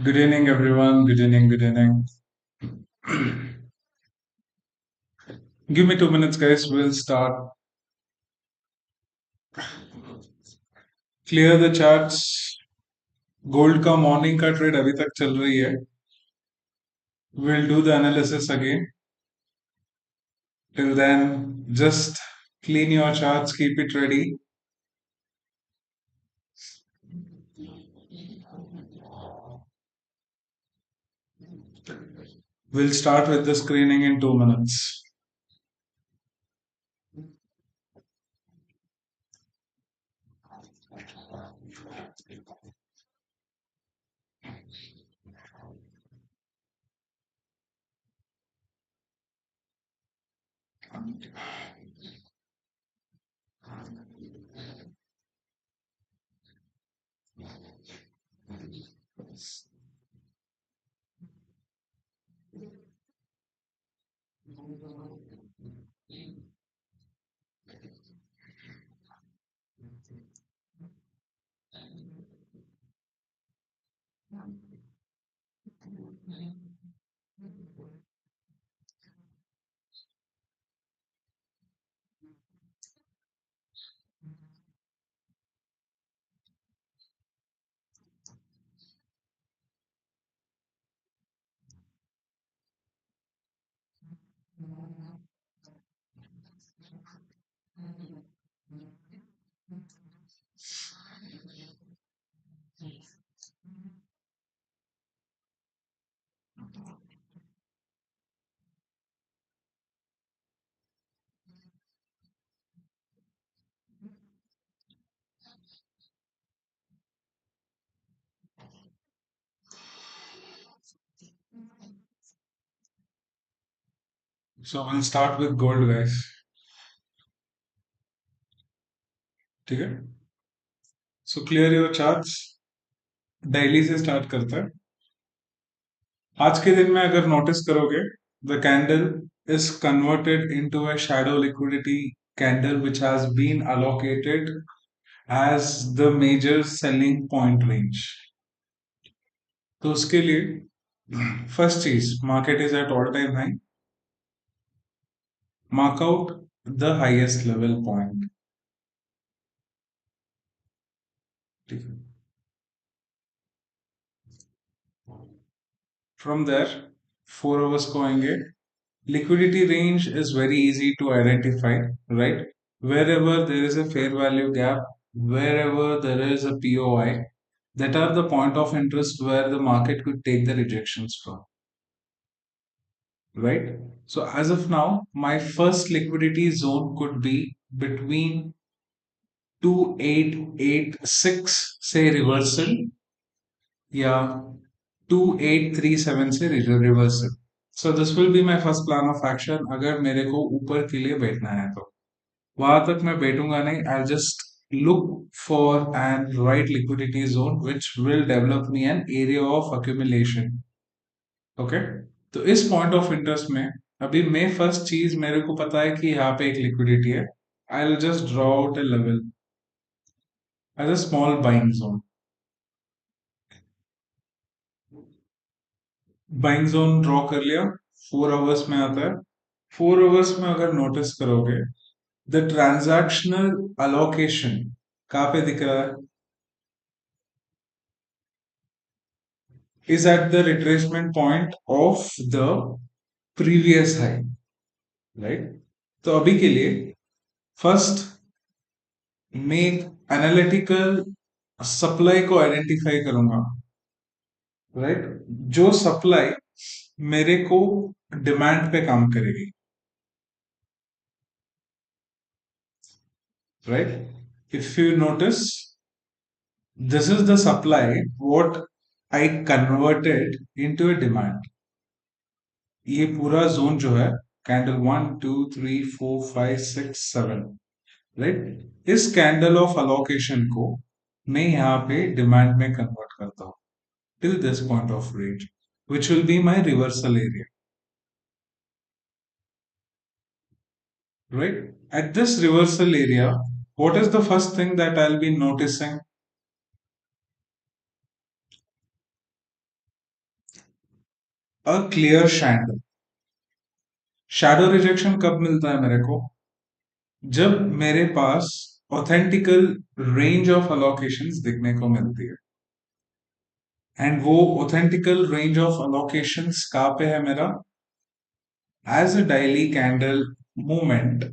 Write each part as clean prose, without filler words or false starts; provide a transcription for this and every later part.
Good evening, everyone. Good evening. Good evening. Give me 2 minutes, guys. We'll start. Clear the charts. Gold का morning का trade अभी तक चल रही है. We'll do the analysis again. Till then, just clean your charts. Keep it ready. We'll start with the screening in 2 minutes. So we'll start with gold, guys. ठीक है? So clear your charts. Daily से start करते हैं. आज के दिन में अगर नोटिस करोगे, the candle is converted into a shadow liquidity candle which has been allocated as the major selling point range. तो उसके लिए फर्स्ट चीज, market is at all time high. Mark out the highest level point. ठीक है. From there 4 hours को आएंगे. Liquidity range is very easy to identify, right? Wherever there is a fair value gap, wherever there is a POI, that are the point of interest where the market could take the rejections from, right? So as of now, my first liquidity zone could be between 2886 से reversal या 2837 से reversal. So this will be my first plan of action अगर मेरे को ऊपर के लिए बैठना है तो. वहां तक मैं बैठूंगा नहीं. I just look for an right liquidity zone which will develop me an area of accumulation. Okay. तो इस पॉइंट ऑफ इंटरेस्ट में अभी मैं फर्स्ट चीज मेरे को पता है कि यहाँ पे एक लिक्विडिटी है. I will just draw out a level as a small buying zone. Buying zone draw कर लिया. 4 आवर्स में आता है. 4 आवर्स में अगर नोटिस करोगे द ट्रांजैक्शनल अलोकेशन कहाँ पे दिख रहा है is at the retracement point of the previous high, right? तो अभी के लिए फर्स्ट मैं एनालिटिकल सप्लाई को आइडेंटिफाई करूंगा, राइट? जो सप्लाई मेरे को डिमांड पे काम करेगी, right? If you notice this is the supply what I converted into a demand. ये पूरा जोन जो है कैंडल 1 2 3 4 5 6 7, राइट? इस कैंडल ऑफ अलोकेशन को मैं यहाँ पे डिमांड में कन्वर्ट करता हूँ till this point of range which will be my reversal area, right? At this reversal area, what is the first thing that I'll be noticing? A clear shadow. Shadow rejection कब मिलता है मेरे को? जब मेरे पास ऑथेंटिकल range of allocations दिखने को मिलती है. एंड वो ऑथेंटिकल रेंज ऑफ अलोकेशंस कहाँ पे है मेरा? As a daily candle movement.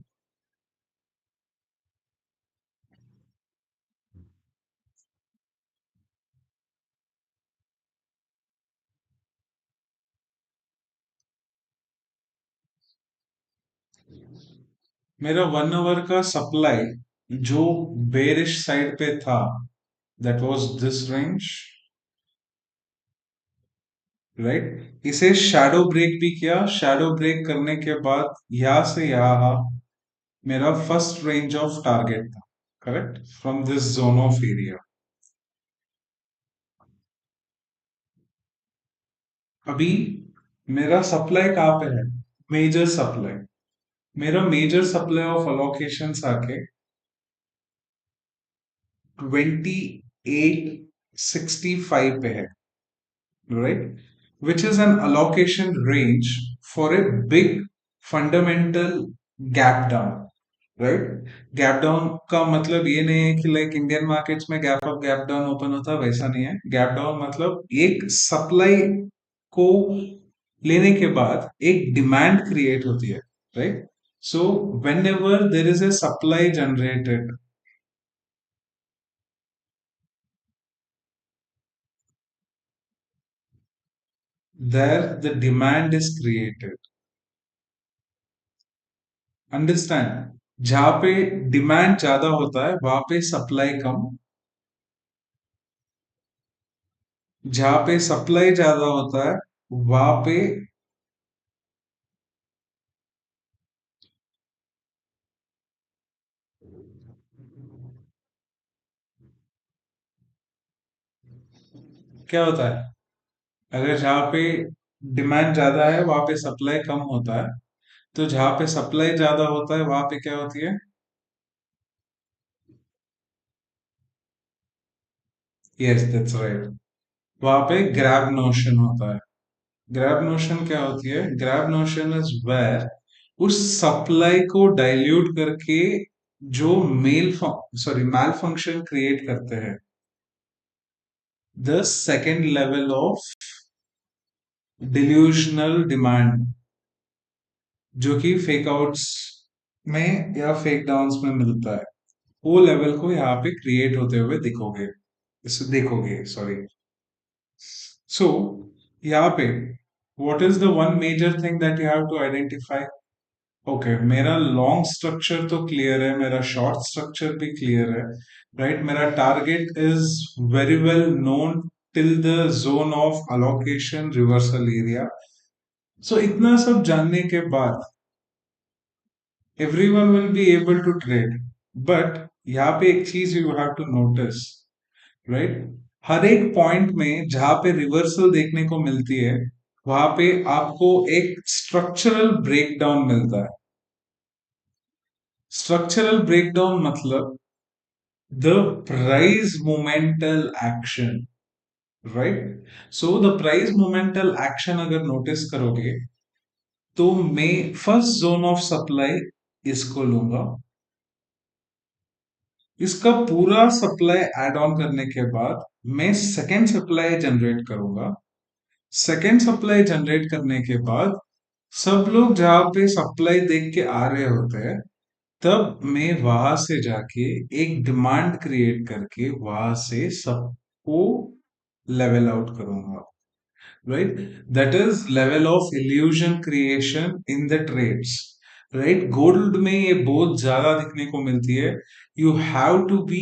मेरा 1 आवर का सप्लाई जो बेरिश साइड पे था, that was this range, right? इसे शैडो ब्रेक भी किया. शैडो ब्रेक करने के बाद यहां से यहां मेरा फर्स्ट रेंज ऑफ टारगेट था, correct? From this zone of area. अभी मेरा सप्लाई कहां पे है? Major supply. मेरा मेजर सप्लाई ऑफ अलोकेशन आके 2865 पे है, right? Which is an allocation range for a big fundamental gap down, right? Gap down का मतलब ये नहीं है कि लाइक इंडियन मार्केट्स में gap up gap down open होता है, वैसा नहीं है. गैप डाउन मतलब एक सप्लाई को लेने के बाद एक डिमांड क्रिएट होती है, right? So when ever there is a supply generated, there the demand is created. Understand? जहां पे डिमांड ज्यादा होता है वहां पे सप्लाई कम. जहां पे सप्लाई ज्यादा होता है वहां पे क्या होता है? अगर जहां पे डिमांड ज्यादा है वहां पे सप्लाई कम होता है, तो जहां पे सप्लाई ज्यादा होता है वहां पे क्या होती है? Yes, that's right. वहां पे ग्रैब नोशन होता है. ग्रैब नोशन क्या होती है? ग्रैब नोशन इज वेयर उस सप्लाई को डाइल्यूट करके जो मैल फंक्शन क्रिएट करते हैं, the second level of delusional demand, जो कि फेक आउट्स में या फेक डाउन्स में मिलता है, वो लेवल को यहाँ पे क्रिएट होते हुए दिखोगे, इसे देखोगे, सॉरी. सो यहाँ पे what is the one major thing that you have to identify? Okay, मेरा लॉन्ग स्ट्रक्चर तो क्लियर है, मेरा शॉर्ट स्ट्रक्चर भी क्लियर है, राइट। मेरा target is very well known till the zone of allocation reversal area. So इतना सब जानने के बाद everyone will be able to trade, but यहाँ पे एक चीज you have to notice, right. हर एक पॉइंट में जहां पे रिवर्सल देखने को मिलती है, वहां पे आपको एक स्ट्रक्चरल ब्रेकडाउन मिलता है। स्ट्रक्चरल ब्रेकडाउन मतलब the price momental action, right. So the price momental action अगर नोटिस करोगे, तो मैं फर्स्ट जोन ऑफ सप्लाई इसको लूंगा, इसका पूरा सप्लाई एड ऑन करने के बाद मैं सेकेंड सप्लाई जनरेट करूंगा। सेकेंड सप्लाई जनरेट करने के बाद सब लोग जहां पे सप्लाई देख के आ रहे होते हैं, तब मैं वहां से जाके एक डिमांड क्रिएट करके वहां से सबको लेवल आउट करूंगा, right. That is level of illusion creation in the trades, right. Gold में ये बहुत ज्यादा दिखने को मिलती है। You have to be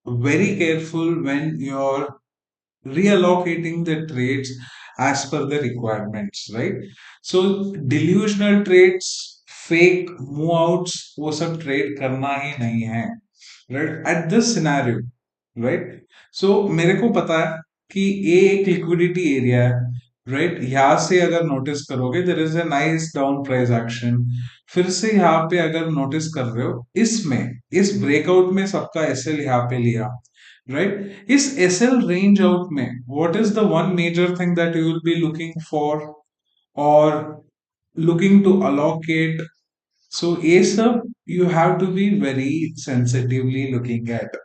very careful when you are reallocating the trades as per the requirements, right? So delusional trades, fake move outs, वो सब ट्रेड करना ही नहीं है, right? At this scenario, right? So मेरे को पता है कि ये एक लिक्विडिटी एरिया है, राइट। यहाँ से अगर नोटिस करोगे there is a nice down price action. फिर से यहाँ पे अगर नोटिस कर रहे हो, इसमें इस ब्रेकआउट में सबका एसएल यहाँ पे लिया, right? Is SL range out में what is the one major thing that you will be looking for or looking to allocate? So ये सब you have to be very sensitively looking at,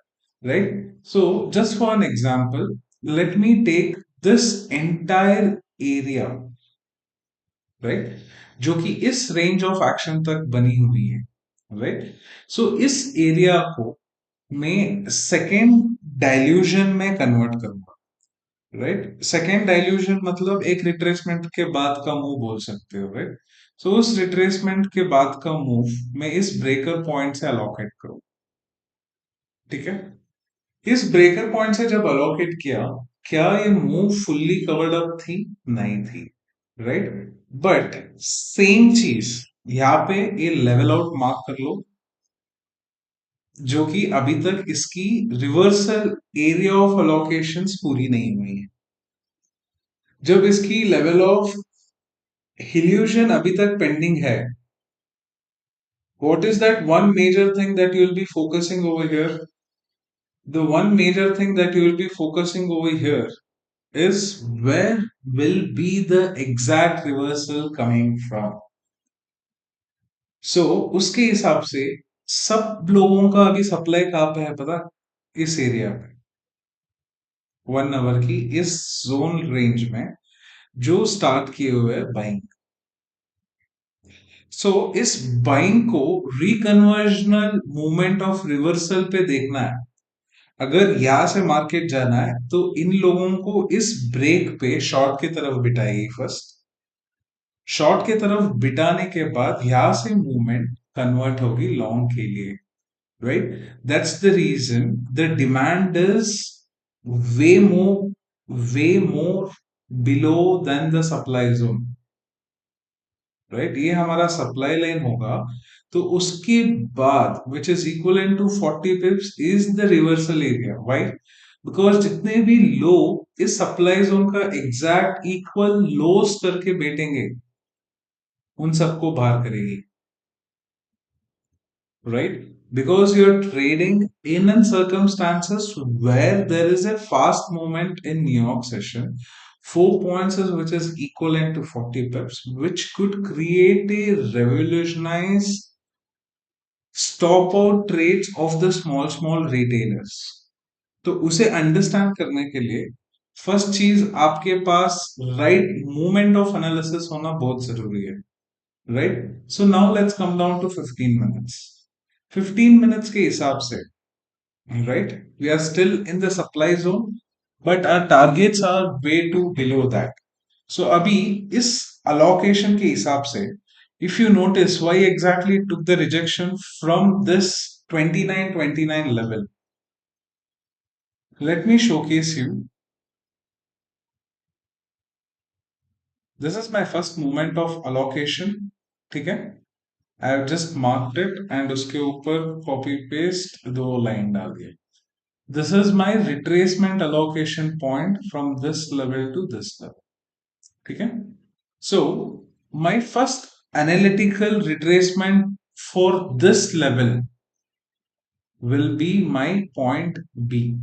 right? So just for an example, let me take this entire area, right? जो कि इस range of action तक बनी हुई है, right. So इस एरिया को मैं सेकेंड डाइल्यूजन में कन्वर्ट करूंगा, राइट। सेकेंड डाइल्यूजन मतलब एक रिट्रेसमेंट के बाद का मूव बोल सकते हो, राइट। सो उस रिट्रेसमेंट के बाद का मूव मैं इस ब्रेकर पॉइंट से अलोकेट करूं, ठीक है। इस ब्रेकर पॉइंट से जब अलोकेट किया, क्या ये मूव फुल्ली कवर्ड अप थी? नहीं थी, राइट। बट सेम चीज यहाँ पे ये लेवल आउट मार्क कर लो, जो कि अभी तक इसकी रिवर्सल एरिया ऑफ अलोकेशंस पूरी नहीं हुई है। जब इसकी लेवल ऑफ इल्यूजन अभी तक पेंडिंग है, what is that one major thing that you will be focusing over here? The one major thing that you will be focusing over here is where will be the exact reversal coming from. So उसके हिसाब से सब लोगों का अभी supply कहाँ पे है पता? इस एरिया पे 1 आवर की इस जोन रेंज में जो स्टार्ट किए हुए हैं बाइंग। सो इस बाइंग को रिकन्वर्जनल मूवमेंट ऑफ रिवर्सल पे देखना है। अगर यहां से मार्केट जाना है तो इन लोगों को इस ब्रेक पे शॉर्ट की तरफ बिठाएगी फर्स्ट। शॉर्ट की तरफ बिठाने के बाद यहां से मूवमेंट कन्वर्ट होगी लॉन्ग के लिए, right. That's the reason the demand is way more below than the supply zone, right. ये हमारा सप्लाई लाइन होगा, तो उसके बाद which is equal to 40 pips is the reversal area. Why? Because जितने भी लो इस सप्लाई जोन का एग्जैक्ट इक्वल लोस करके बैठेंगे, उन सबको बाहर करेगी, right. Because you're trading in circumstances where there is a fast movement in New York session, 4 points is which is equivalent to 40 pips, which could create a revolutionize stop out trades of the small retailers. तो उसे understand करने के लिए first चीज आपके पास right movement of analysis होना बहुत जरूरी है, right. So now let's come down to 15 minutes. 15 minutes के हिसाब से, right, we are still in the supply zone but our targets are way too below that. So अभी इस allocation के हिसाब से If you notice why exactly it took the rejection from this 2929 level, let me showcase you. This is my first movement of allocation. ठीक है, I have just marked it and उसके ऊपर copy paste दो line डाल दिए. This is my retracement allocation point from this level to this level. ठीक है. So my first analytical retracement for this level will be my point B.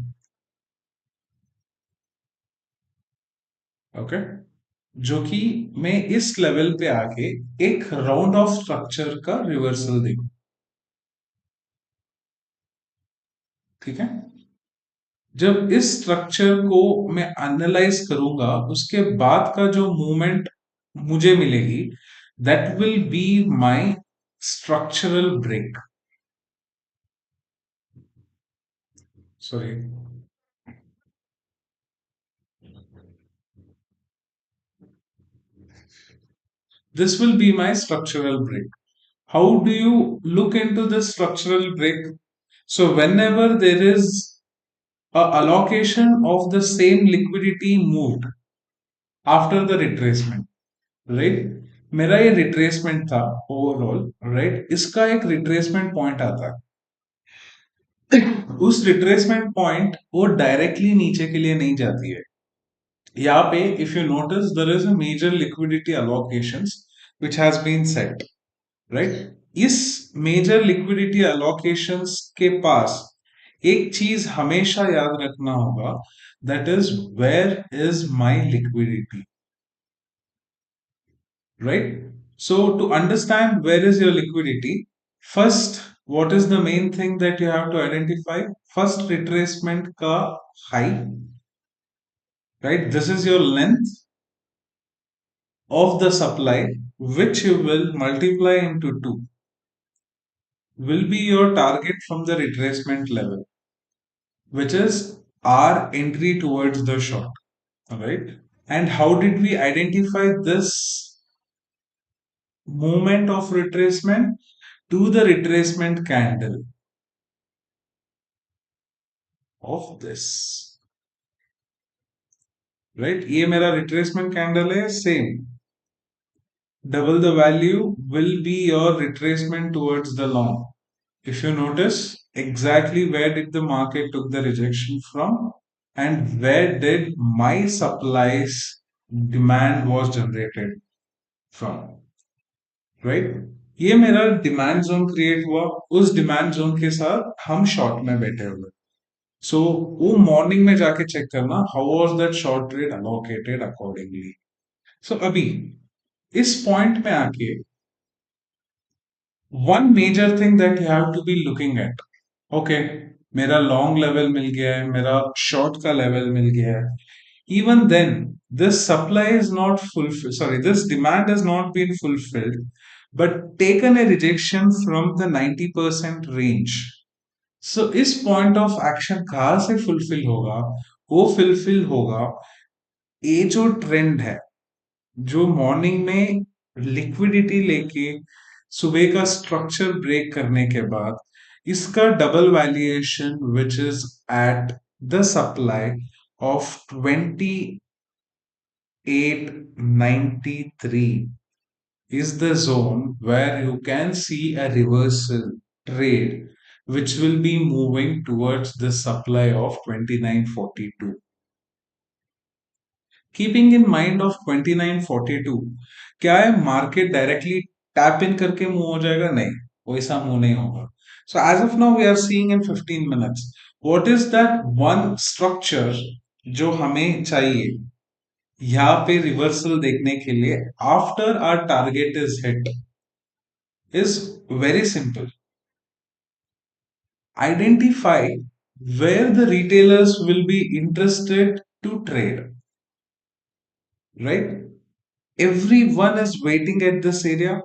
Okay, जो कि मैं इस लेवल पे आके एक राउंड ऑफ स्ट्रक्चर का रिवर्सल देखूं. ठीक है. जब इस स्ट्रक्चर को मैं एनालाइज करूंगा उसके बाद का जो मूवमेंट मुझे मिलेगी, that will be my structural break. Sorry, this will be my structural break. How do you look into this structural break? So whenever there is a allocation of the same liquidity moved after the retracement, right? मेरा ये retracement था overall, right. इसका एक retracement point आता है. उस retracement point वो directly नीचे के लिए नहीं जाती है. यहाँ पे if you notice there is a major liquidity allocations which has been set, right. इस मेजर लिक्विडिटी अलोकेशंस के पास एक चीज हमेशा याद रखना होगा, that is where is my liquidity, right? So to understand where is your liquidity, first, what is the main thing that you have to identify? First, retracement ka high, right? This is your length of the supply, which you will multiply into 2, will be your target from the retracement level, which is our entry towards the short, all right? And how did we identify this movement of retracement? To the retracement candle of this, right. ये मेरा retracement candle है, same. Double the value will be your retracement towards the long. If you notice exactly where did the market took the rejection from and where did my supplies demand was generated from, right. ये मेरा demand zone create हुआ, उस demand zone के साथ हम short में बैठे हुए. सो वो मॉर्निंग में जाके चेक करना how was that short trade allocated accordingly. So अभी इस पॉइंट में आके one major thing that you have to be looking at, okay, मेरा लॉन्ग लेवल मिल गया है, मेरा शॉर्ट का लेवल मिल गया है. Even then, this supply is not fulfilled, sorry, this demand has not been fulfilled, but taken a rejection from the 90% range. सो इस पॉइंट ऑफ एक्शन कहां से फुलफिल होगा? वो फुलफिल होगा ये जो ट्रेंड है, जो मॉर्निंग में लिक्विडिटी लेके सुबह का स्ट्रक्चर ब्रेक करने के बाद इसका double valuation which is at the supply of 2893 is the zone where you can see a reversal trade which will be moving towards the supply of 2942. Keeping in mind of 2942, क्या है market directly tap in करके move हो जाएगा? नहीं, वैसा move नहीं होगा. So as of now we are seeing in 15 minutes what is that one structure जो हमें चाहिए यहाँ पे रिवर्सल देखने के लिए after our target is hit is very simple. Identify where the retailers will be interested to trade, right? Everyone is waiting at this area.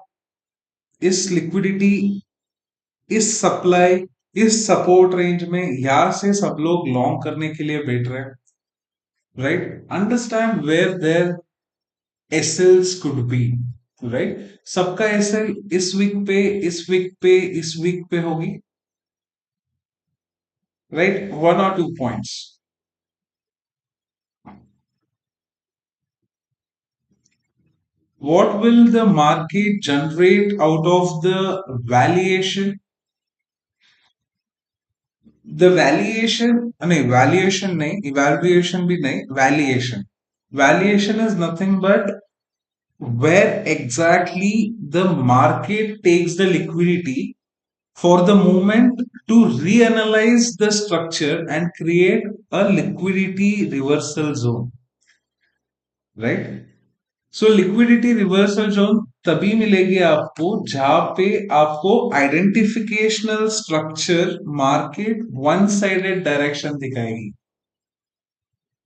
इस liquidity, इस supply, इस support range में यहाँ से सब लोग long करने के लिए बैठ रहे हैं, right? Understand where their SLs could be. Right. सबका एसएल इस वीक पे, इस वीक पे, इस वीक पे होगी, right, 1 or 2 points. What will the market generate out of the valuation? The valuation, नहीं valuation नहीं, evaluation भी नहीं, valuation. Valuation is nothing but where exactly the market takes the liquidity for the moment to reanalyze the structure and create a liquidity reversal zone, right? So liquidity reversal zone तभी मिलेगी आपको जहां पे आपको identificational structure market one sided direction दिखाएगी।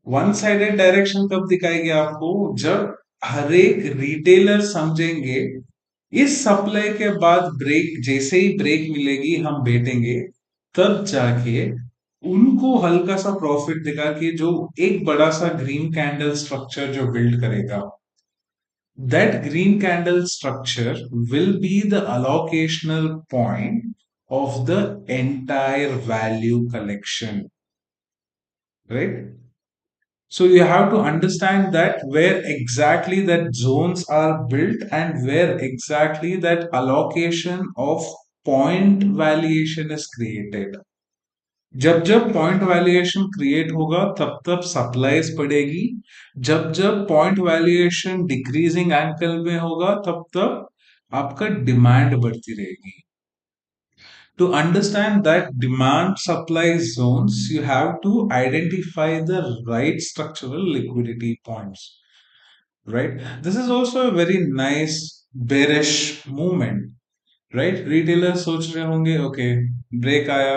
One sided direction कब दिखाएगी आपको, जब हर एक रिटेलर समझेंगे इस सप्लाई के बाद ब्रेक, जैसे ही ब्रेक मिलेगी हम बेटेंगे, तब जाके उनको हल्का सा प्रॉफिट दिखा के जो एक बड़ा सा ग्रीन कैंडल स्ट्रक्चर जो बिल्ड करेगा, that green candle structure will be the allocational point of the entire value collection, right? So you have to understand that where exactly that zones are built and where exactly that allocation of point valuation is created. जब जब point valuation create होगा तब तब supplies पड़ेगी, जब जब point valuation decreasing angle में होगा तब तब आपका डिमांड बढ़ती रहेगी। To understand that demand supply zones, you have to identify the right structural liquidity points, right? This is also a very nice bearish movement, right? Retailers सोच रहे होंगे ओके ब्रेक आया,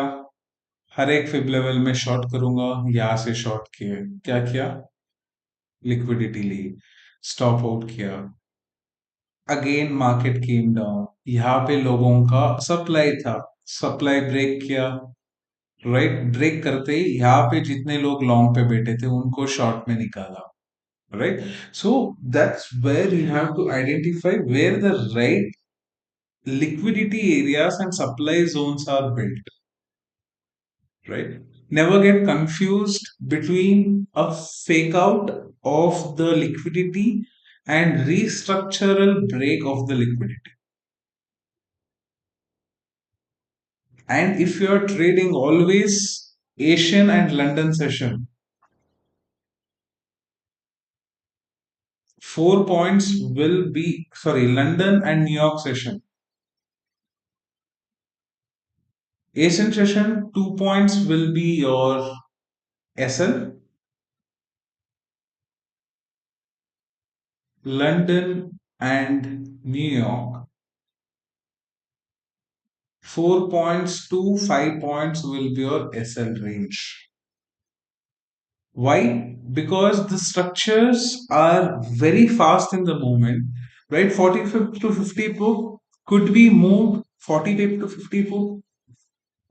हर एक फिब लेवल में short करूंगा, यहां से short किए, क्या किया, लिक्विडिटी ली, स्टॉप आउट किया, अगेन मार्केट केम डाउन, यहाँ पे लोगों का सप्लाई था, सप्लाई ब्रेक किया, राइट, ब्रेक करते ही यहाँ पे जितने लोग लॉन्ग पे बैठे थे उनको शॉर्ट में निकाला, right. So that's where you have to identify where the right liquidity areas and supply zones are built, right? Never get confused between a fake out of the liquidity and restructural break of the liquidity. And if you are trading always Asian and London session, 4 points will be, sorry, London and New York session. Asian session, 2 points will be your SL. London and New York, 4 points to 5 points will be your SL range. Why? Because the structures are very fast in the moment, right? 45 to 50 pip could be moved, 40 pip to 50 pip,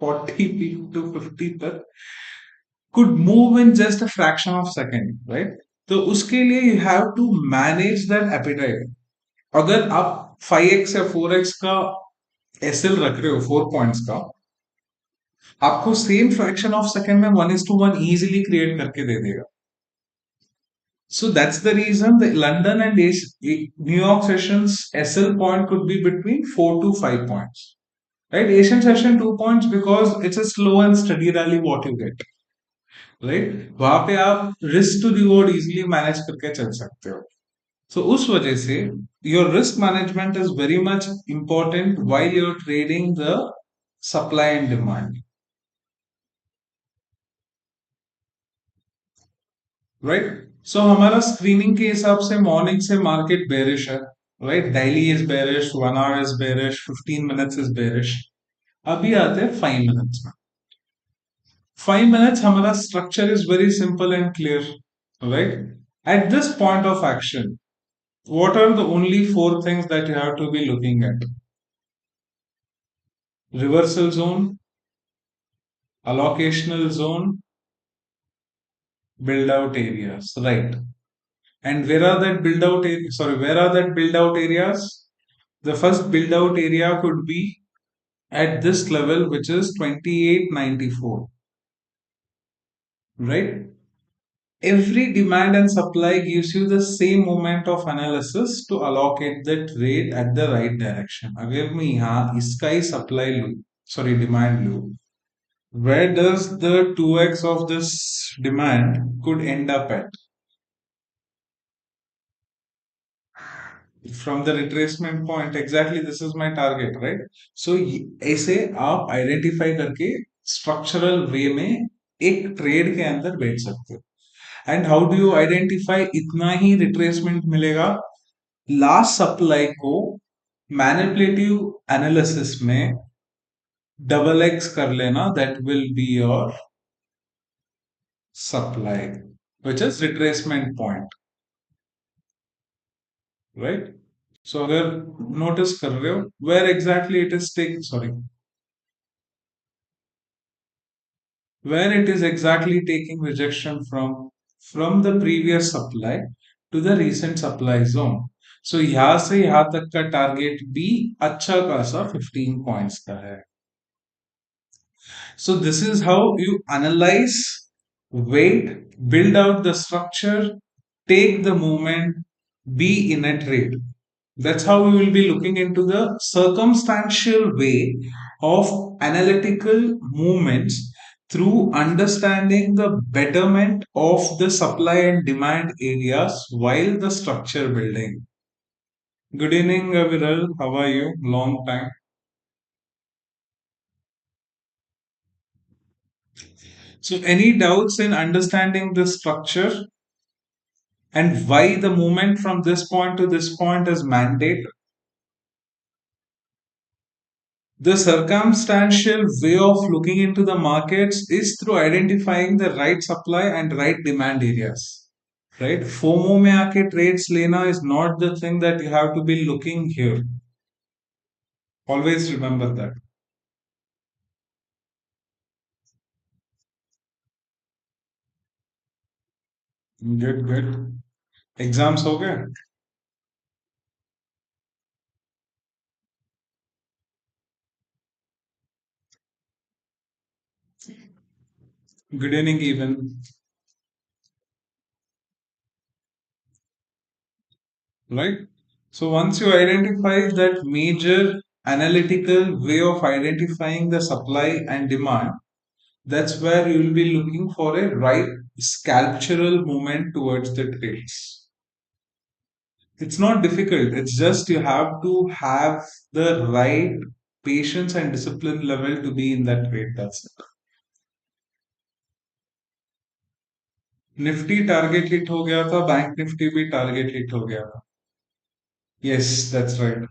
40 pip to 50 pip could move in just a fraction of second, right? तो उसके लिए you have to manage that appetite. अगर आप 5x या 4x का SL रख रहे हो 4 पॉइंट्स का, आपको सेम फ्रैक्शन ऑफ सेकंड में 1:1 इजीली क्रिएट करके दे देगा। So that's the reason the London and New York sessions SL point could be between 4 to 5 points. Right? Asian session 2 points because it's a slow and steady rally what you get. Right? वहां पे आप risk to reward easily manage करके चल सकते हो। So उस वजह से your risk management is very much important while you're trading the supply and demand. राइट। सो हमारा स्क्रीनिंग के हिसाब से मॉर्निंग से मार्केट बेरिश है, right, daily is bearish, 1 hour is bearish, 15 minutes is bearish. अभी आते हैं 5 मिनट्स में। 5 मिनट्स हमारा structure is very simple and clear, right. At this point of action what are the only 4 things that you have to be looking at? Reversal zone, allocational zone, build out areas, right? And where are that build out sorry, where are that build out areas? The first build out area could be at this level, which is 2894, right? Every demand and supply gives you the same moment of analysis to allocate the trade at the right direction. अगर मैं यहाँ इसका ही supply लूँ, sorry, demand लूँ, where does the 2x of this demand could end up at? From the retracement point, exactly this is my target, right? So ऐसे आप identify करके structural way में एक trade के अंदर बैठ सकते हो. And how do you identify इतना ही retracement मिलेगा? Last supply को manipulative analysis में double x कर लेना, that will be your supply, which is retracement point, right? So अगर notice कर रहे हो where exactly it is taking, sorry, where it is exactly taking rejection from the previous supply to the recent supply zone. So यहाँ से यहाँ तक का target भी अच्छा खासा 15 पॉइंट्स का है. So this is how you analyze, wait, build out the structure, take the movement, be in a trade. That's how we will be looking into the circumstantial way of analytical movements through understanding the betterment of the supply and demand areas while the structure building. Good evening, Viral. How are you? Long time. So, any doubts in understanding the structure and why the movement from this point to this point is mandate? The circumstantial way of looking into the markets is through identifying the right supply and right demand areas. Right? FOMO में आके trades लेना is not the thing that you have to be looking here. Always remember that. Good, good. Exams हो गए? Good evening, even. Right? So once you identify that major analytical way of identifying the supply and demand, that's where you will be looking for a right sculptural movement towards the trades. It's not difficult. It's just you have to have the right patience and discipline level to be in that trade. That's it. Nifty target hit हो गया था, bank Nifty भी target hit हो गया था. Yes, that's right.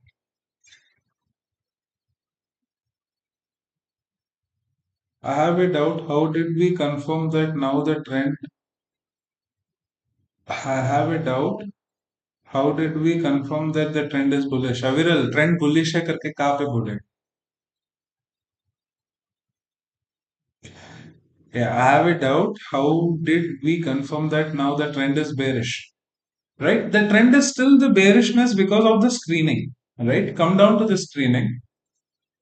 I have a doubt. How did we confirm that now the trend? I have a doubt. How did we confirm that the trend is bullish? Aviral, trend bullish है करके कहाँ पे बोले? Yeah, I have a doubt. How did we confirm that now the trend is bearish? Right? The trend is still the bearishness because of the screening. Right? Come down to the screening.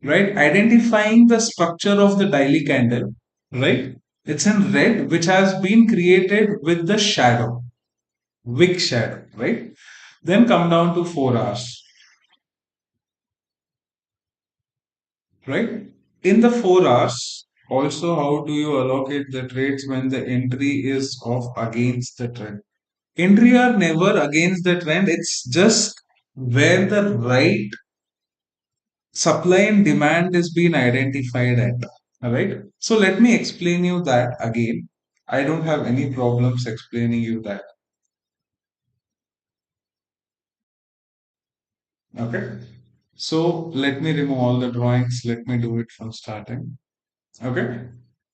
Right? Identifying the structure of the daily candle. Right? It's in red, which has been created with the shadow, wick shadow. Right? Then come down to 4 hours. Right? In the 4 hours, also how do you allocate the trades when the entry is off against the trend? Entry are never against the trend, it's just where the right supply and demand is being identified at. Alright? So let me explain you that again. I don't have any problems explaining you that. Okay? So let me remove all the drawings. Let me do it from starting. Okay?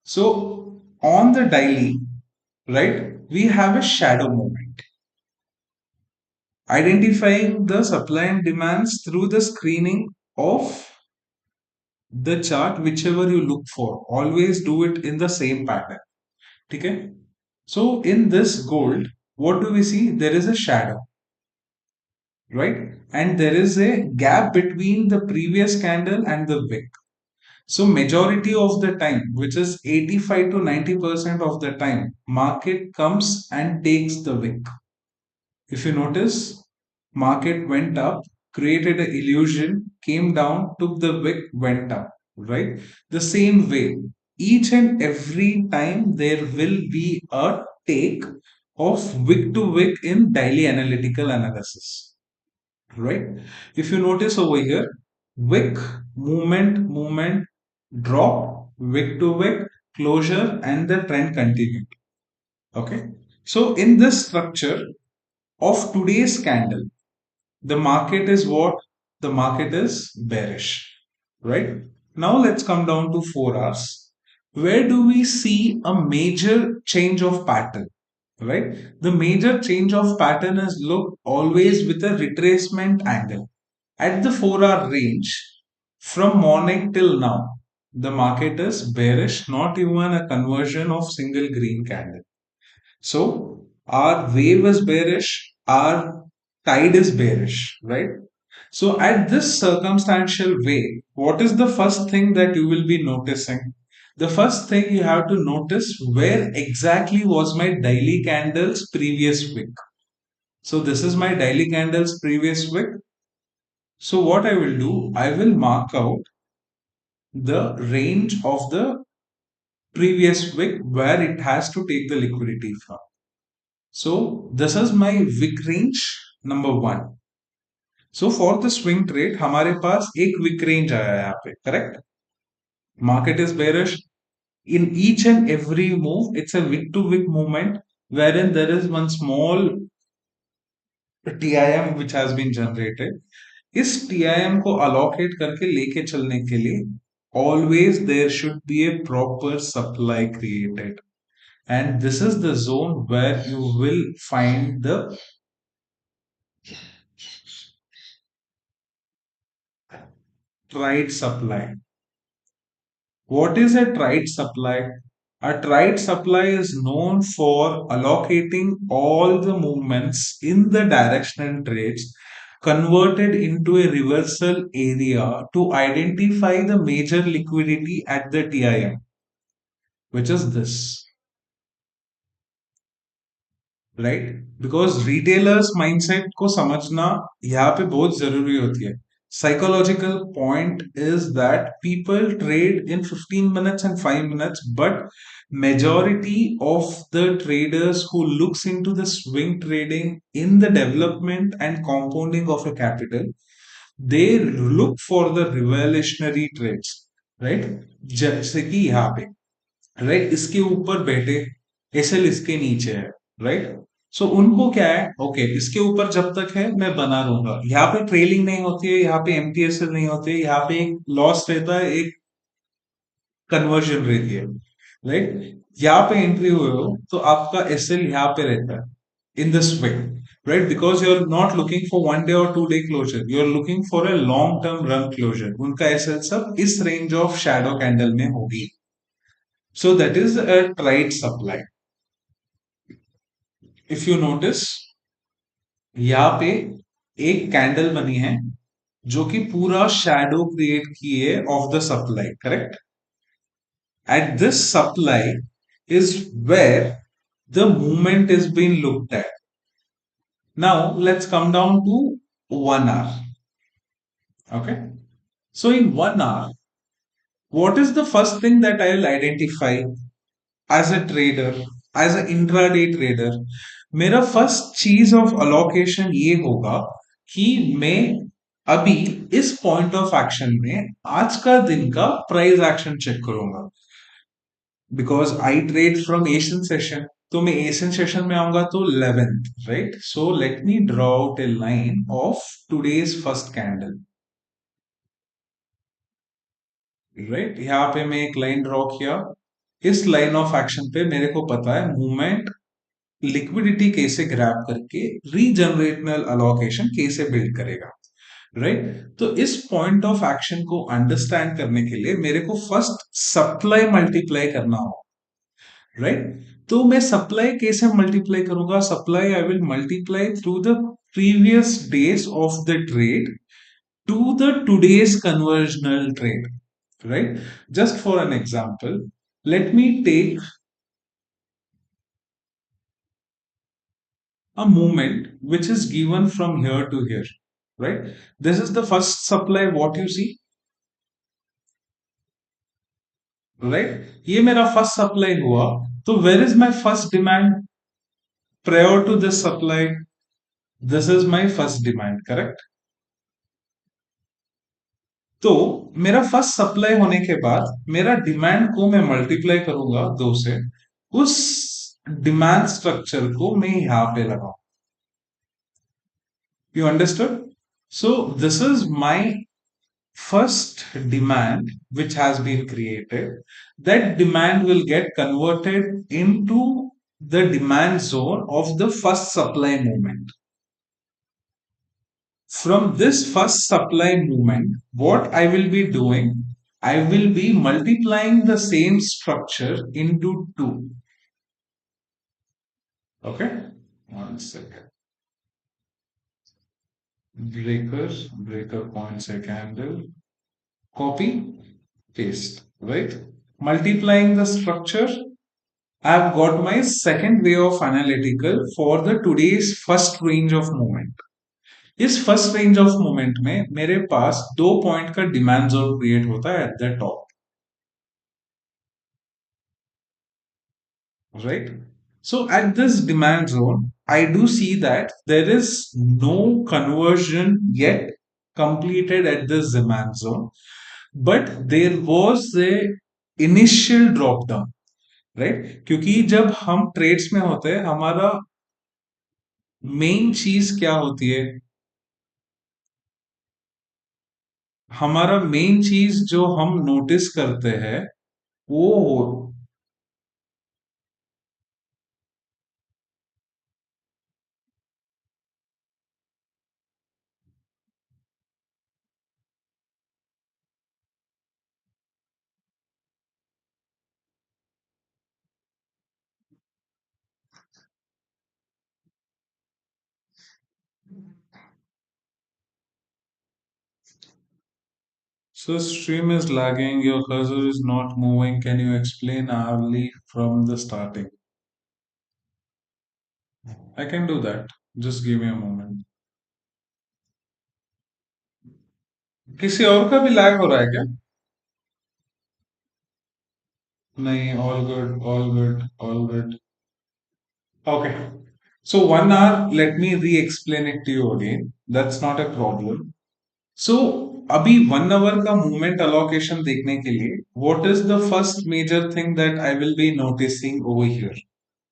So on the daily, right, we have a shadow movement. Identifying the supply and demands through the screening of the chart, whichever you look for. Always do it in the same pattern. Okay? So in this gold, what do we see? There is a shadow, right? And there is a gap between the previous candle and the wick. So majority of the time, which is 85 to 90% of the time, market comes and takes the wick. If you notice, market went up, created an illusion, came down, took the wick, went up, right? The same way, each and every time there will be a take of wick to wick in daily analytical analysis, right? If you notice over here, wick, movement, drop, wick to wick, closure, and the trend continued. Okay. So in this structure of today's candle, the market is what? The market is bearish, right? Now let's come down to 4 hours. Where do we see a major change of pattern, right? The major change of pattern is look always with a retracement angle. At the 4-hour range, from morning till now, the market is bearish, not even a conversion of single green candle. So our wave is bearish, our tide is bearish, right? So at this circumstantial way, what is the first thing that you will be noticing? The first thing you have to notice, where exactly was my daily candles previous week. So this is my daily candles previous week. So what I will do, I will mark out the range of the previous week where it has to take the liquidity from. So this is my wick range number 1. So for the swing trade हमारे पास एक wick range आया है यहाँ पे, correct? Market is bearish. In each and every move, it's a wick to wick movement wherein there is one small TIM which has been generated. इस TIM को allocate करके लेके चलने के लिए always there should be a proper supply created, and this is the zone where you will find the tried supply. What is a tried supply? A tried supply is known for allocating all the movements in the directional trades converted into a reversal area to identify the major liquidity at the TIM, which is this. Right, because retailers mindset को समझना यहाँ पे बहुत जरूरी होती है. Psychological point is that people trade in 15 minutes and 5 minutes, but majority of the traders who looks into the swing trading in the development and compounding of a capital, they look for the revolutionary trades, right? जैसे कि यहाँ पे, right, इसके ऊपर बैठे, SL इसके नीचे है, राइट? सो उनको क्या है, ओके, इसके ऊपर जब तक है मैं बना रहूंगा. यहाँ पे ट्रेलिंग नहीं होती है, यहाँ पे एमटीएसएल नहीं होती है, यहाँ पे एक लॉस रहता है, एक कन्वर्जन रहती है, राइट? यहाँ पे एंट्री हुए हो तो आपका एसएल यहाँ पे रहता है in this way, right? Because you are not looking for 1 day और 2 day closure, you are looking for a long term run closure. उनका एसएल सब इस रेंज ऑफ शैडो कैंडल में होगी. So that is a tried supply. If you notice, यहाँ पे एक candle बनी है जो कि पूरा शैडो क्रिएट की है of the supply, correct? At this supply is where the movement is being looked at. Now let's come down to 1 hour. Okay, so in 1 hour, what is the first thing that I will identify as a trader, as an intraday trader? मेरा first चीज of allocation ये होगा कि मैं अभी इस point of action में आज का दिन का प्राइस एक्शन चेक करूंगा. Because I trade from Asian session, तो मैं एशियन सेशन में आऊंगा तो 11th, right? So let me draw out A line of today's first candle, right? यहाँ पे मैं एक लाइन ड्रॉ किया. इस लाइन ऑफ एक्शन पे मेरे को पता है मूवमेंट लिक्विडिटी कैसे ग्रैब करके रीजनरेशनल अलोकेशन कैसे बिल्ड करेगा, राइट? तो इस पॉइंट ऑफ एक्शन को अंडरस्टैंड करने के लिए मेरे को फर्स्ट सप्लाई मल्टीप्लाई करना हो, राइट? तो मैं सप्लाई कैसे मल्टीप्लाई करूंगा? Supply I will multiply through the previous days of the trade to the today's conversional trade, right? Just for an example, let me take a movement which is given from here to here, right? This is the first supply, what you see, right? ये मेरा first supply हुआ, तो where is my first demand prior to this supply? This is my first demand, correct? तो मेरा first supply होने के बाद मेरा डिमांड को मैं मल्टीप्लाई करूंगा दो से, उस डिमांड स्ट्रक्चर को मैं यहां पे लगाऊं. You understood? So this is my first demand which has been created. That demand will get converted into the demand zone of the first supply movement. From this first supply movement, what I will be doing, I will be multiplying the same structure into two. Okay? One second. Breaker points a candle. Copy, paste, right? Multiplying the structure, I've got my second way of analytical for the today's first range of movement. इस first range of movement में मेरे पास 2 point का demand zone create होता है at the top, right? So at this demand zone, I do see that there is no conversion yet completed at this demand zone, but there was a initial drop down, right? क्योंकि जब हम trades में होते हैं, हमारा main चीज क्या होती है? हमारा मेन चीज जो हम नोटिस करते हैं वो, so stream is lagging, your cursor is not moving, can you explain hourly from the starting? I can do that, just give me a moment. किसी और का भी लैग हो रहा है क्या? नहीं, all good, all good, all good. Okay. So 1 hour, let me re-explain it to you again. That's not a problem. So अभी 1 hour का movement allocation देखने के लिए, what is the first major thing that I will be noticing over here?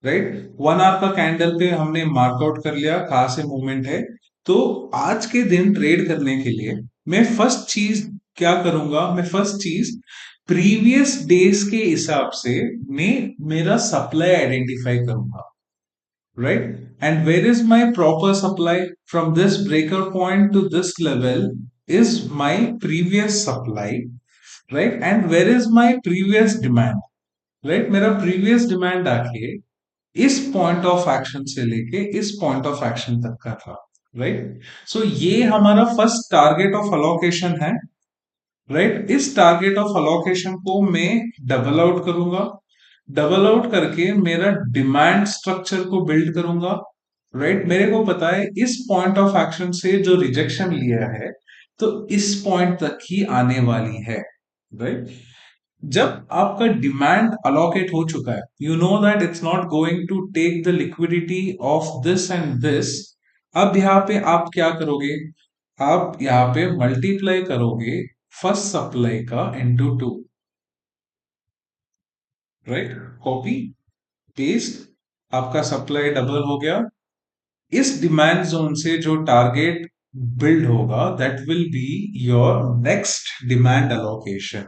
Right? 1 hour का candle पे हमने मार्कआउट कर लिया कहां से मूवमेंट है. तो आज के दिन ट्रेड करने के लिए मैं फर्स्ट चीज क्या करूंगा? मैं फर्स्ट चीज प्रीवियस डेज के हिसाब से मैं मेरा सप्लाई आइडेंटिफाई करूंगा, right? And where is my proper supply? From this breaker point to this level is my previous supply, right? And where is my previous demand, right? मेरा previous demand आके इस point of action से लेके इस point of action तक का था, right? So ये हमारा first target of allocation है, right? इस target of allocation को मैं double out करूंगा, डबल आउट करके मेरा डिमांड स्ट्रक्चर को बिल्ड करूंगा, राइट? मेरे को पता है इस पॉइंट ऑफ एक्शन से जो रिजेक्शन लिया है तो इस पॉइंट तक ही आने वाली है, राइट? जब आपका डिमांड अलोकेट हो चुका है, you know that it's not going to take the liquidity of this and this. अब यहाँ पे आप क्या करोगे? आप यहाँ पे मल्टीप्लाई करोगे फर्स्ट सप्लाई का into two, right? Copy, paste, आपका सप्लाई डबल हो गया. इस डिमांड जोन से जो टारगेट बिल्ड होगा that will be your next demand allocation,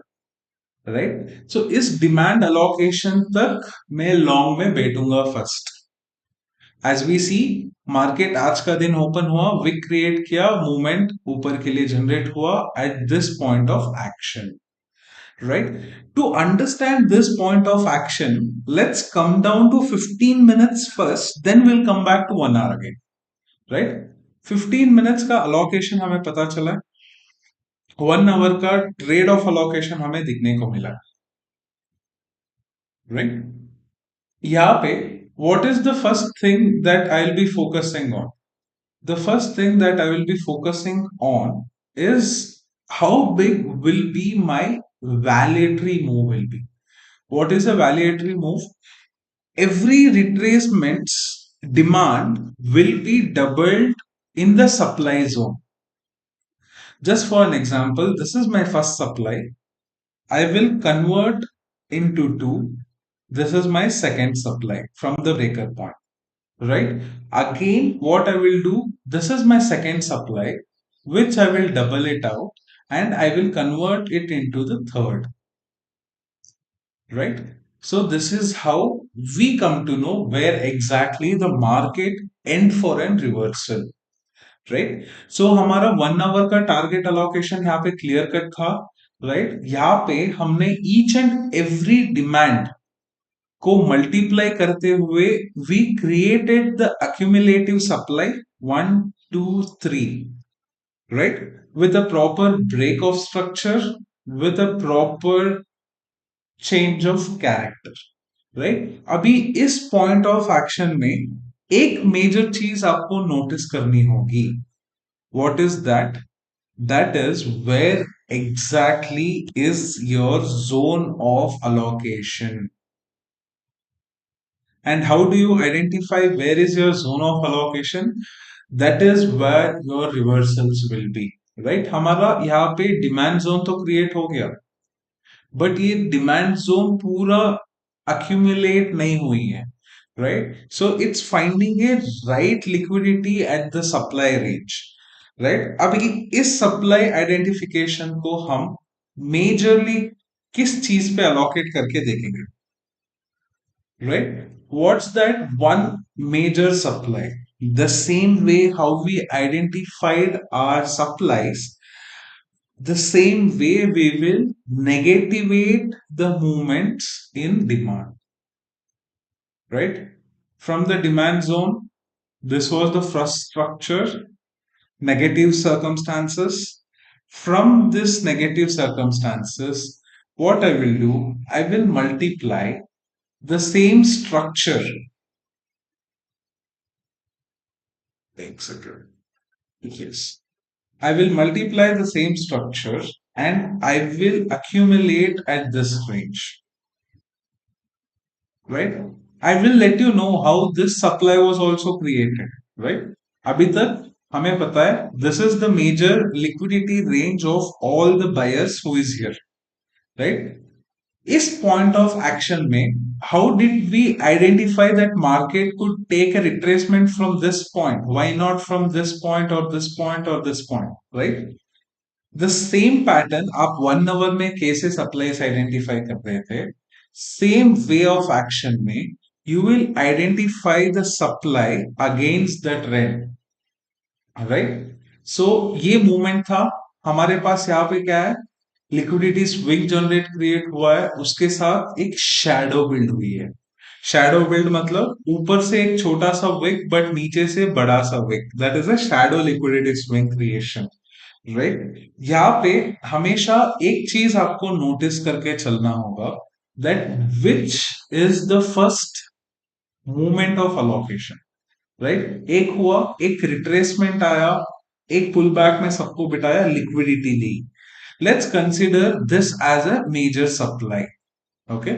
right? So इस डिमांड अलोकेशन तक मैं लॉन्ग में बैठूंगा first. As we see, market आज का दिन ओपन हुआ, विक क्रिएट किया, मूवमेंट ऊपर के लिए जनरेट हुआ eight this point of action. right? To understand this point of action, let's come down to 15 minutes first, then we'll come back to 1 hour again, right? 15 minutes का allocation हमें पता चला, 1 hour का trade of allocation हमें दिखने को मिला, right? यहाँ पे what is the first thing that I'll be focusing on? The first thing that I will be focusing on is how big will be my valuatory move will be. What is a valuatory move? Every retracement's demand will be doubled in the supply zone. Just for an example, this is my first supply. I will convert into two. This is my second supply from the breaker point, right? Again, what I will do, this is my second supply, which I will double it out and I will convert it into the third, right? So this is how we come to know where exactly the market end for an reversal, right? So हमारा 1 hour का target allocation यहाँ पे clear cut था, right? यहाँ पे हमने each and every demand को multiply करते हुए we created the accumulative supply 1 2 3, right? With a proper break of structure, with a proper change of character, right? अभी इस पॉइंट ऑफ एक्शन में एक मेजर चीज आपको नोटिस करनी होगी. What is that? That is where exactly is your zone of allocation. And how do you identify where is your zone of allocation? That is where your reversals will be, right? हमारा यहाँ पे demand zone तो create हो गया, but ये demand zone पूरा accumulate नहीं हुई है, right? So it's finding a right liquidity at the supply range, right? अभी इस supply identification को हम majorly किस चीज पे allocate करके देखेंगे, right? What's that one major supply? The same way how we identified our supplies, the same way we will negativate the movements in demand, right? From the demand zone, this was the first structure, negative circumstances. From this negative circumstances, what I will do, I will multiply the same structure. Etc. Yes. I will multiply the same structure and I will accumulate at this range. Right? I will let you know how this supply was also created. Right? अभी तक हमें पता है this is the major liquidity range of all the buyers who is here. Right? इस point of action में how did we identify that market could take a retracement from this point? Why not from this point or this point or this point? Right? The same pattern आप 1 hour में कैसे supplies identify कर रहे थे, same way of action में you will identify the supply against the trend, right? So ये movement था, हमारे पास यहाँ पे क्या है, लिक्विडिटी स्विंग जनरेट क्रिएट हुआ है, उसके साथ एक शैडो बिल्ड हुई है. शैडो बिल्ड मतलब ऊपर से एक छोटा सा विक बट नीचे से बड़ा सा wick, that is a shadow liquidity swing creation, right? यहाँ पे हमेशा एक चीज आपको नोटिस करके चलना होगा, that which is the first movement of allocation, right? एक हुआ, एक रिट्रेसमेंट आया, एक पुल बैक में सबको बिठाया, लिक्विडिटी ली. Let's consider this as a major supply. Okay,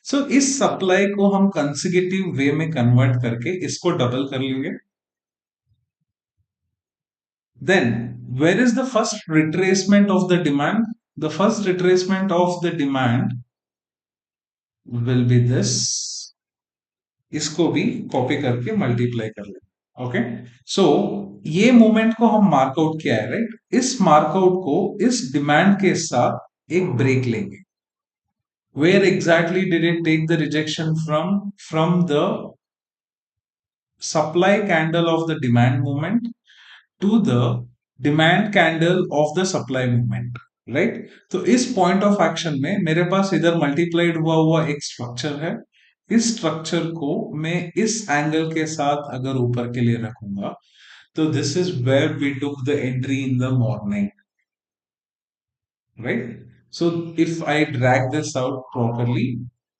so इस सप्लाई को हम कंसेक्यूटिव वे में कन्वर्ट करके इसको डबल कर लेंगे. Then where is the first retracement of the demand? The first retracement of the demand will be this. इसको भी कॉपी करके मल्टीप्लाई कर लेंगे. ओके, सो ये मोमेंट को हम मार्कआउट किया है, राइट? इस मार्कआउट को इस डिमांड के साथ एक ब्रेक लेंगे. Where exactly did it take the rejection from? From the supply candle of the demand movement to the demand candle of the supply movement. Right. तो इस पॉइंट ऑफ एक्शन में मेरे पास इधर मल्टीप्लाइड हुआ हुआ एक स्ट्रक्चर है। इस स्ट्रक्चर को मैं इस एंगल के साथ अगर ऊपर के लिए रखूंगा, तो this is where we took the entry in the morning, right? So if I drag this out properly,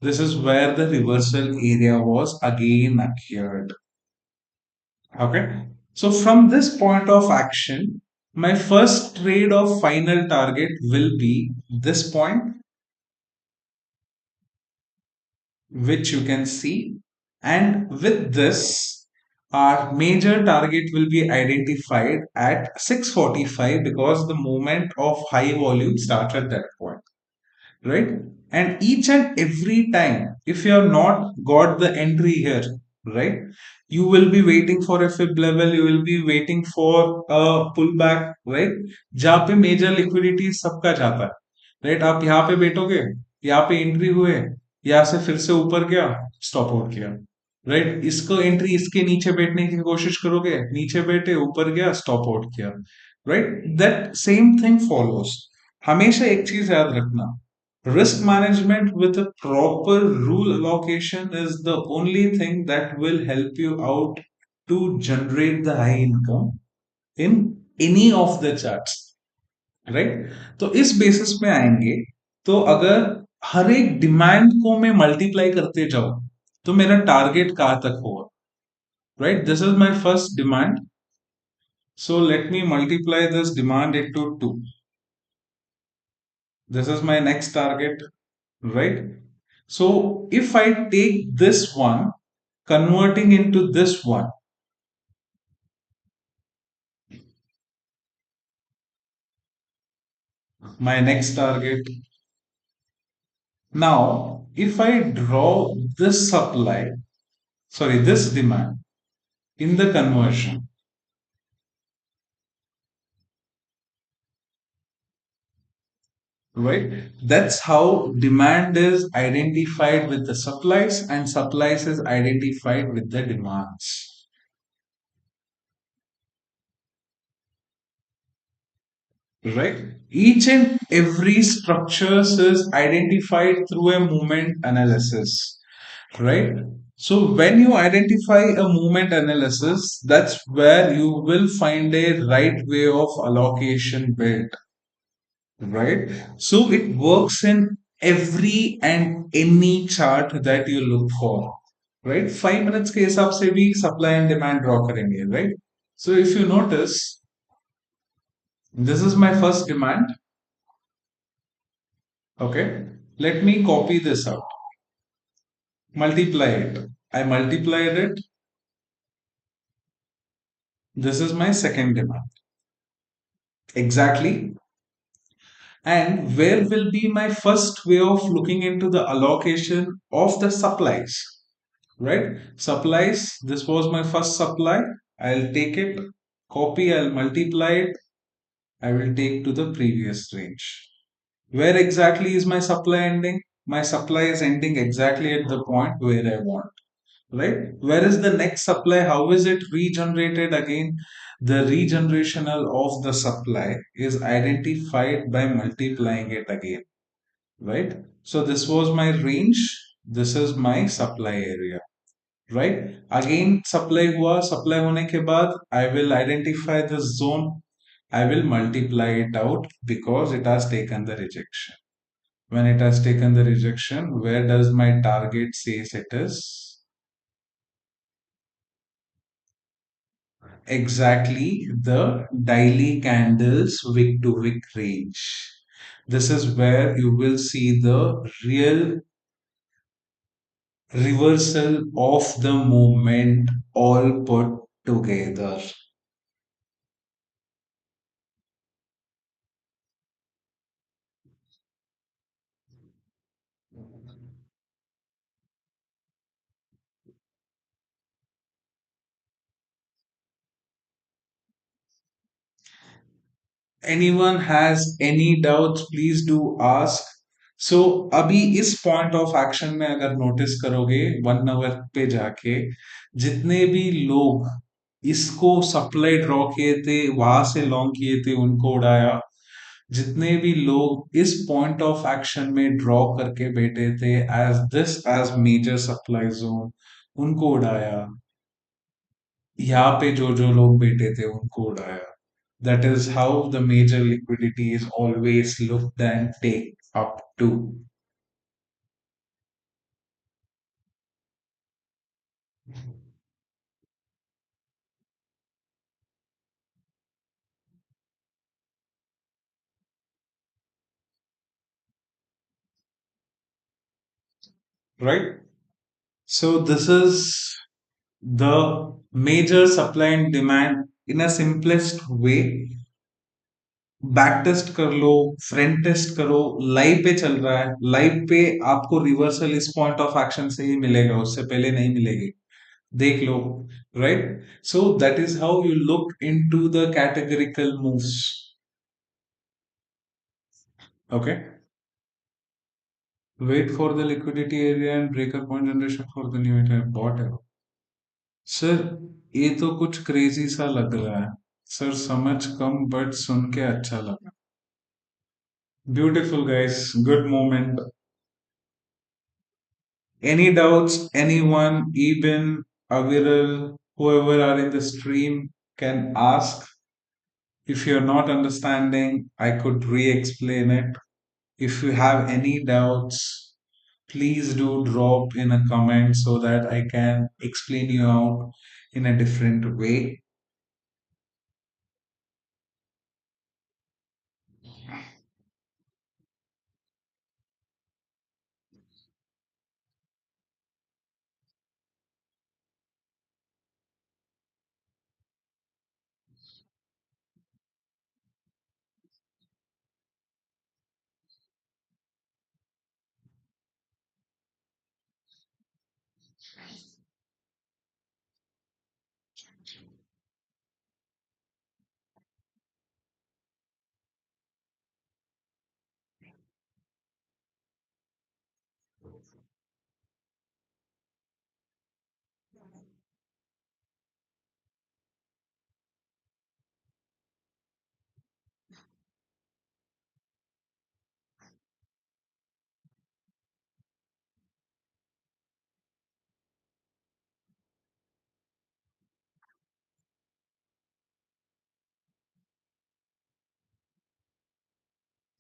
this is where the reversal area was again occurred. Okay. So from this point of action, my first trade of final target will be this point, which you can see. And with this, our major target will be identified at 645 because the movement of high volume starts at that point, right? And each and every time, if you have not got the entry here, right, you will be waiting for a fib level, you will be waiting for a pullback, right? जहाँ पे major liquidity सबका जाता है, right? आप यहाँ पे बैठोगे, यहाँ पे एंट्री हुए, यहाँ से फिर से ऊपर गया, स्टॉप आउट किया, राइट? इसको एंट्री इसके नीचे बैठने की कोशिश करोगे, नीचे बैठे, ऊपर गया, स्टॉप आउट किया, right? That same thing follows. हमेशा एक चीज याद रखना, risk management with a proper rule allocation is the only thing that will help you out to generate the high income in any of the charts, right? तो इस basis पे आएंगे, तो अगर हर एक डिमांड को मैं मल्टीप्लाई करते जाऊं, तो मेरा टारगेट कहां तक होगा, right? This is my first demand, so let me multiply this demand into 2. This is my next target, right? So if I take this one, converting into this one, my next target. Now, if I draw this supply, sorry, this demand in the conversion, right? That's how demand is identified with the supplies and supplies is identified with the demands. Right? Each and every structures is identified through a movement analysis, right? So when you identify a movement analysis, that's where you will find a right way of allocation built, right? So it works in every and any chart that you look for, right? 5 minutes के हिसाब से भी supply and demand draw करेंगे, right? So if you notice, this is my first demand. Okay, let me copy this out, multiply it. I multiplied it. This is my second demand. Exactly. And where will be my first way of looking into the allocation of the supplies? Right? Supplies, this was my first supply. I'll take it, copy, I'll multiply it. I will take to the previous range. Where exactly is my supply ending? My supply is ending exactly at the point where I want. Right? Where is the next supply? How is it regenerated again? The regenerational of the supply is identified by multiplying it again, right? So this was my range. This is my supply area, right? Again, supply hua, supply hone ke baad, I will identify the zone. I will multiply it out because it has taken the rejection. When it has taken the rejection, where does my target says it is? Exactly the daily candles wick to wick range. This is where you will see the real reversal of the movement all put together. Anyone has any doubts, please do ask. So अभी इस point of action में अगर notice करोगे 1 our पे जाके, जितने भी लोग इसको सप्लाई ड्रॉ किए थे, वहां से लॉन्ग किए थे, उनको उड़ाया, जितने भी लोग इस पॉइंट ऑफ एक्शन में ड्रॉ करके बैठे थे एज मेजर सप्लाई जोन, उनको उड़ाया। यहाँ पे जो जो लोग बैठे थे उनको उड़ाया। That is how the major liquidity is always looked and take up to. Right? So this is the major supply and demand in a simplest way। Back test कर लो, फ्रंट टेस्ट करो, लाइव पे चल रहा है, live पे आपको reversal इस पॉइंट ऑफ एक्शन से ही मिलेगा, उससे पहले नहीं मिलेगी। देख लो। Right? So that is how you look into the categorical moves. Okay. Wait for the liquidity area and breaker point generation for the new bot है। सर, ये तो कुछ क्रेजी सा लग रहा है। सर समझ कम बट सुन के अच्छा लगा। Beautiful guys, good moment. Any doubts, anyone, even Aviral, whoever are in the stream can ask. If you're not understanding, I could re explain it. If you have any doubts, please do drop in a comment so that I can explain you out in a different way.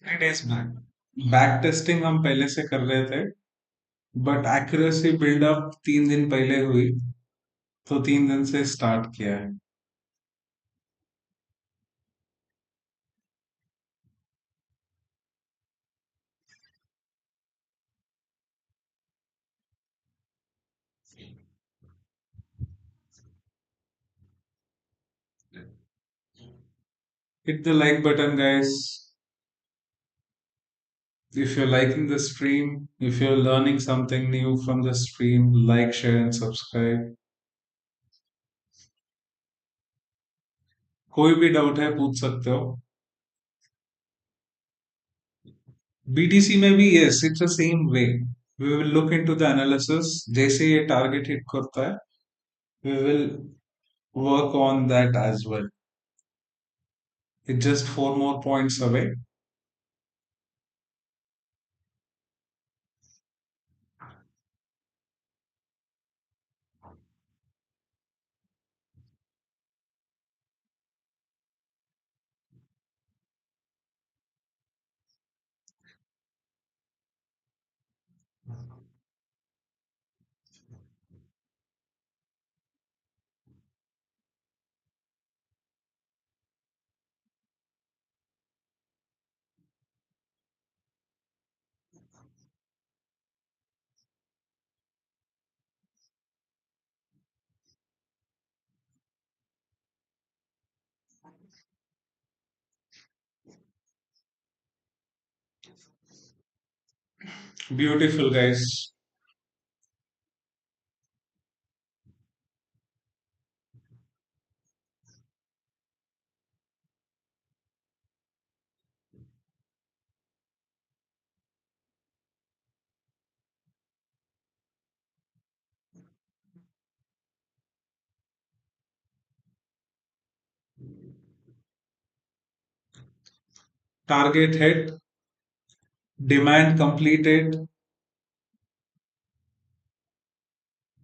Three days back. Back testing हम पहले से कर रहे थे, but accuracy buildup 3 दिन पहले हुई, तो 3 दिन से स्टार्ट किया है। Hit the like button, guys. If you're liking the stream, if you're learning something new from the stream, like, share, and subscribe. कोई भी डाउट है पूछ सकते हो। बीटीसी में भी yes, it's the same way. We will look into the analysis, जैसे ये टारगेट हिट करता है, we will work on that as well. It's just 4 more points away। Beautiful guys. target hit, demand completed.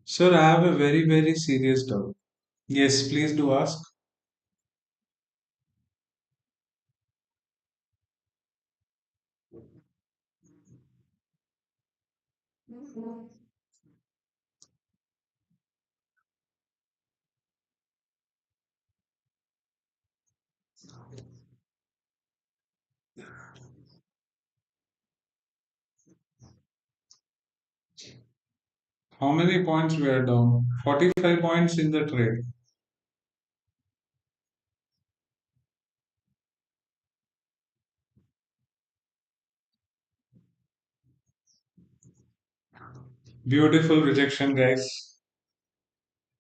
Sir, I have a very serious doubt. Yes, please do ask. How many points we are down? 45 points in the trade. Beautiful rejection, guys.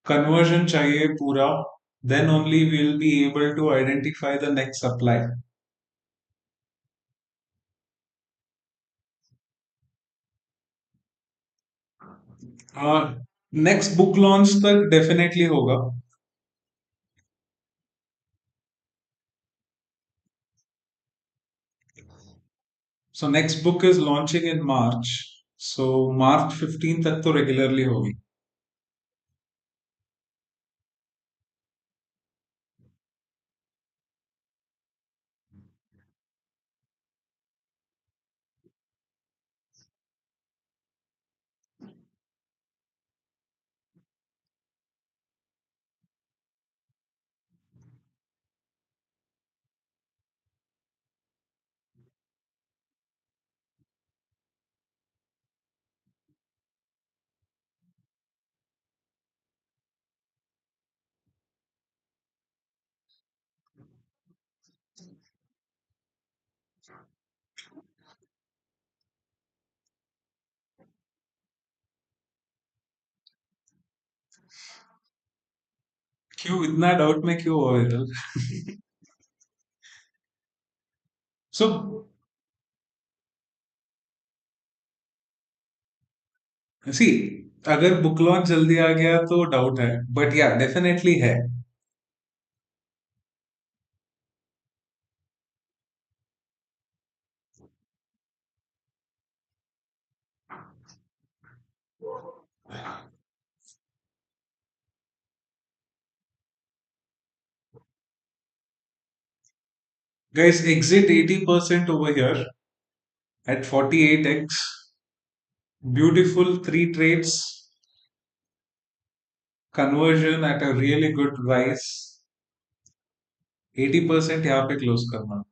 Conversion चाहिए पूरा. Then only we will be able to identify the next supply. Next book launch तक definitely होगा. So next book is launching in March. So March 15 तक तो regularly होगी. क्यों इतना doubt में क्यों हो विरल? सो सी, अगर बुक लॉन्च जल्दी आ गया तो डाउट है, बट या डेफिनेटली है. Guys, exit 80% over here at 48x. Beautiful three trades. Conversion at a really good price. 80% यहाँ पे क्लोज करना.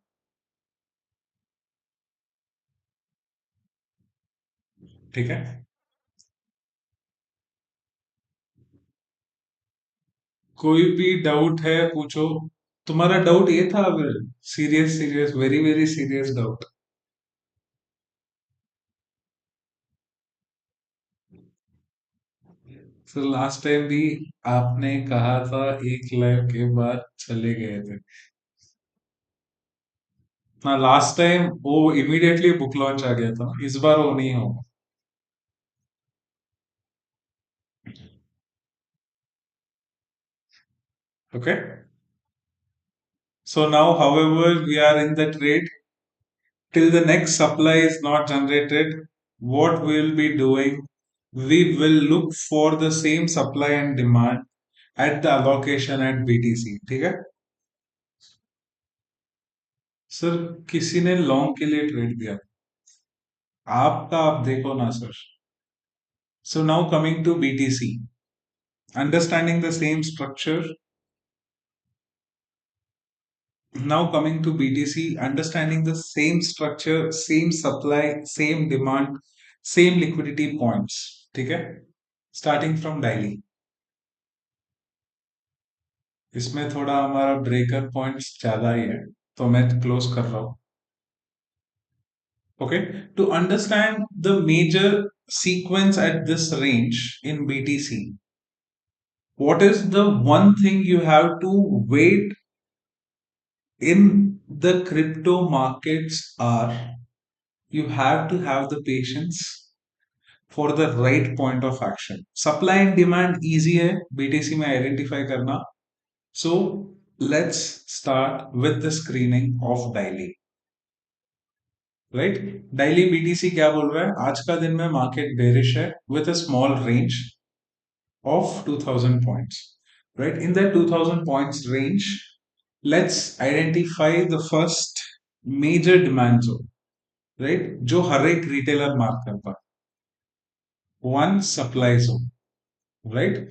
ठीक है. कोई भी डाउट है पूछो. तुम्हारा डाउट ये था? Serious serious, very serious doubt. Sir last time भी आपने कहा था एक लाइव के बाद चले गए थे. हाँ, लास्ट टाइम वो इमीडिएटली बुक लॉन्च आ गया था. इस बार वो नहीं होगा. Okay. So now, however, we are in the trade till the next supply is not generated. What we will be doing? We will look for the same supply and demand at the allocation at BTC. ठीक है. Sir किसी ने long के लिए trade दिया. आपका आप देखो ना sir. So now coming to BTC, understanding the same structure. Now coming to BTC, understanding the same structure, same supply, same demand, same liquidity points. ठीक है. Starting from डायली. इसमें थोड़ा हमारा ब्रेकर पॉइंट्स ज्यादा ही है, तो मैं क्लोज कर रहा हूं. Okay. To understand the major sequence at this range in BTC, what is the one thing you have to wait in the crypto markets are you have to have the patience for the right point of action. Supply and demand easy है BTC में identify करना. So let's start with the screening of daily. Right. Daily BTC क्या बोल रहा है, आज का दिन में मार्केट बेरिश है with a small range of 2000 points. Right? In that 2000 points range, let's identify the first major demand zone. Right? जो हर एक retailer mark करता है. One supply zone. Right?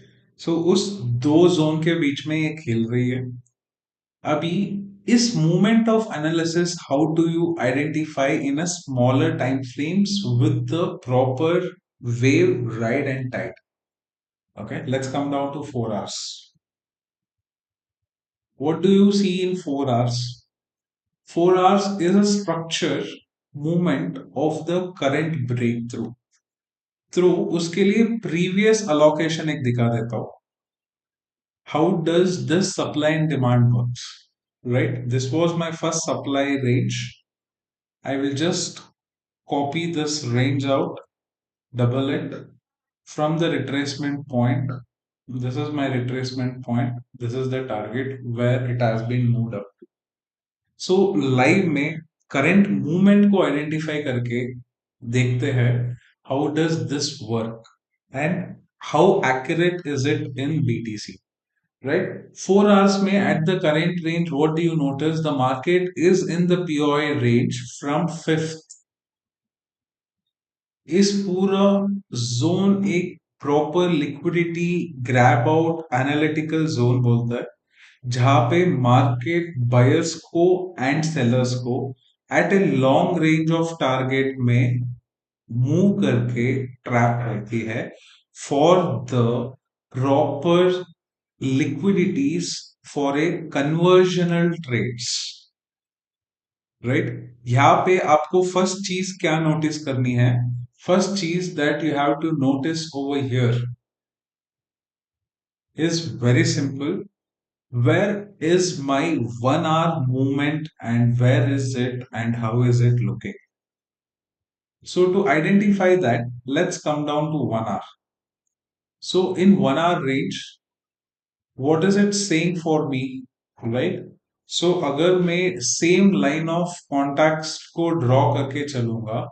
So उस दो zone के बीच में ये खेल रही है. अभी इस movement of analysis, how do you identify in a smaller time frames with the proper wave, ride and tide? Okay, let's come down to 4 hours. What do you see in 4 hours? 4 hours is a structure movement of the current breakthrough. Through उसके लिए previous allocation एक दिखा देता हूँ. How does this supply and demand works? Right? This was my first supply range. I will just copy this range out, double it from the retracement point. This is my retracement point. This is the target where it has been moved up. So live में current movement को identify करके देखते हैं how does this work and how accurate is it in BTC, right. 4 hours में at the current range what do you notice, the market is in the POI range from fifth. इस पूरा zone एक proper liquidity grab out analytical zone बोलता है, जहां पे market buyers को and sellers को eight a long range of target में मूव करके ट्रैप करती है for the proper liquidities for a conversional trades, right. यहाँ पे आपको फर्स्ट चीज क्या नोटिस करनी है, फर्स्ट चीज that you have to notice over here is very simple. Where is my 1 hour movement and where is it and how is it looking? So to identify that, let's come down to 1 hour. So in 1 hour range, what is it saying for me, right? So अगर मैं same line of contacts को draw करके चलूंगा,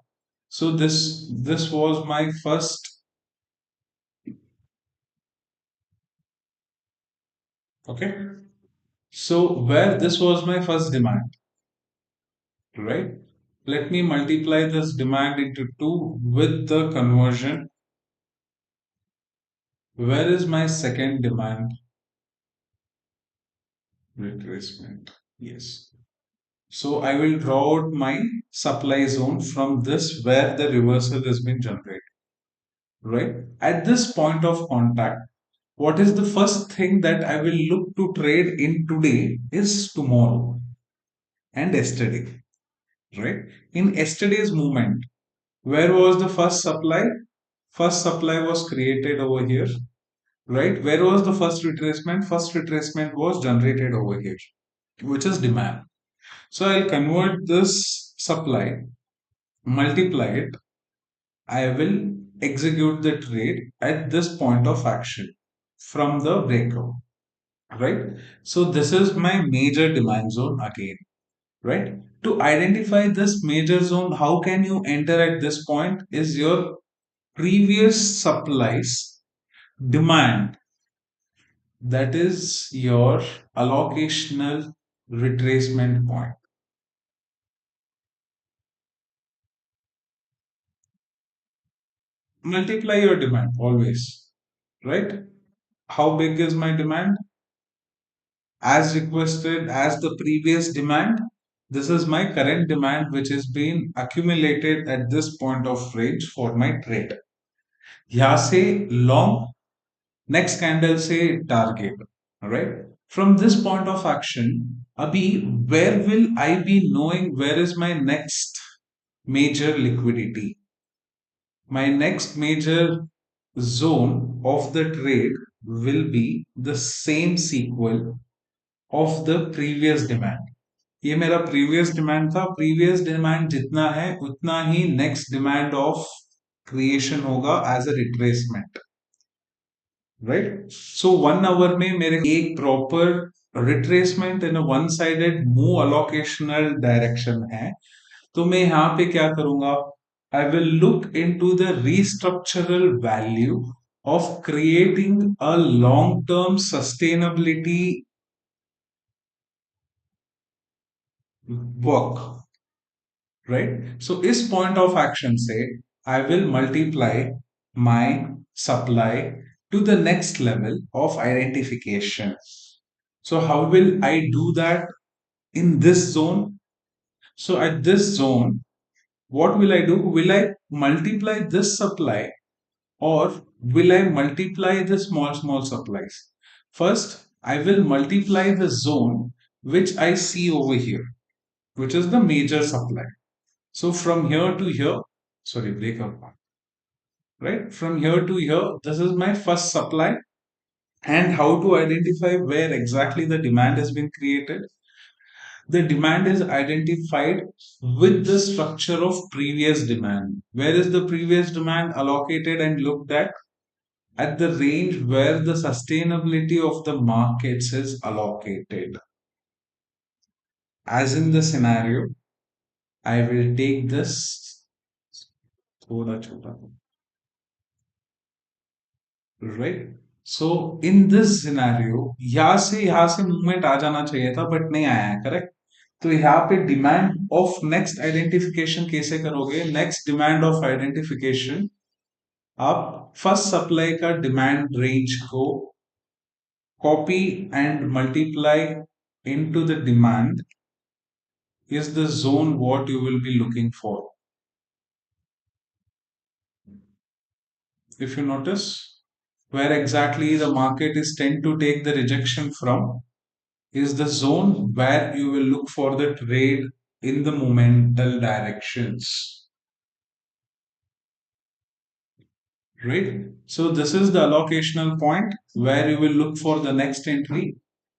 so this was my first, okay. So where this was my first demand, right? Let me multiply this demand into 2 with the conversion. Where is my second demand? Retracement. Yes. So I will draw out my supply zone from this where the reversal has been generated. Right? At this point of contact, what is the first thing that I will look to trade in today is tomorrow and yesterday. Right? In yesterday's movement, where was the first supply? First supply was created over here, right? Where was the first retracement? First retracement was generated over here, which is demand. So I'll convert this supply, multiply it. I will execute the trade at this point of action from the breakout, right? So this is my major demand zone again, right? To identify this major zone, how can you enter at this point is your previous supplies demand, that is your allocational retracement point. Multiply your demand always, right? How big is my demand? As requested as the previous demand. This is my current demand which is being accumulated at this point of range for my trade. यहाँ से long, next candle से target, right? From this point of action, abhi, where will I be knowing where is my next major liquidity? My next major zone of the trade will be the same sequel of the previous demand. ये मेरा previous demand था, previous demand जितना है उतना ही next demand of creation होगा as a retracement, right? So 1 hour में मेरे एक proper retracement in a one sided move allocational direction है, तो मैं यहाँ पे क्या करूंगा, I will look into the restructural value of creating a long term sustainability work, right? So is point of action say I will multiply my supply to the next level of identification. So how will I do that in this zone? So at this zone, what will I do? Will I multiply this supply, or will I multiply the small supplies? First, I will multiply the zone which I see over here, which is the major supply. So from here to here, sorry, break up, right? From here to here, this is my first supply. And how to identify where exactly the demand has been created? The demand is identified with the structure of previous demand. Where is the previous demand allocated and looked at the range where the sustainability of the markets is allocated. As in the scenario, I will take this thoda chota, right? So in this scenario, यहाँ से movement आ जाना चाहिए था but नहीं आया है, correct? तो यहाँ पे डिमांड ऑफ नेक्स्ट आइडेंटिफिकेशन कैसे करोगे? नेक्स्ट डिमांड ऑफ आइडेंटिफिकेशन, आप फर्स्ट सप्लाई का डिमांड रेंज को copy and multiply into the demand is the zone what you will be looking for. If you notice, where exactly the market is tend to take the rejection from is the zone where you will look for the trade in the momental directions, right? So this is the allocational point where you will look for the next entry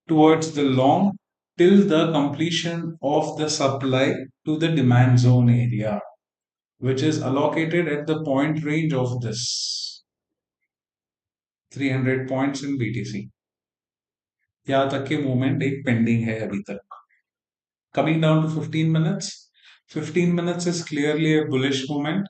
towards the long till the completion of the supply to the demand zone area, which is allocated at the point range of this 300 points in BTC. यहाँ तक के movement एक pending है अभी तक. Coming down to 15 minutes, 15 minutes is clearly a bullish movement.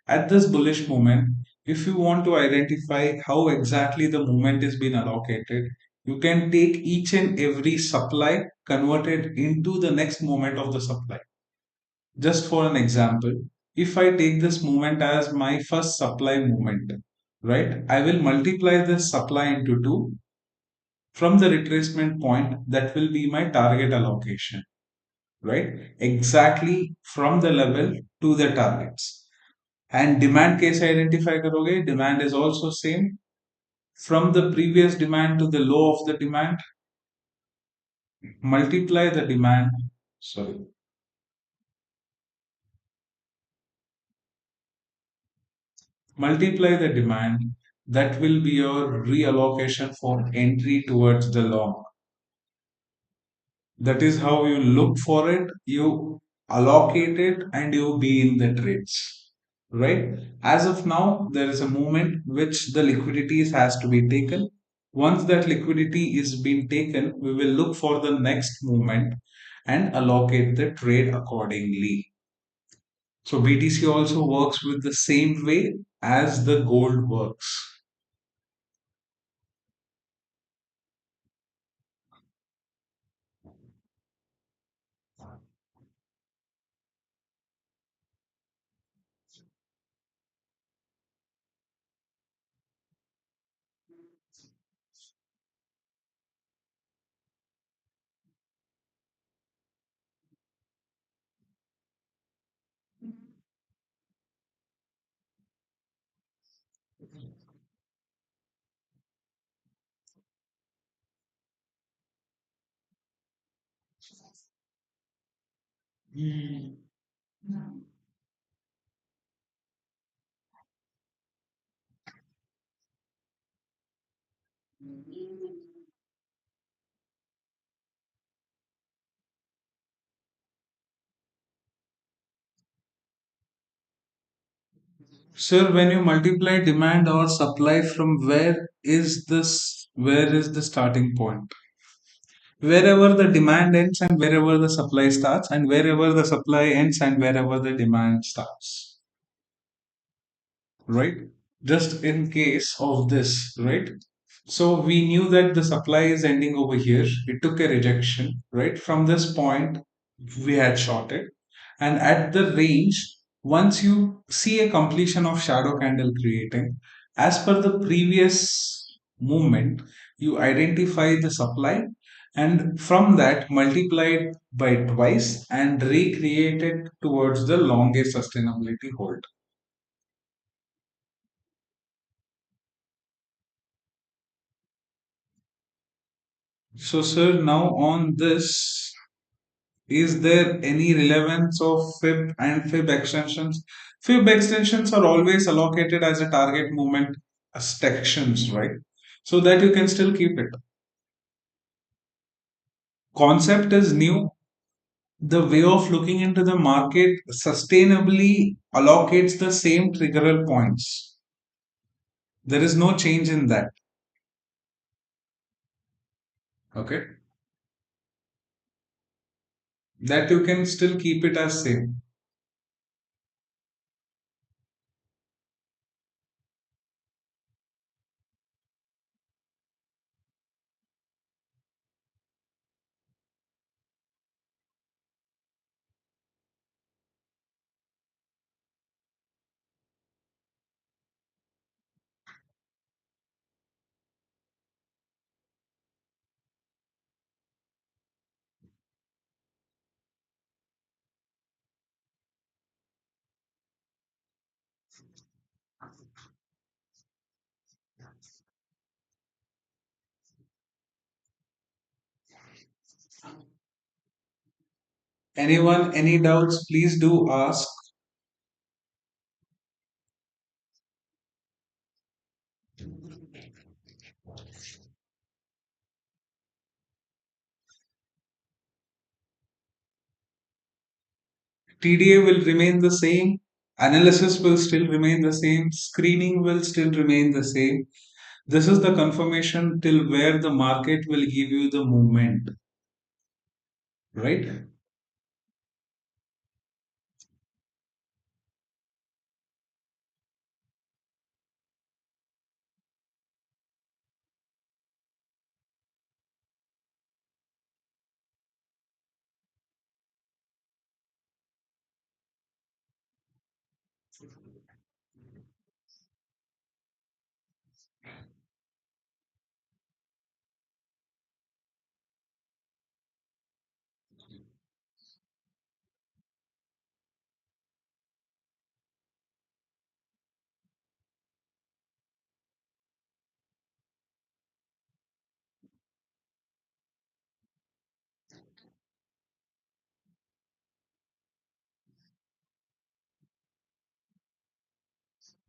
At this bullish movement, if you want to identify how exactly the movement is being allocated, you can take each and every supply converted into the next movement of the supply. Just for an example, if I take this movement as my first supply movement, right, I will multiply this supply into 2 from the retracement point. That will be my target allocation, right? Exactly from the level to the targets. And demand case identify karoge, demand is also same. From the previous demand to the low of the demand, multiply the demand, sorry, multiply the demand, that will be your reallocation for entry towards the long. That is how you look for it, you allocate it, and you be in the trades, right? As of now, there is a movement which the liquidities has to be taken. Once that liquidity is being taken, we will look for the next movement and allocate the trade accordingly. So BTC also works with the same way as the gold works. Sir, when you multiply demand or supply, from where is the starting point? Wherever the demand ends and wherever the supply starts, and wherever the supply ends and wherever the demand starts, right? Just in case of this, right? So we knew that the supply is ending over here. It took a rejection, right? From this point, we had shorted. And at the range, once you see a completion of shadow candle creating, as per the previous movement, you identify the supply and from that multiply it by twice and recreate it towards the longest sustainability hold. So, sir, now on this, is there any relevance of fib and fib extensions? Fib extensions are always allocated as a target movement sections, right? So that you can still keep it. Concept is new. The way of looking into the market sustainably allocates the same triggeral points. There is no change in that. Okay. That you can still keep it as same. Anyone, any doubts, please do ask. TDA will remain the same, analysis will still remain the same, screening will still remain the same. This is the confirmation till where the market will give you the movement, right?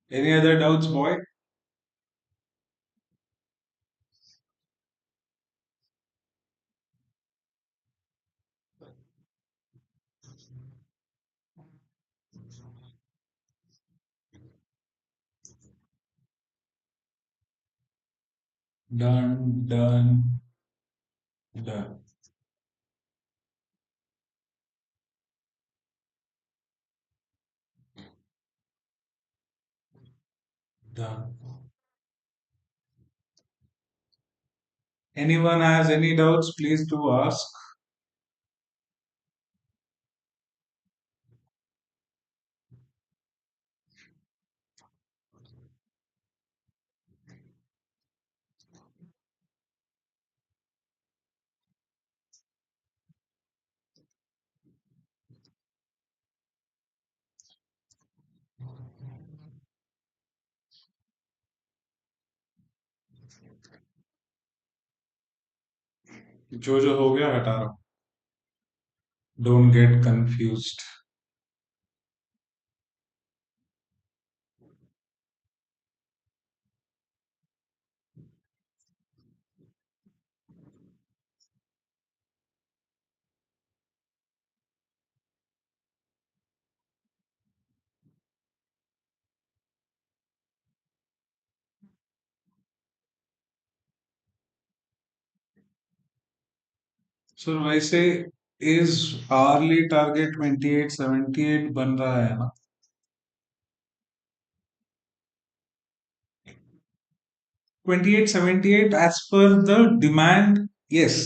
Any other doubts, boy? Done, done, done, done. Anyone has any doubts, please do ask. जो हो गया हटा रहा हूँ. Don't get confused. Sir वैसे इस early target 2878 बन रहा है ना? 2878 as per the demand. Yes,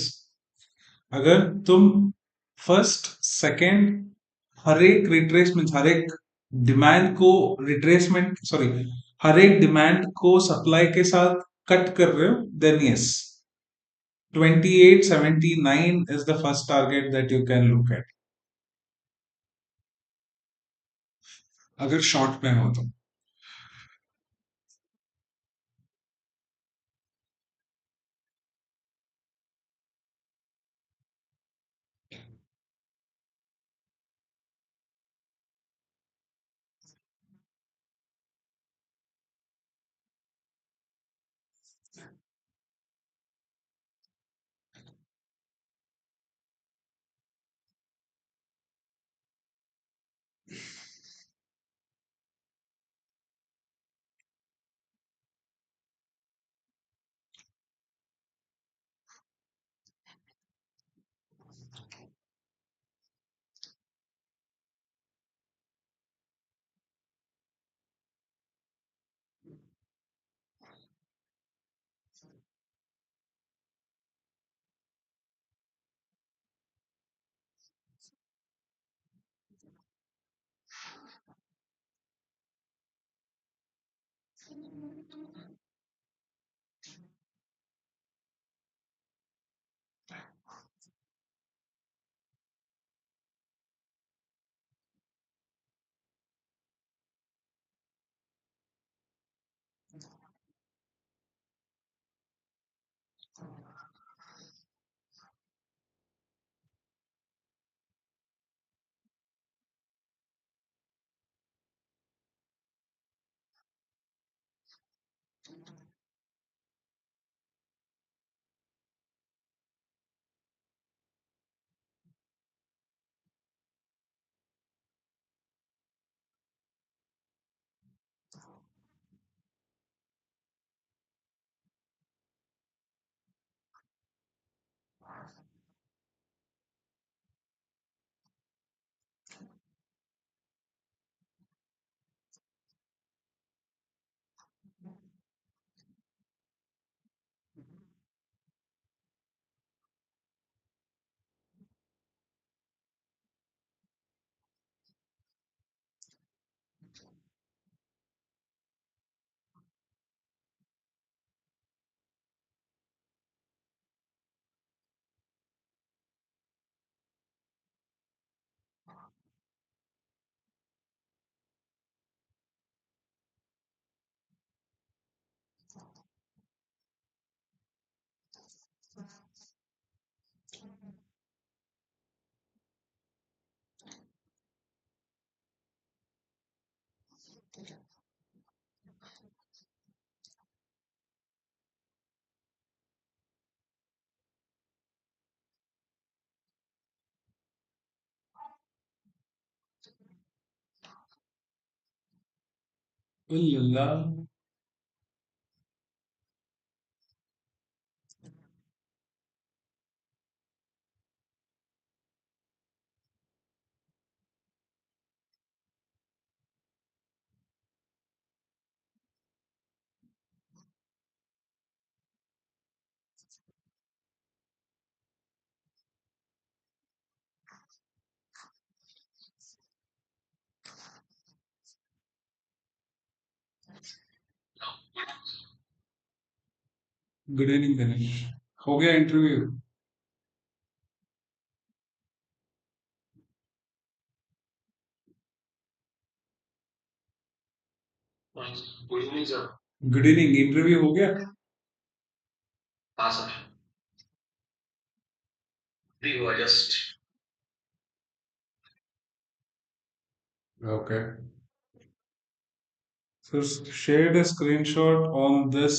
अगर तुम फर्स्ट सेकंड हर एक रिट्रेसमेंट, हर एक डिमांड को रिट्रेसमेंट, सॉरी, हर एक डिमांड को सप्लाई के साथ कट कर रहे हो, then yes, 2879 is the first target that you can look at अगर शॉर्ट में हो तो। उल्ला। गुड इवनिंग दिनेश, हो गया इंटरव्यू? गुड इवनिंग, इंटरव्यू हो गया? हाँ सर, फ्री हुआ just. Okay, so shared a screenshot on this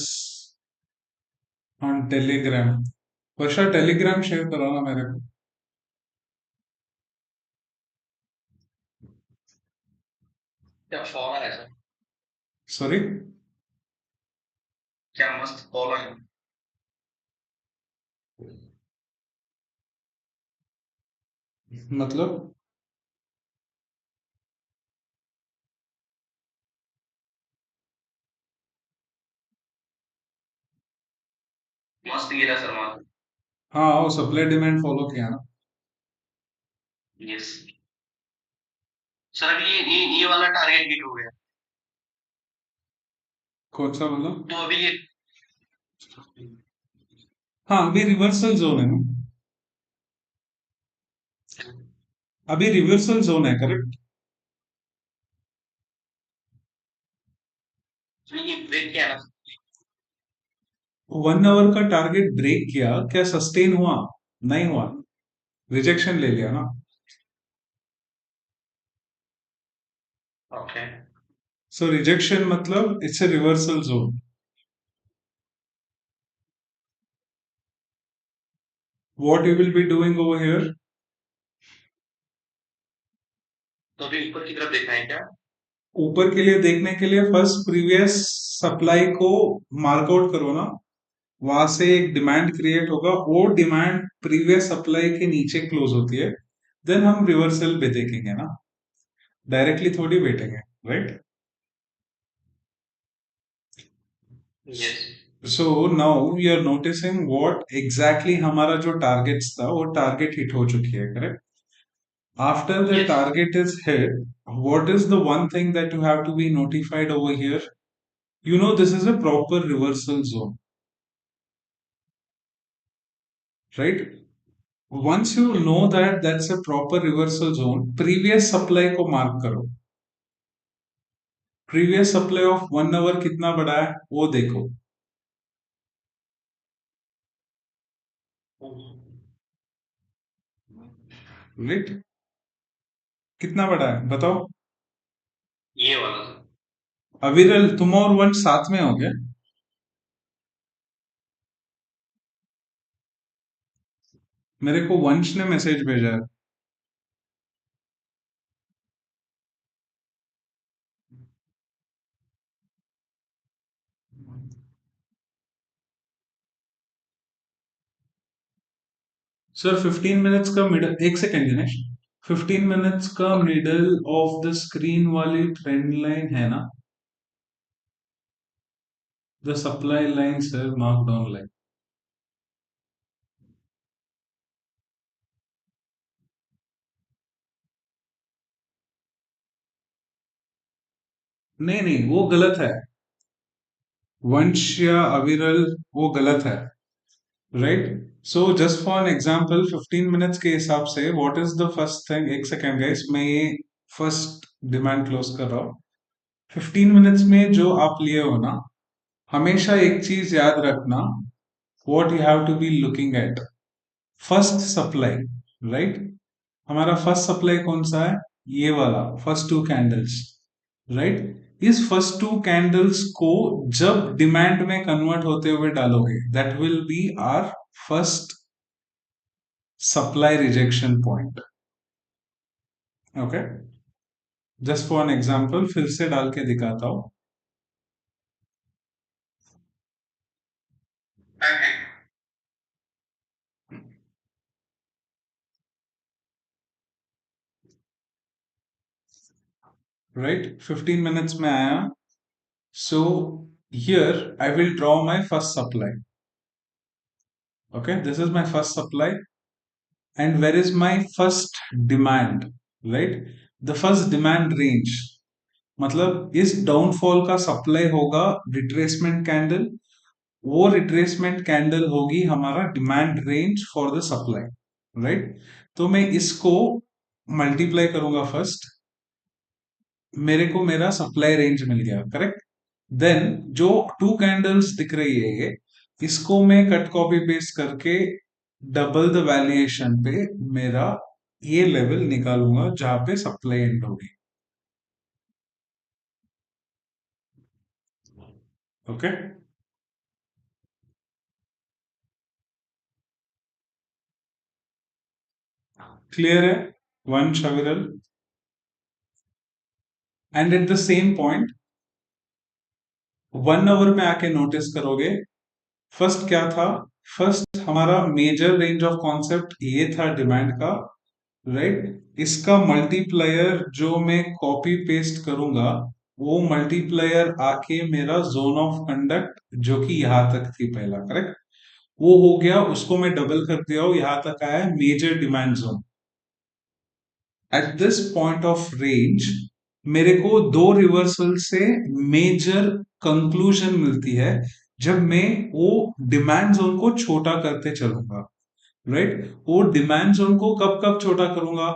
on Telegram। Varsha Telegram share करो ना मेरे को। क्या फॉर्मर है सर? सॉरी, क्या मस्त फॉलो है। मतलब मस्त गिरा सर माल। हाँ वो सप्लाई डिमांड फॉलो किया ना। यस सर, ये वाला टारगेट हिट हो गया। कौन सा वाला? तो अभी ये हाँ अभी रिवर्सल जोन है ना। अभी रिवर्सल जोन है करेक्ट। तो ये ब्रेक किया ना। 1 आवर का टारगेट ब्रेक किया क्या सस्टेन हुआ? नहीं हुआ। रिजेक्शन ले लिया ना। ओके सो रिजेक्शन मतलब it's a reversal zone. What you will be doing over here? तो अभी ऊपर की तरफ देखना है क्या? ऊपर के लिए देखने के लिए फर्स्ट प्रीवियस सप्लाई को मार्कआउट करो ना। वहां से एक डिमांड क्रिएट होगा, वो डिमांड प्रीवियस सप्लाई के नीचे क्लोज होती है। देन हम रिवर्सल पे देखेंगे ना। डायरेक्टली थोड़ी बैठेंगे। Right. Yes so now we are noticing what exactly हमारा जो टारगेट्स था वो टारगेट हिट हो चुकी है correct. After the target is hit, what is the one thing that you have to be notified over here? You know, this is a proper reversal zone, right? Once you know that that's a proper reversal zone, previous supply को mark करो. Previous supply of 1 hour कितना बड़ा है वो देखो. Right? कितना बड़ा है बताओ. ये वाला अविरल तुम और वंश साथ में हो गया. मेरे को वंश ने मैसेज भेजा है. सर 15 मिनट्स का मिडल, एक सेकेंड दिनेश. 15 मिनट्स का मिडल ऑफ द स्क्रीन वाली ट्रेंड लाइन है ना. The supply line sir mark down line. नहीं नहीं वो गलत है. वंश या अविरल वो गलत है. Right. So just for an example 15 minutes के हिसाब से what is the first thing. एक सेकेंड गाइस मैं ये फर्स्ट डिमांड क्लोज कर रहा हूँ. 15 मिनट्स में जो आप लिए हो ना, हमेशा एक चीज याद रखना. What you have to be looking at first supply. Right. हमारा फर्स्ट सप्लाई कौन सा है? ये वाला फर्स्ट टू कैंडल्स. राइट. इस फर्स्ट टू कैंडल्स को जब डिमांड में कन्वर्ट होते हुए डालोगे that will be our first supply rejection point. Okay. Just for an example फिर से डाल के दिखाता हूं. राइट. 15 मिनट्स में आया. So here I will draw my first supply. Okay this is my first supply. And where is my first demand? Right. The first demand range मतलब इस डाउनफॉल का सप्लाई होगा रिट्रेसमेंट कैंडल. वो retracement candle होगी हमारा demand range for the supply. Right. तो मैं इसको मल्टीप्लाई करूंगा फर्स्ट. मेरे को मेरा सप्लाई रेंज मिल गया करेक्ट. देन जो टू कैंडल्स दिख रही है ये, इसको मैं कट कॉपी पेस्ट करके डबल द वैल्यूएशन पे मेरा ये लेवल निकालूंगा जहां पे सप्लाई एंड होगी. ओके. क्लियर है वन शविरल. And at the same point 1 hour में आके नोटिस करोगे फर्स्ट क्या था. फर्स्ट हमारा मेजर रेंज ऑफ कॉन्सेप्ट ये था डिमांड का. राइट। इसका मल्टीप्लायर जो मैं कॉपी पेस्ट करूंगा, वो मल्टीप्लायर आके मेरा जोन ऑफ कंडक्ट जो कि यहां तक थी पहला, करेक्ट, वो हो गया, उसको मैं डबल कर दिया हूं, यहां तक आया major demand zone. At this point of range मेरे को दो रिवर्सल से मेजर कंक्लूजन मिलती है जब मैं वो डिमांड जोन को छोटा करते चलूंगा, राइट। वो डिमांड जोन को कब कब छोटा करूंगा,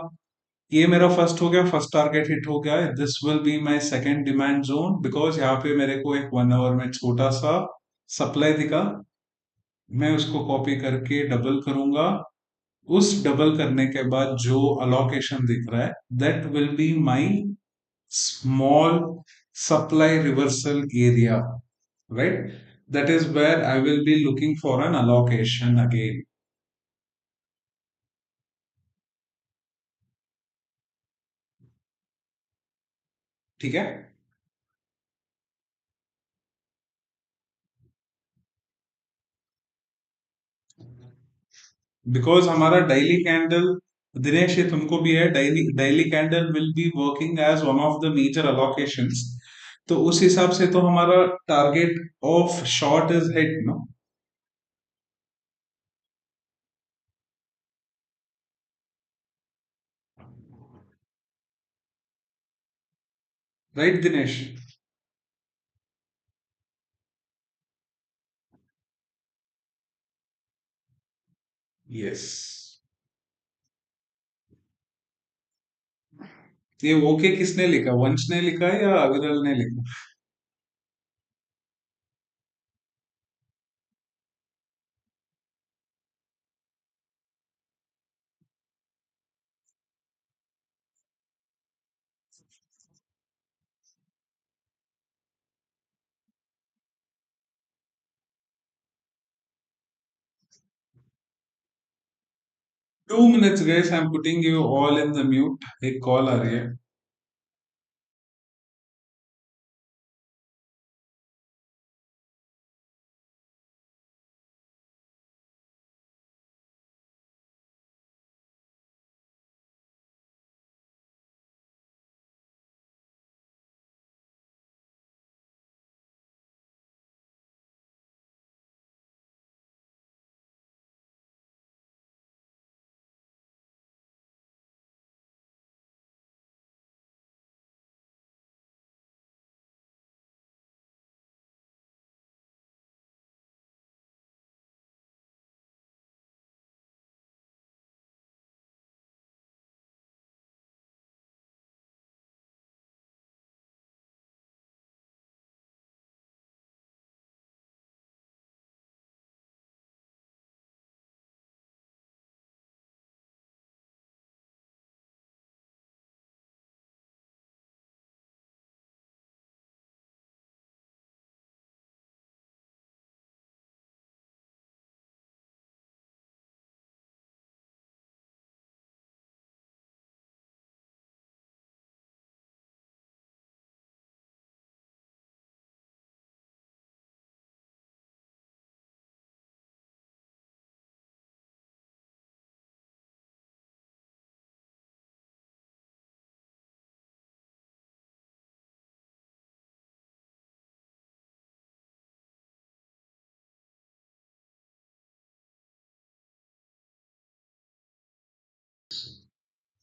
ये मेरा फर्स्ट हो गया, फर्स्ट टारगेट हिट हो गया, this will be my second demand zone, because यहाँ पे मेरे को एक 1 आवर में छोटा सा सप्लाई दिखा, मैं उसको कॉपी करके डबल करूंगा, उस डबल करने के बाद जो अलोकेशन दिख रहा है that will be my small supply reversal area, right, that is where I will be looking for an allocation again. ठीक है, बिकॉज हमारा डेली कैंडल, दिनेश ये तुमको भी है, daily daily candle will be working as one of the major allocations, तो उस हिसाब से तो हमारा target of short is hit, no, right Dinesh? Yes. ये ओके किसने लिखा, वंश ने लिखा है या अविरल ने लिखा? 2 minutes guys, I am putting you all in the mute, एक कॉल आ रही है।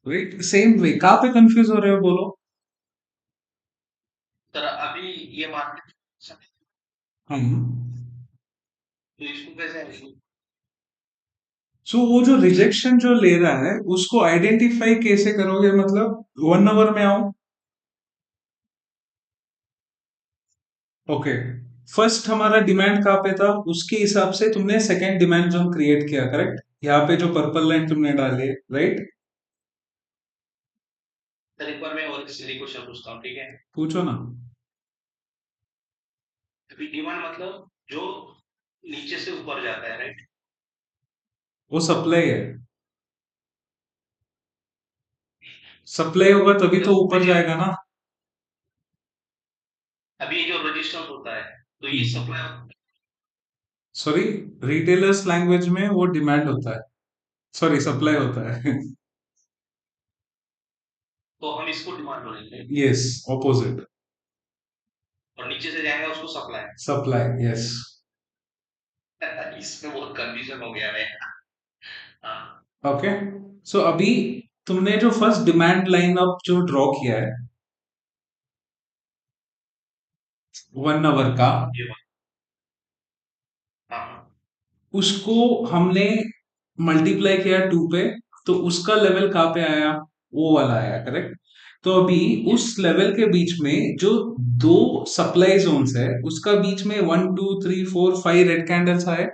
राइट, सेम वे, कहाँ पे कंफ्यूज हो रहे हो बोलो? सर अभी ये मार्केट, हम, तो इसको कैसे handle? सो वो जो रिजेक्शन जो ले रहा है उसको आइडेंटिफाई कैसे करोगे, मतलब 1 आवर में आओ। ओके, फर्स्ट हमारा डिमांड कहाँ पे था, उसके हिसाब से तुमने सेकंड डिमांड जोन क्रिएट किया, करेक्ट, यहाँ पे जो पर्पल लाइन तुमने डाली है, राइट। सर एक बार मैं और किसी क्वेश्चन पूछता हूँ, ठीक है? पूछो ना। अभी डिमांड मतलब जो नीचे से ऊपर जाता है, राइट? वो सप्लाई है, सप्लाई होगा तभी तो ऊपर जाएगा ना। अभी ये जो रेजिस्टेंस होता है, तो ये सप्लाई, सॉरी, रिटेलर्स लैंग्वेज में वो डिमांड होता है, सॉरी सप्लाई होता है। तो हम इसको डिमांड बोलेंगे। Yes, opposite. और नीचे से जाएगा उसको सप्लाई। Supply, yes. इसमें बहुत कंफ्यूजन हो गया है। हाँ। ओके, सो अभी तुमने जो फर्स्ट डिमांड लाइन अप जो ड्रॉ किया है 1 आवर का, हाँ, उसको हमने मल्टीप्लाई किया 2 पे, तो उसका लेवल कहाँ पे आया? वो वाला आया, करेक्ट। तो अभी उस लेवल के बीच में जो दो सप्लाई जोन्स है, उसका बीच में 1 2 3 4 5 रेड कैंडल्स आए।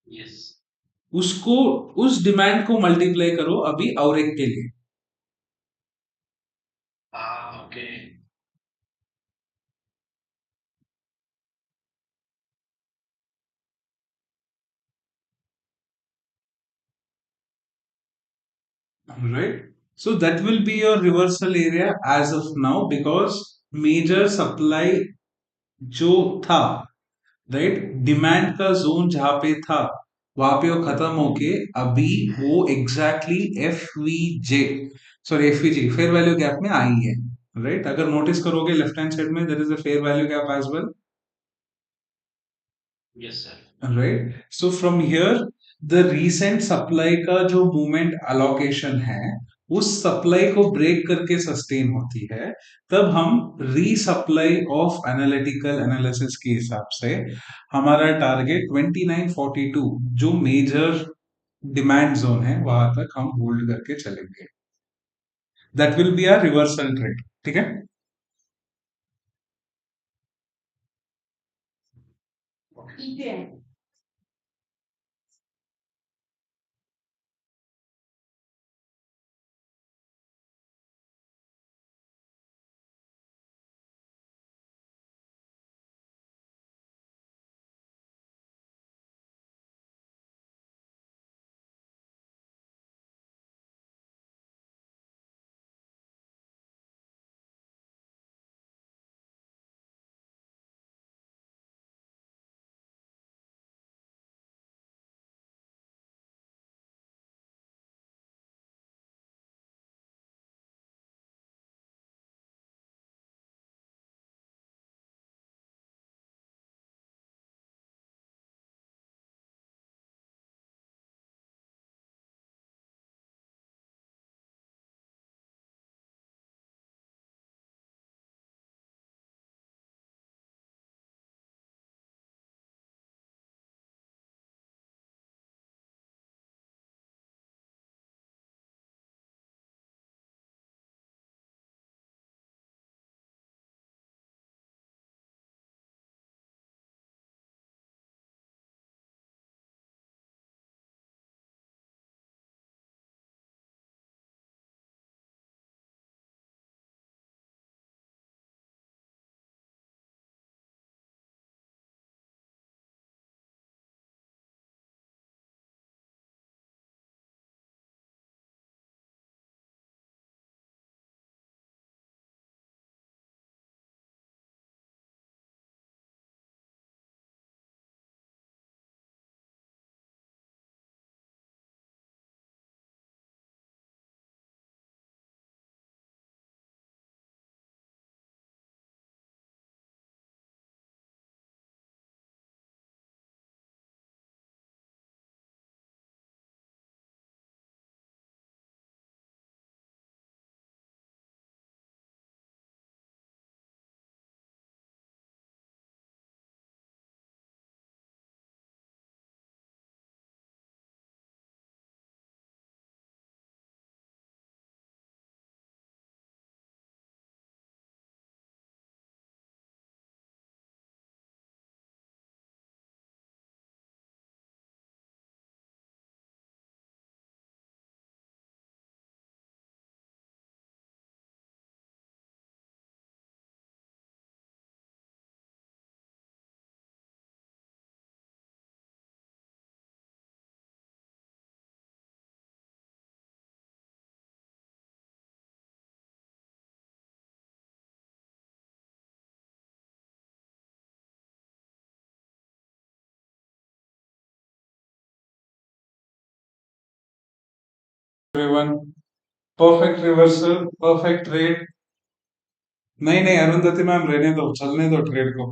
यस, उसको, उस डिमांड को मल्टीप्लाई करो अभी और एक के लिए। Okay, right, so that will be your reversal area as of now, because major supply जो था, राइट, डिमांड का जोन जहां पे था वहां पे वो खत्म होके अभी वो exactly F V J, sorry F V G, fair value gap में आई है। राइट, अगर नोटिस करोगे लेफ्ट हैंड साइड में there is a fair value gap as well. Yes sir. Right, so from here the recent supply का जो movement allocation है, उस सप्लाई को ब्रेक करके सस्टेन होती है, तब हम रीसप्लाई ऑफ एनालिटिकल एनालिसिस के हिसाब से हमारा टारगेट 2942 जो मेजर डिमांड जोन है वहां तक हम होल्ड करके चलेंगे। That will be our reversal trade, ठीक है। ठीक है। Everyone, perfect reversal, perfect trade. नहीं नहीं अरुंधति मैम, रहने दो, चलने दो ट्रेड को।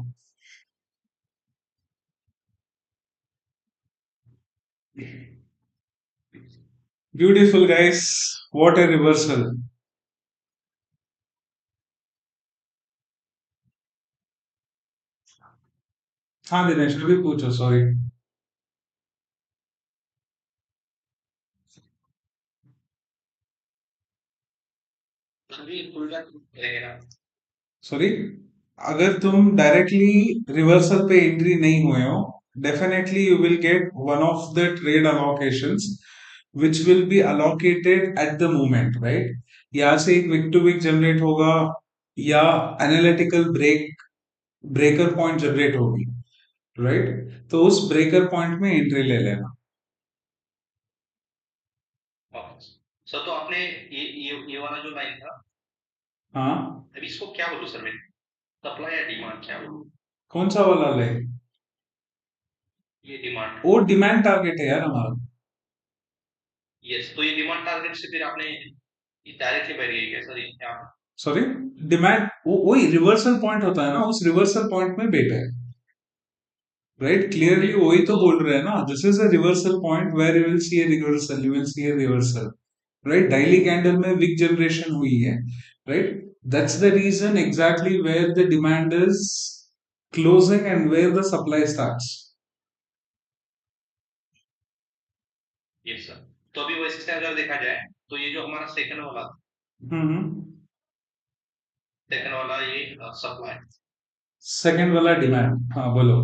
Beautiful guys, what A reversal. हाँ दिनेश, अभी पूछो, सॉरी। सॉरी, अगर तुम डायरेक्टली रिवर्सल पे एंट्री नहीं हुए हो, definitely you will get one of the trade allocations which will be allocated at the moment, right. यहाँ से एक विक टू विक जनरेट होगा, या एनालिटिकल ब्रेकर पॉइंट जनरेट होगी, राइट। तो उस ब्रेकर पॉइंट में एंट्री ले लेना। सर तो आपने ये वाला जो लाइन था, हाँ, अब इसको क्या बोलूं सर मैं, सप्लाई या डिमांड क्या बोलूं? कौन सा वाला ले? ये डिमांड, वो डिमांड टारगेट है यार हमारा। यस, तो ये डिमांड टारगेट से फिर आपने डायरेक्टली बैठ गई क्या सर यहाँ? सॉरी, डिमांड वो वही रिवर्सल पॉइंट होता है ना, उस रिवर्सल पॉइंट में बैठा है, राइट। क्लियरली वही तो बोल रहे हैं ना, this is a reversal point where you will see a reversal, you will see a reversal, right. Daily candle में विक जनरेशन हुई है, right. That's the reason exactly where the demand is closing and where the supply starts. Yes sir. तो अभी वैसे से अगर देखा जाए, तो ये जो हमारा सेकंड वाला, सेकंड वाला ये सप्लाई, सेकंड वाला डिमांड, हाँ बोलो।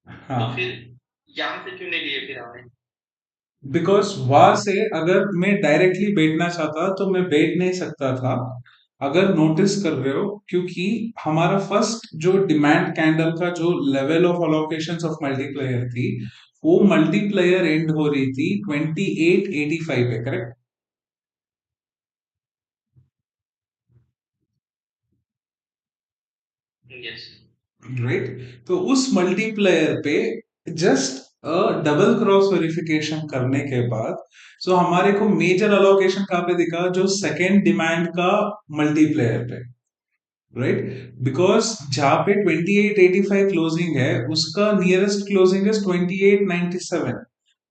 हाँ, तो फिर यहाँ से क्यों नहीं लिए फिर आपने? बिकॉज वहां से अगर मैं डायरेक्टली बैठना चाहता तो मैं बैठ नहीं सकता था, अगर नोटिस कर रहे हो, क्योंकि हमारा फर्स्ट जो डिमांड कैंडल का जो level of allocation of multiplier थी, वो मल्टीप्लायर एंड हो रही थी 2885 पे, करेक्ट। Yes, right. तो उस मल्टीप्लायर पे जस्ट डबल क्रॉस वेरिफिकेशन करने के बाद, सो हमारे को मेजर अलोकेशन कहाँ पे दिखा, जो सेकेंड डिमांड का मल्टीप्लायर पे, राइट। बिकॉज जहां पे 2885 क्लोजिंग है, उसका nearest closing is 2897,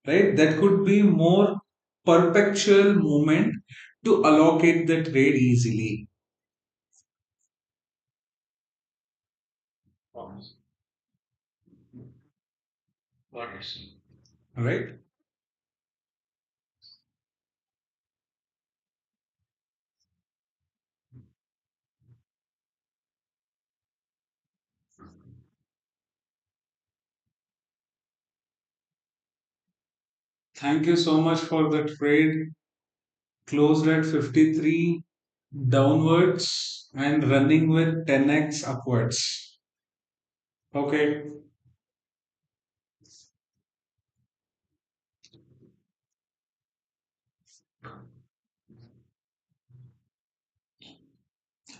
right. That could be more perpetual movement to allocate the trade easily, right. Thank you so much for the trade. Closed at 53 downwards and running with 10x upwards. Okay.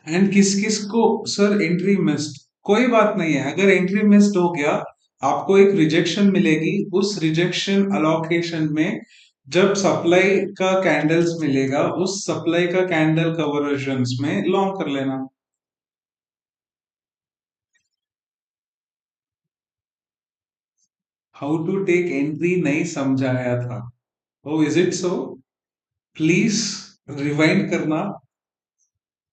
And किस किस को sir entry missed? कोई बात नहीं है, अगर entry missed हो गया, आपको एक रिजेक्शन मिलेगी, उस रिजेक्शन अलोकेशन में जब सप्लाई का कैंडल्स मिलेगा, उस सप्लाई का कैंडल कवर्जन्स में लॉन्ग कर लेना। हाउ टू टेक एंट्री नहीं समझाया था। Oh is it so? Please rewind करना।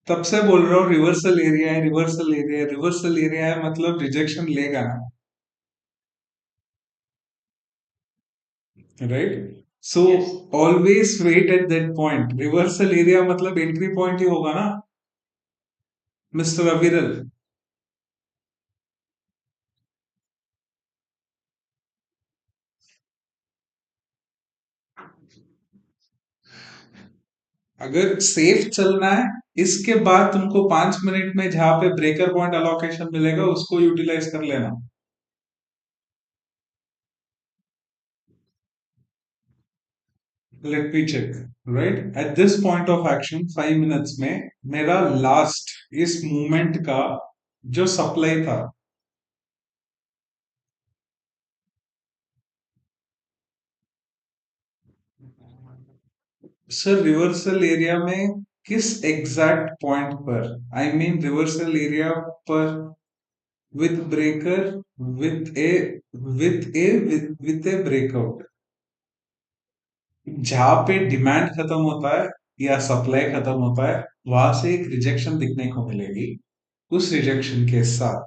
तब से बोल रहा हूँ रिवर्सल एरिया है, रिवर्सल एरिया है, रिवर्सल एरिया है, मतलब रिजेक्शन लेगा ना, right. So always wait at that point, reversal area मतलब एंट्री पॉइंट ही होगा ना, मिस्टर अविरल। अगर सेफ चलना है, इसके बाद तुमको 5 मिनट में जहां पे ब्रेकर पॉइंट अलोकेशन मिलेगा, उसको यूटिलाइज कर लेना। Let me check, right. At this point of action 5 minutes में मेरा लास्ट इस मूवमेंट का जो सप्लाई था, सर रिवर्सल एरिया में किस एग्जैक्ट पॉइंट पर, आई मीन रिवर्सल एरिया पर with breaker, with A with A breakout, जहां पे डिमांड खत्म होता है या सप्लाई खत्म होता है, वहां से एक रिजेक्शन दिखने को मिलेगी। उस रिजेक्शन के साथ,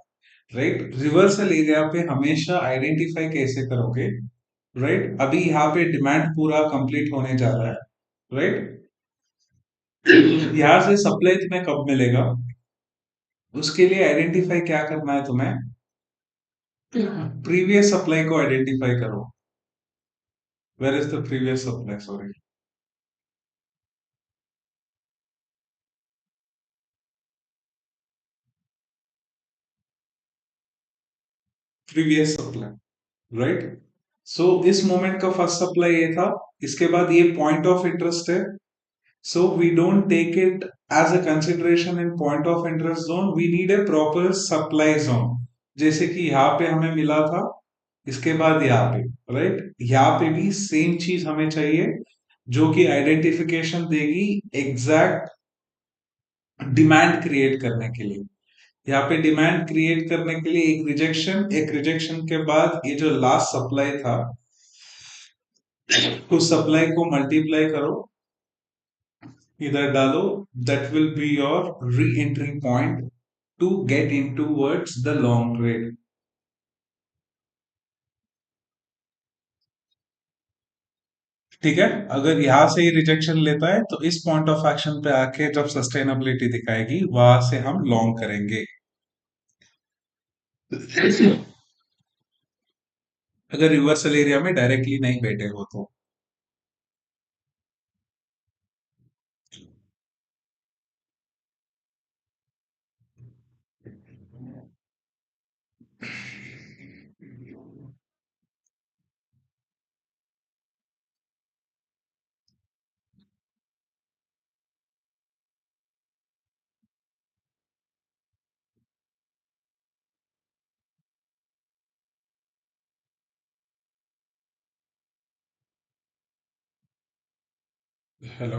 राइट, रिवर्सल एरिया पे हमेशा आइडेंटिफाई कैसे करोगे? राइट, अभी यहाँ पे डिमांड पूरा कंप्लीट होने जा रहा है, राइट, यहाँ से सप्लाई तुम्हें कब मिलेगा? उसके लिए आइडेंटिफाई क्या करना है तुम्हें? प्रीवियस सप्लाई को आइडेंटिफाई करो। Where is the previous supply, sorry, previous supply, right. So इस मोमेंट का फर्स्ट सप्लाई ये था, इसके बाद ये पॉइंट ऑफ इंटरेस्ट है। So we don't take it as a consideration in point of interest zone, we need a proper supply zone. जैसे कि यहाँ पे हमें मिला था, इसके बाद यहाँ पे, राइट, यहाँ पे भी सेम चीज हमें चाहिए, जो कि आइडेंटिफिकेशन देगी एग्जैक्ट डिमांड क्रिएट करने के लिए। यहाँ पे डिमांड क्रिएट करने के लिए एक रिजेक्शन के बाद ये जो लास्ट सप्लाई था, उस सप्लाई को मल्टीप्लाई करो, इधर डालो, that will be your re entry point to get in towards the long trade. ठीक है, अगर यहां से ही रिजेक्शन लेता है तो इस पॉइंट ऑफ एक्शन पे आके जब सस्टेनेबिलिटी दिखाएगी, वहां से हम लॉन्ग करेंगे। अगर रिवर्सल एरिया में डायरेक्टली नहीं बैठे हो तो। हेलो।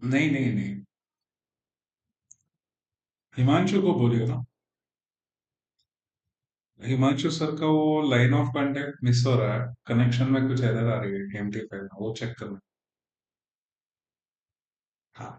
नहीं नहीं नहीं, हिमांशु को बोलिए ना। हिमांशु सर का वो लाइन ऑफ कांटेक्ट मिस हो रहा है, कनेक्शन में कुछ एरर आ रही है MT5 में, वो चेक करना। हाँ।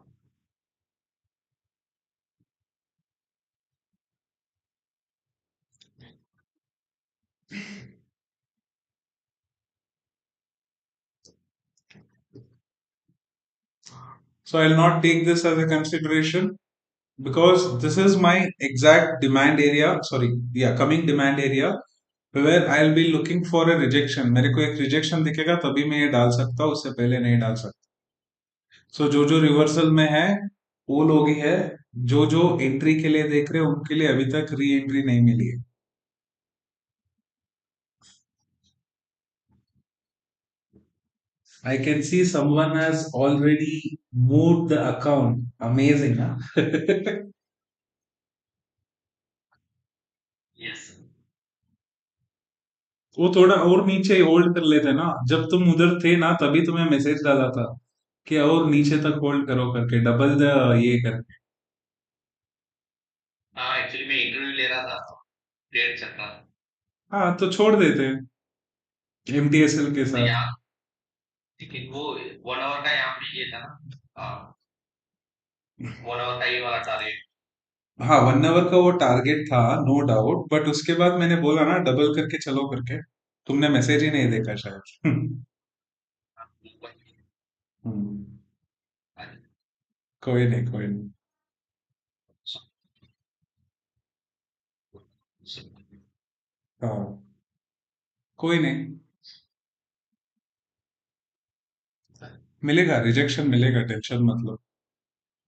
So I'll not take this as a consideration because this is my exact demand area, sorry, yeah, coming demand area where I'll be looking for a rejection. मेरे को एक रिजेक्शन दिखेगा तभी मैं ये डाल सकता हूँ, उससे पहले नहीं डाल सकता। सो जो रिवर्सल में है वो लोग ही है, जो एंट्री के लिए देख रहे हैं उनके लिए अभी तक री एंट्री नहीं मिली है। I can see someone has already moved the account. Amazing, huh? वो थोड़ा और नीचे होल्ड कर लेते ना, जब तुम उधर थे ना तभी तुम्हें मैसेज डाला था कि और नीचे तक होल्ड करो करके, डबल द ये करके। हाँ तो छोड़ देते MTSL के साथ। हाँ 1 आवर का वो टारगेट था, नो डाउट, बट उसके बाद मैंने बोला ना डबल करके चलो करके, तुमने मैसेज ही नहीं देखा शायद। हम्म, कोई नहीं कोई नहीं। हाँ कोई नहीं, मिलेगा रिजेक्शन मिलेगा, टेंशन मत लो,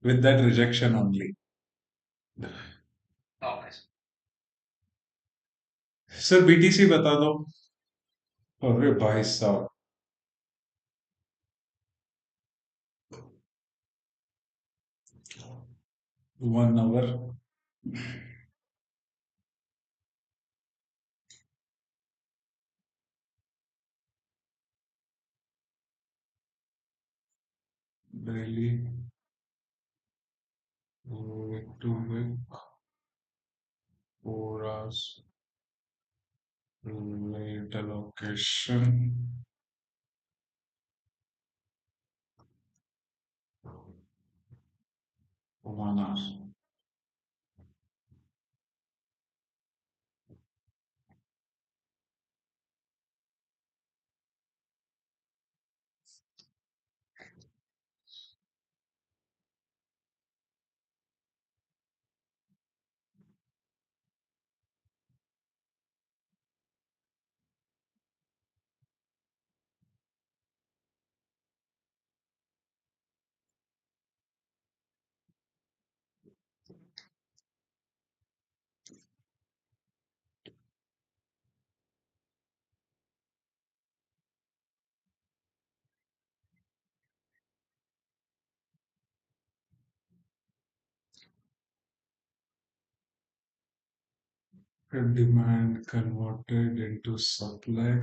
with that rejection only. Sir BTC बता दो। अरे भाई साहब, 1 hour, daily week to week 4 hours late allocation 1 hour. Demand converted into supply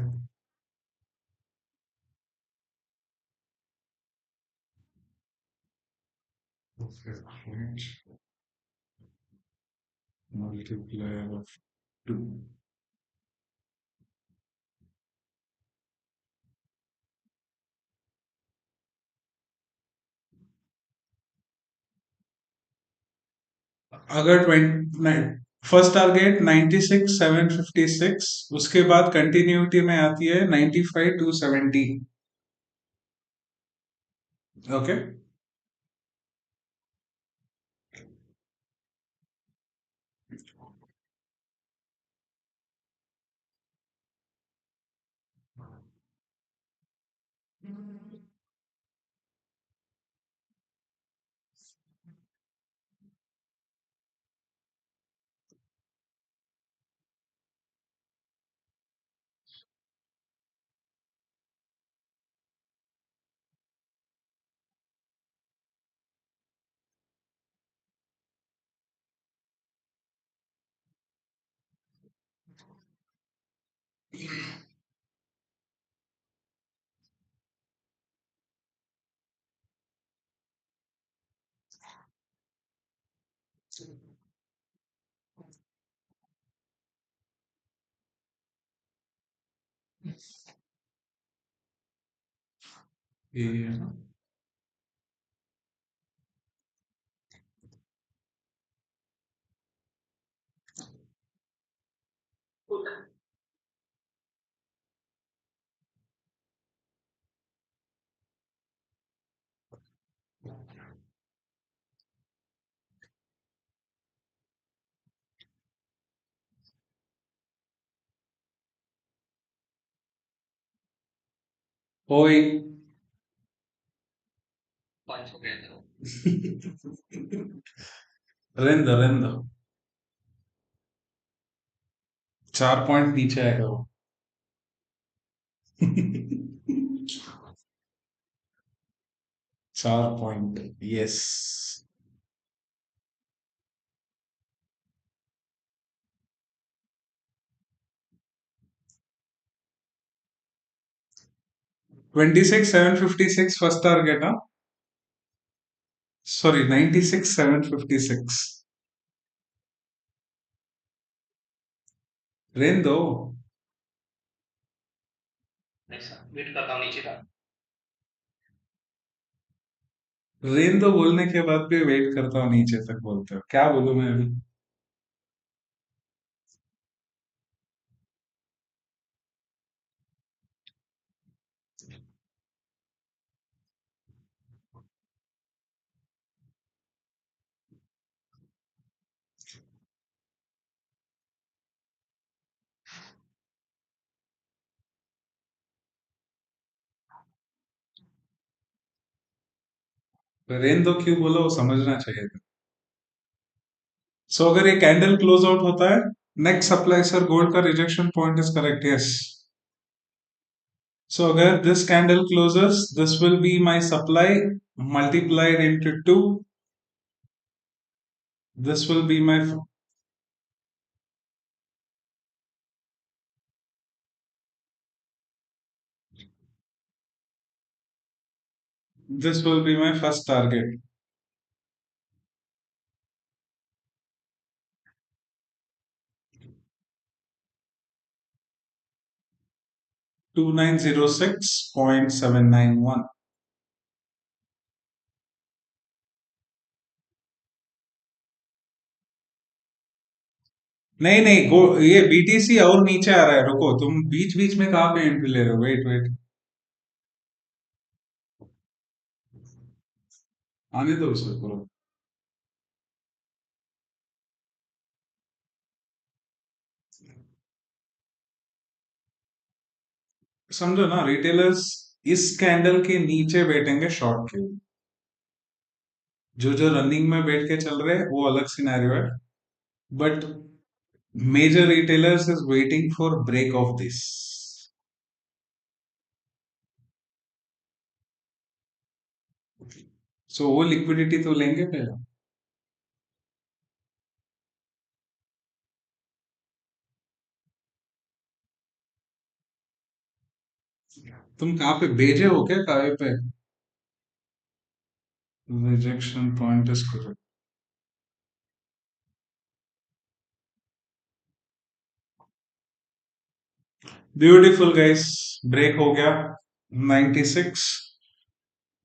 of a range multiplier of 2. अगर 20 फर्स्ट टारगेट 96,756 उसके बाद कंटिन्यूटी में आती है 95,270. ओके. ये है ना. ओए. रेंदो रेंदो 4 पॉइंट पीछे आएगा वो. 4 पॉइंट. यस. 26,756 first target. हाँ. सॉरी 96,756. रेंदो. रेंदो बोलने के बाद भी वेट करता हूँ नीचे तक बोलते हो. क्या बोलूं मैं अभी. रेंदो क्यों बोला वो समझना चाहिए था. सो अगर ये कैंडल क्लोज आउट होता है नेक्स्ट सप्लाई सर गोल्ड का rejection point is correct. Yes. So अगर this candle closes, this will be my supply multiplied into 2. This will be my This will be my first target. 2906.791. नहीं नहीं गो, ये BTC और नीचे आ रहा है, रुको तुम बीच बीच में कहाँ पे एंट्री ले रहे हो, वेट वेट, आने दो उसे पूरा। समझो ना, रिटेलर्स इस कैंडल के नीचे बैठेंगे शॉर्ट के, जो जो रनिंग में बैठ के चल रहे हैं वो अलग सिनेरियो है, but major retailers is waiting for break of this. So वो लिक्विडिटी तो लेंगे पहले। तुम कहाँ पे भेजे हो क्या, कहाँ पे? Rejection point is correct. Beautiful guys, break हो गया 96।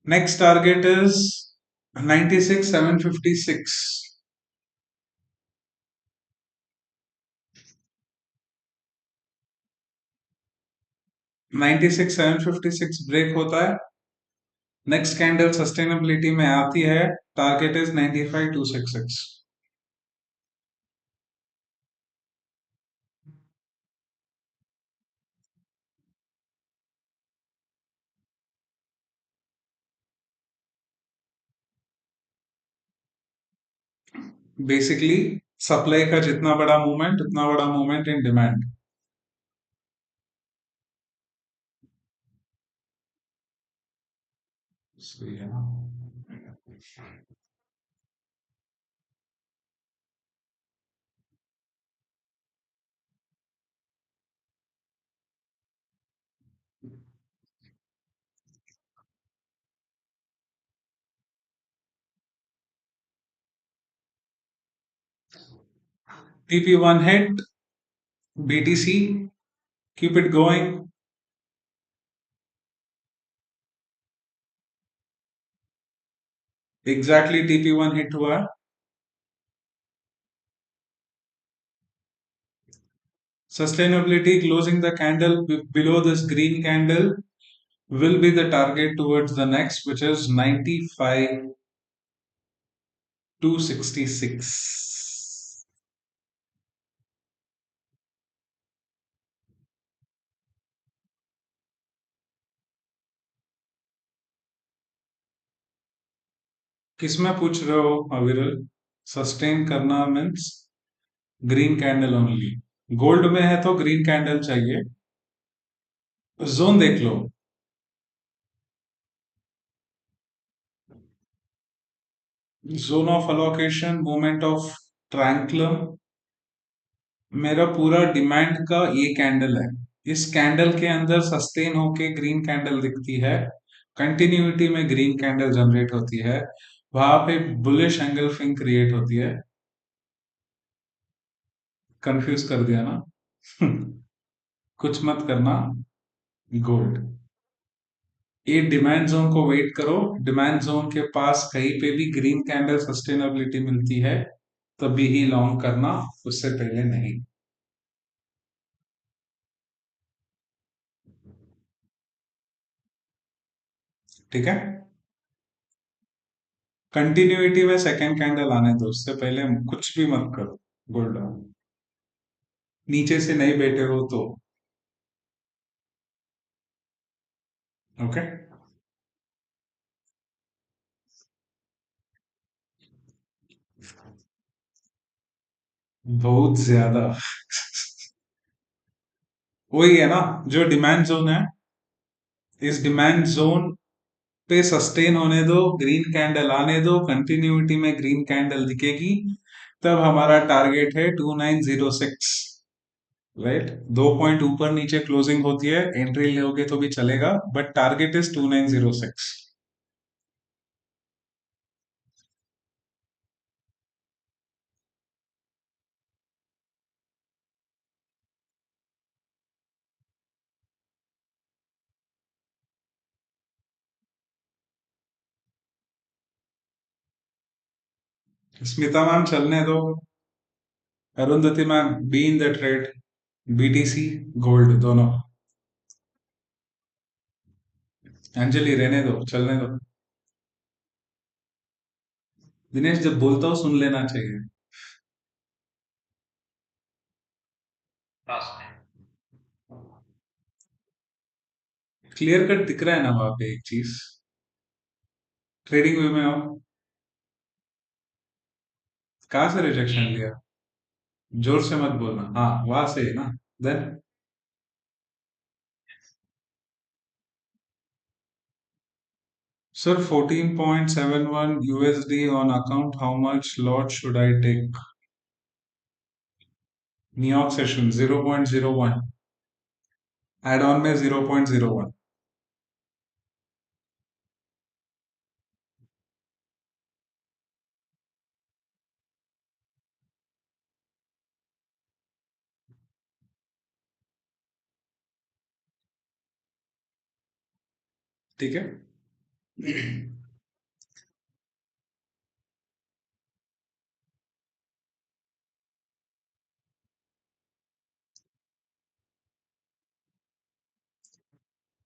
Next target is 96,756। 96,756 ब्रेक होता है, नेक्स्ट कैंडल सस्टेनेबिलिटी में आती है, टारगेट इज 95,266। बेसिकली सप्लाई का जितना बड़ा मूवमेंट उतना बड़ा मूवमेंट इन डिमांड। सही है ना? TP1 hit, BTC, keep it going. Exactly TP1 hit हुआ। Sustainability closing the candle below this green candle will be the target towards the next, which is 95,266। किसमें पूछ रहे हो अविरल? सस्टेन करना means green candle only. Gold में है तो green candle चाहिए। जोन देख लो। Zone of allocation, moment of ट्रैंक्लम, मेरा पूरा डिमांड का ये कैंडल है। इस कैंडल के अंदर सस्टेन होके ग्रीन कैंडल दिखती है, कंटिन्यूटी में ग्रीन कैंडल जनरेट होती है, वहां पे बुलिश एंगल्फिंग क्रिएट होती है। कंफ्यूज कर दिया ना? कुछ मत करना। गोल्ड, ये डिमांड जोन को वेट करो, डिमांड जोन के पास कहीं पे भी ग्रीन कैंडल सस्टेनेबिलिटी मिलती है तभी ही लॉन्ग करना, उससे पहले नहीं। ठीक है, कंटिन्यूटी में सेकेंड कैंडल आने दो, उससे पहले कुछ भी मत करो। गोल्ड नीचे से नहीं बैठे हो तो। ओके, बहुत ज्यादा। वही है ना, जो डिमांड जोन है, इस डिमांड जोन पे सस्टेन होने दो, ग्रीन कैंडल आने दो, कंटिन्यूटी में ग्रीन कैंडल दिखेगी, तब हमारा टारगेट है 2906। राइट, 2 पॉइंट ऊपर नीचे क्लोजिंग होती है, एंट्री लोगे तो भी चलेगा, but target is 2906। Smita ma'am चलने दो। Arundhati ma'am be in the trade, BTC gold दोनों। अंजलि रहने दो, चलने दो। दिनेश जब बोलता हूँ सुन लेना चाहिए। क्लियर कट दिख रहा है ना वहां पे एक चीज। ट्रेडिंग वे में आओ। कहाँ से रिजेक्शन लिया? जोर से मत बोलना, हाँ वहां से है ना। Then sir 14.71 USD on account, how much lot should I take? New York session 0.01, add on में 0.01। ठीक है।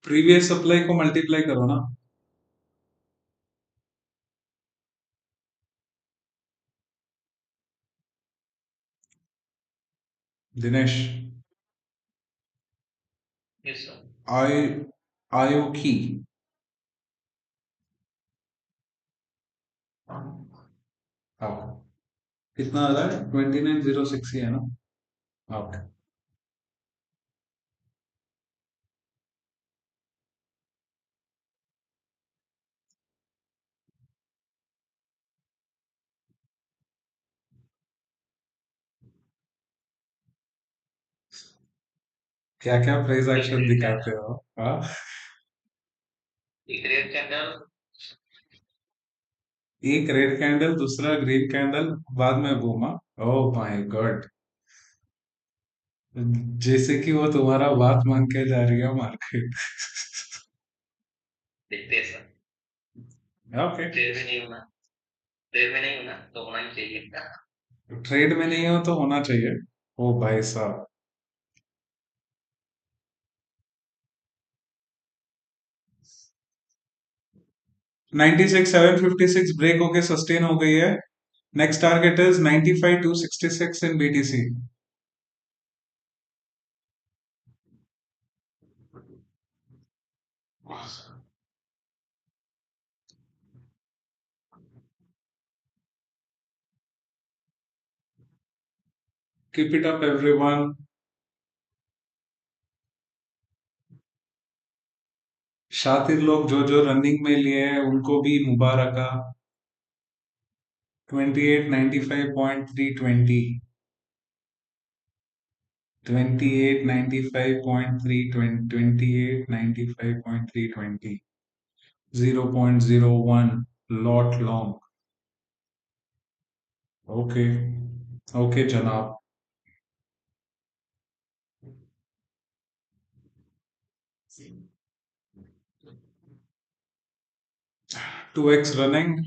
प्रीवियस सप्लाई को मल्टीप्लाई करो ना। दिनेश आई आयो की हाँ, कितना आ रहा है? 2906 ही है ना? ओके। क्या क्या प्राइस एक्शन दिखाते हो? हाँ। एक रेड कैंडल, दूसरा ग्रीन कैंडल, बाद में बूमा। Oh my God. जैसे कि वो तुम्हारा बात मांग के जा रही है मार्केट। ओके। ट्रेड में नहीं हो तो होना चाहिए। ओ भाई साहब। 96,756 ब्रेक होके सस्टेन हो गई है। Next target is 95,266 in BTC. Keep it up everyone. शातिर लोग जो जो रनिंग में लिए हैं उनको भी मुबारका। 2895.320, 2895.320, 2895.320, 0.01 लॉट लॉन्ग। ओके। ओके जनाब। 2x running.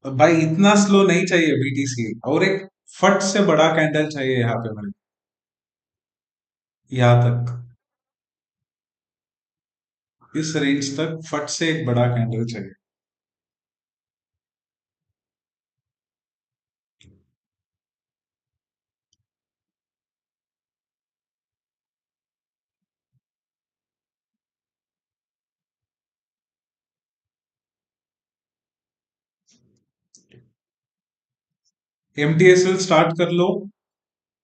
भाई इतना स्लो नहीं चाहिए बीटीसी, और एक फट से बड़ा कैंडल चाहिए यहाँ पे मेरे। यहाँ तक, इस रेंज तक फट से एक बड़ा कैंडल चाहिए। एमटीएसएल स्टार्ट कर लो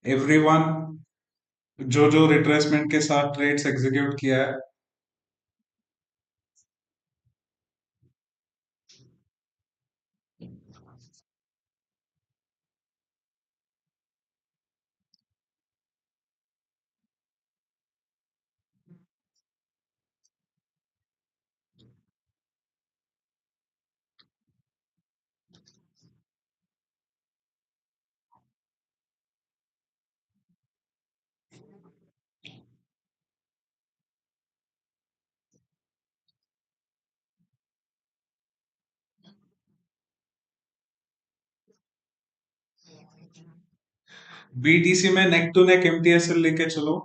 एवरीवन, जो जो रिट्रेसमेंट के साथ ट्रेड्स एग्जीक्यूट किया है। बीटीसी में नेक टू नेक एमटीएसएल लेके चलो।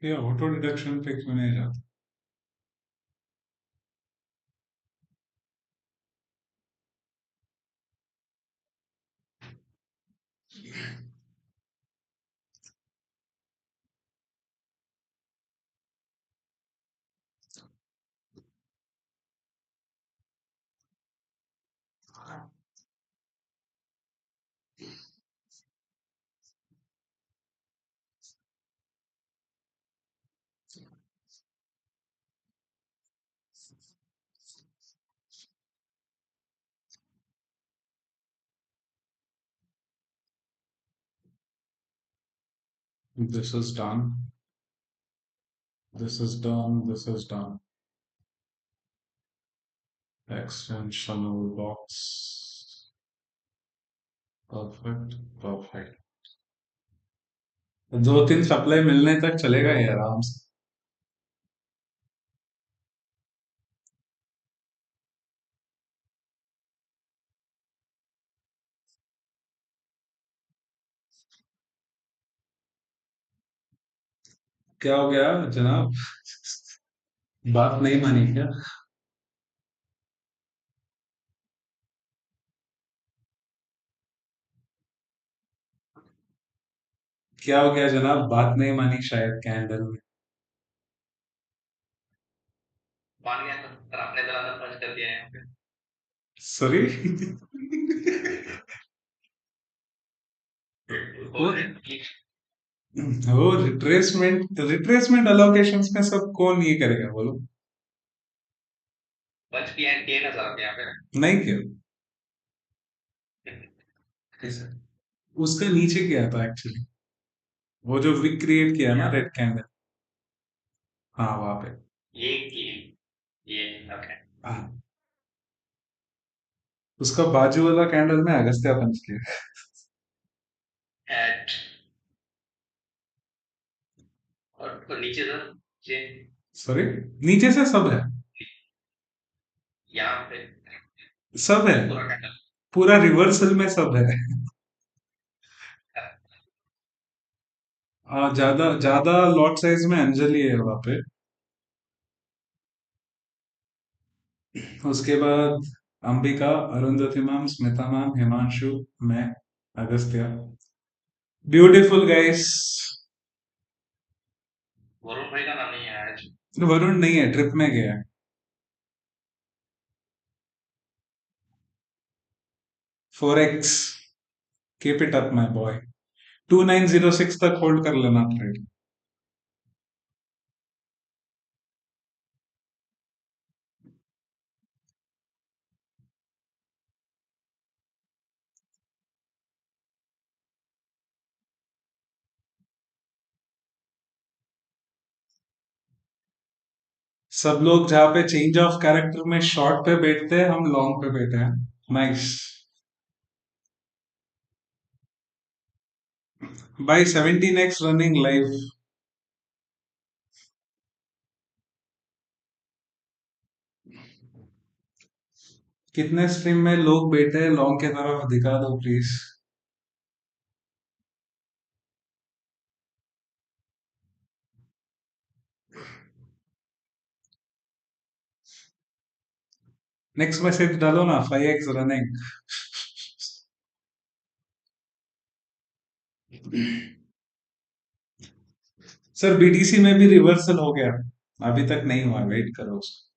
ये ऑटो डिडक्शन पे क्यों नहीं जाता? This is done. This is done. This is done. Extensional box. Perfect. Perfect. दो तीन सप्लाई मिलने तक चलेगा ये आराम से। क्या हो गया जनाब? बात नहीं मानी क्या? क्या हो गया जनाब? बात नहीं मानी शायद कैंडल में। मान गया सर, आपने दरअसल पंच कर दिया यहाँ पे। सॉरी। वो वो रिट्रेसमेंट रिट्रेसमेंट अलोकेशंस में सब कौन ये करेगा बोलो? पंच किए ना सर आप यहाँ पे? नहीं किया। कैसे? उसका नीचे किया था एक्चुअली। वो जो विक क्रिएट किया ना रेड कैंडल। हाँ वहां पे। ये ओके। हाँ, उसका बाजू वाला कैंडल में अगस्त्या पंच किया। एट और नीचे सर जे सॉरी, नीचे से सब है। यहाँ पे सब है। पूरा कैंडल पूरा रिवर्सल में सब है। ज्यादा ज्यादा लॉट साइज में अंजलि है वहां पे। उसके बाद अंबिका, अरुंधति मैम, स्मिता मैम, हिमांशु, मैं, अगस्त्या। Beautiful guys. वरुण भाई का नाम नहीं है आज। वरुण नहीं है, ट्रिप में गया है। Forex, keep it up my boy. 2906 तक होल्ड कर लेना ट्रेड। सब लोग जहाँ पे चेंज ऑफ कैरेक्टर में शॉर्ट पे बैठते हैं, हम लॉन्ग पे बैठे हैं। Nice. By 17x running live. कितने स्ट्रीम में लोग बैठे हैं लॉन्ग के तरफ दिखा दो प्लीज। नेक्स्ट मैसेज डालो ना, 5x रनिंग। सर बीटीसी में भी रिवर्सल हो गया, अभी तक नहीं हुआ, वेट करो उसको।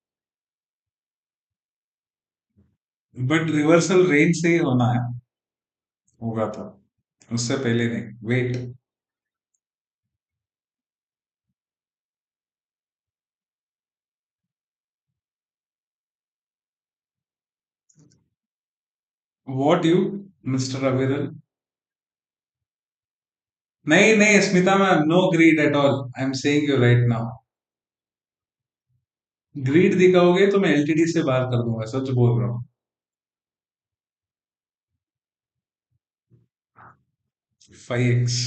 बट रिवर्सल रेंज से ही होना है, होगा था, उससे पहले नहीं, wait. What you mister Aviral. नहीं नहीं Smita ma'am, no greed at all, I am saying you right now. Greed दिखाओगे तो मैं एलटीडी से बाहर कर दूंगा, सच बोल रहा हूँ। 5x।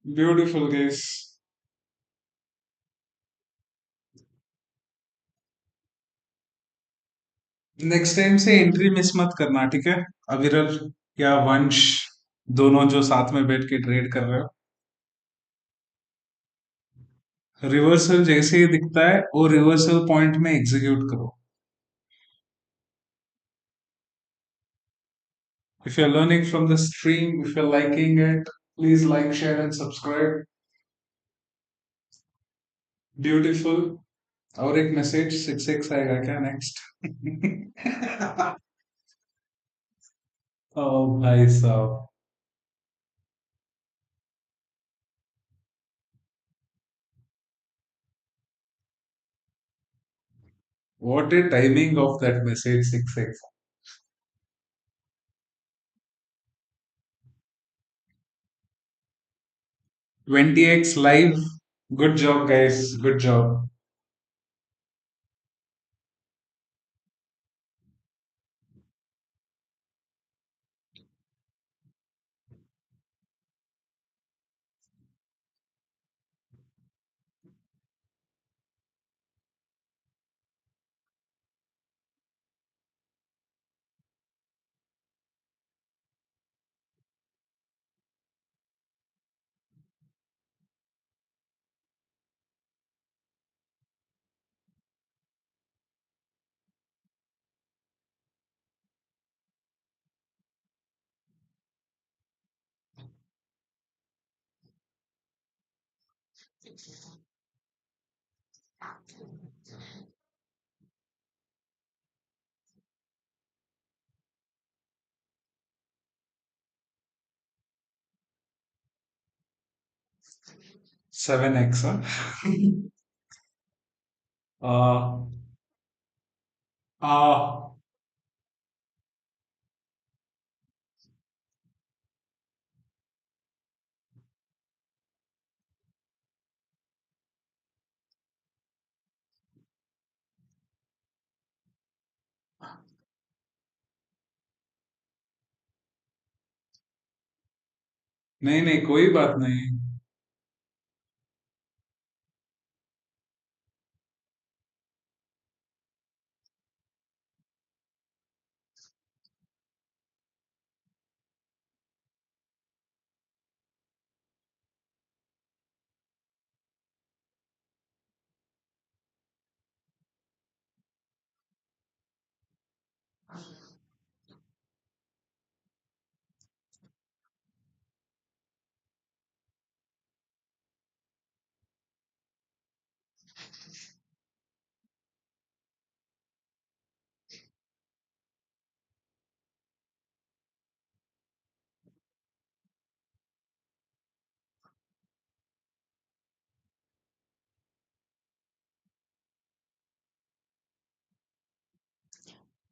Beautiful guys. Next time से एंट्री मिस मत करना, ठीक है? अविरल या वंश, दोनों जो साथ में बैठ के ट्रेड कर रहे हो, रिवर्सल जैसे ही दिखता है वो रिवर्सल पॉइंट में एग्जीक्यूट करो। If you're learning from the stream, if you're liking it, please like, share, and subscribe. Beautiful. और एक मैसेज 6x आएगा क्या नेक्स्ट? ओ भाई साहब। What a timing of that message 6x. 20x live. Good job guys, good job. Seven X आ, आ, नहीं नहीं कोई बात नहीं।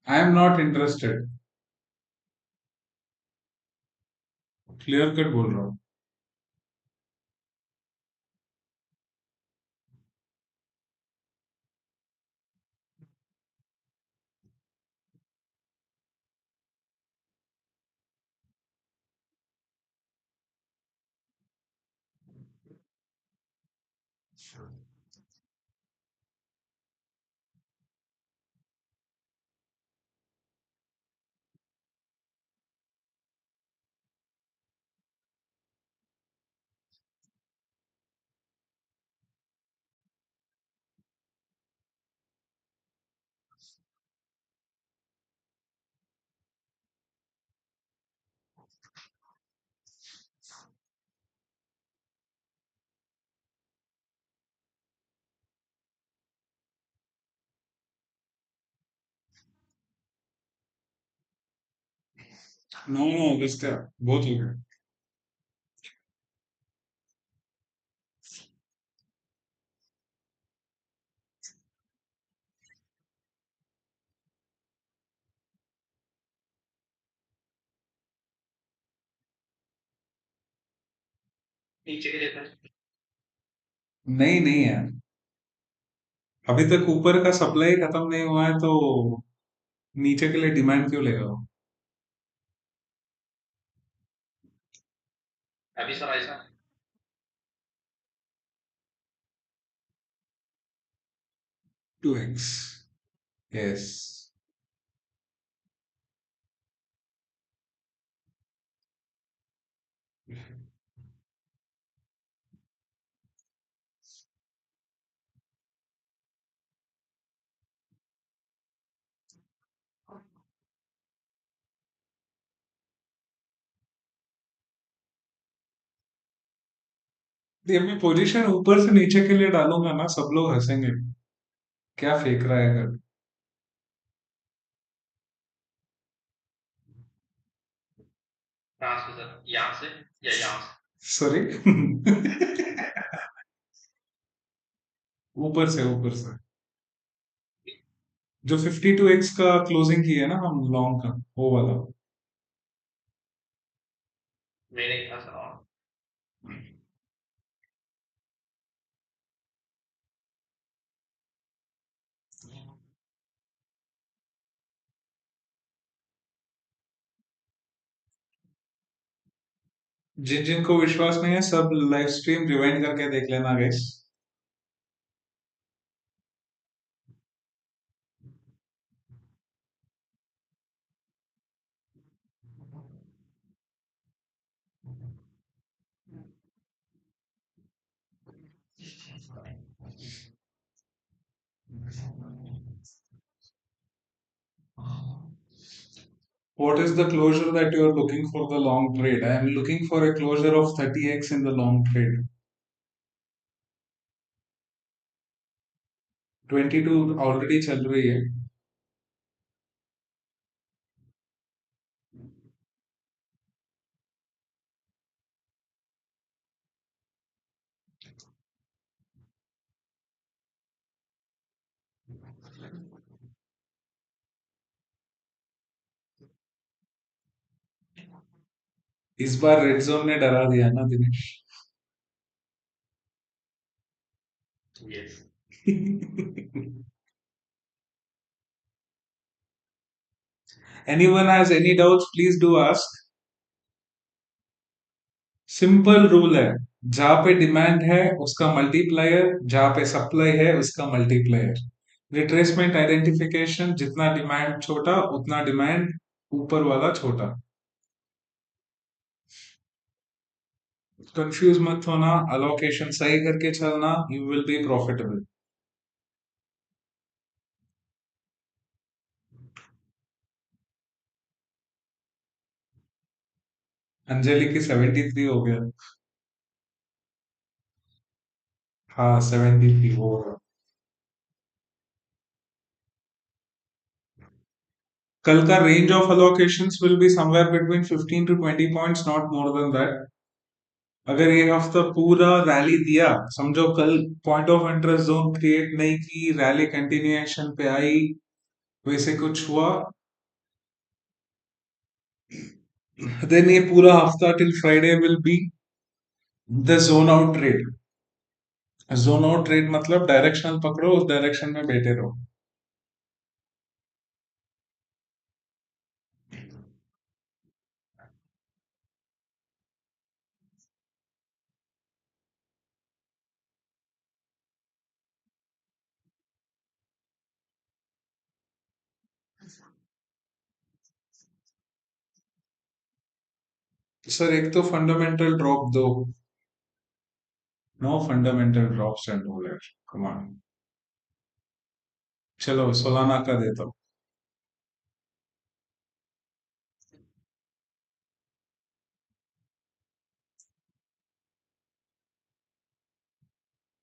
I am not interested. Clear cut बोल रहा हूँ। नो नो बस क्या, बहुत हो गया। नहीं नहीं यार, अभी तक ऊपर का सप्लाई खत्म नहीं हुआ है तो नीचे के लिए डिमांड क्यों लेगा वो? 2x। यस। ये मैं पोजीशन ऊपर से नीचे के लिए डालूंगा ना, सब लोग हंसेंगे, क्या फेंक रहा है कर। सॉरी। ऊपर से जो 52x का क्लोजिंग की है ना हम लॉन्ग का, वो वाला। जिन जिनको विश्वास नहीं है सब लाइव स्ट्रीम रिवाइंड करके देख लेना guys. What is the closure that you are looking for the long trade? I am looking for a closure of 30x in the long trade. 22 already चल रही है। इस बार रेड जोन ने डरा दिया ना Dinesh. Anyone has any doubts, please do ask. Simple rule है, जहां पे डिमांड है उसका मल्टीप्लायर, जहां पे सप्लाई है उसका मल्टीप्लायर। रिट्रेसमेंट आइडेंटिफिकेशन, जितना डिमांड छोटा उतना डिमांड ऊपर वाला छोटा। कंफ्यूज मत होना, अलोकेशन सही करके चलना, you will be profitable. Anjali की 73 हो गया। हाँ 73 हो रहा। कल का range of allocations will be somewhere between 15 to 20 points, not more than that. अगर ये हफ्ता पूरा रैली दिया, समझो कल point of interest zone create नहीं की, रैली कंटिन्यूएशन पे आई, वैसे कुछ हुआ, देन ये पूरा हफ्ता till Friday will be the zone out trade. Zone out trade मतलब डायरेक्शनल पकड़ो, उस डायरेक्शन में बैठे रहो। सर एक तो फंडामेंटल ड्रॉप दो। No fundamental drops and all, come on. चलो सोलाना का देता हूँ।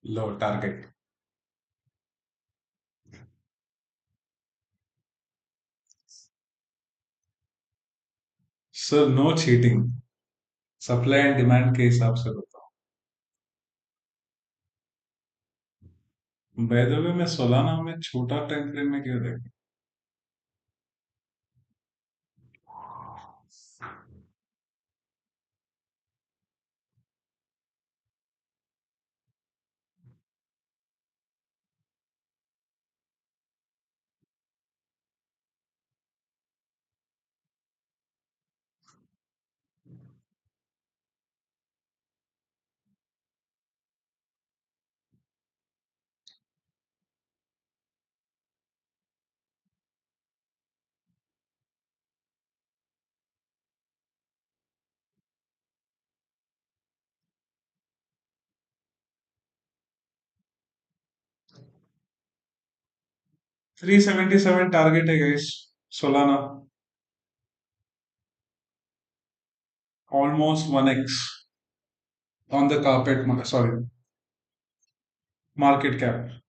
लो target. Sir no cheating, supply and demand के हिसाब से बताओ। बाय द वे मैं सोलाना में छोटा टाइम फ्रेम में क्यों देखूं? 377 टारगेट है guys, Solana, almost 1x on the carpet, sorry, market cap.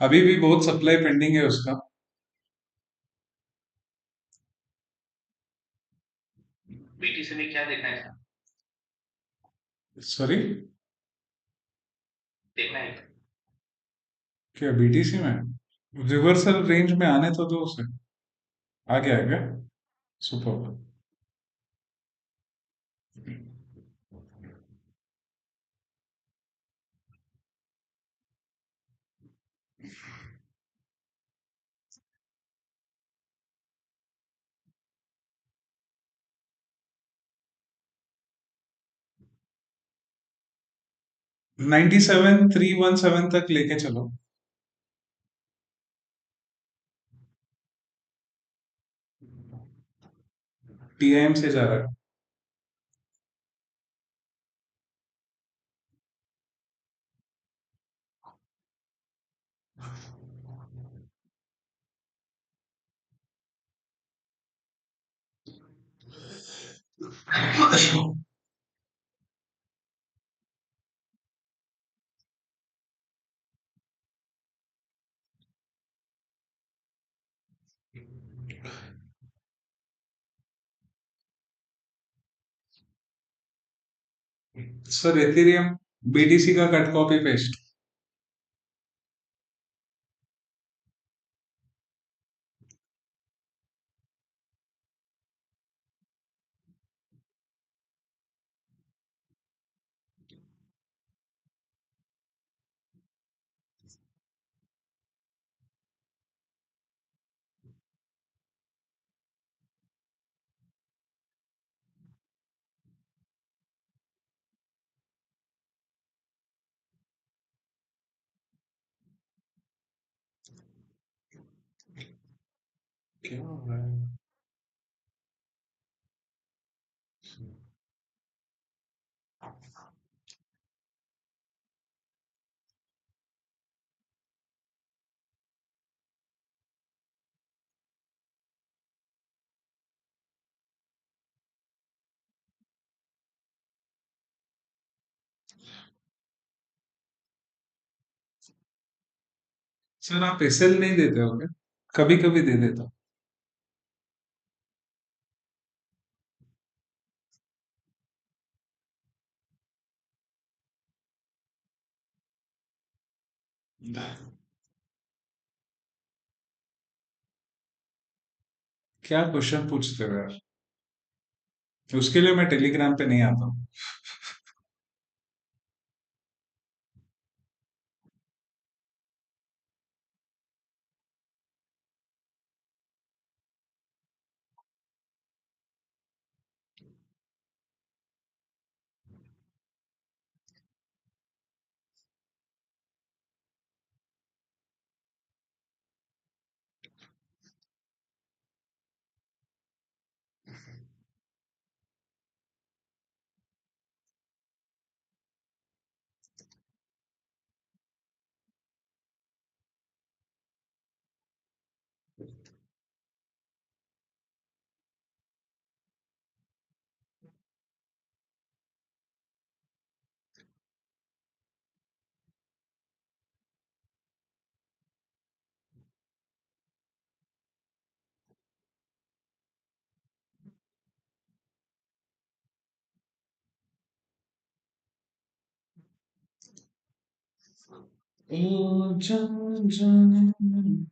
अभी भी बहुत सप्लाई पेंडिंग है उसका। बीटीसी में क्या देखना है? सॉरी, देखना है क्या बीटीसी में? रिवर्सल रेंज में आने तो दो उसे। आ गया है क्या? सुपर। 97,317 तक लेके चलो। टीआईएम से जा रहा है। सर एथेरियम, बीटीसी का कट कॉपी पेस्ट। क्या हो रहा है? सर आप एसएल नहीं देते हो क्या? कभी कभी दे देता हूँ। क्या क्वेश्चन पूछते हो यार? उसके लिए मैं टेलीग्राम पे नहीं आता हूँ। ओ जान जाने मन।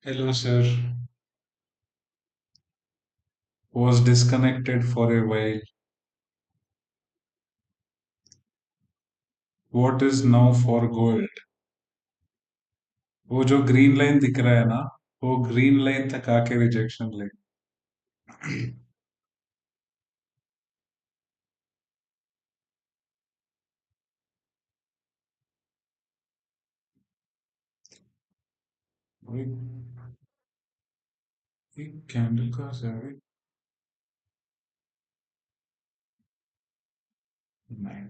Hello, sir. Was disconnected for a while. What is now for gold? वो जो ग्रीन लाइन दिख रहा है ना, वो ग्रीन लाइन तक आके रिजेक्शन ले। भाई, ये कैंडल कहाँ से आ गई? नहीं।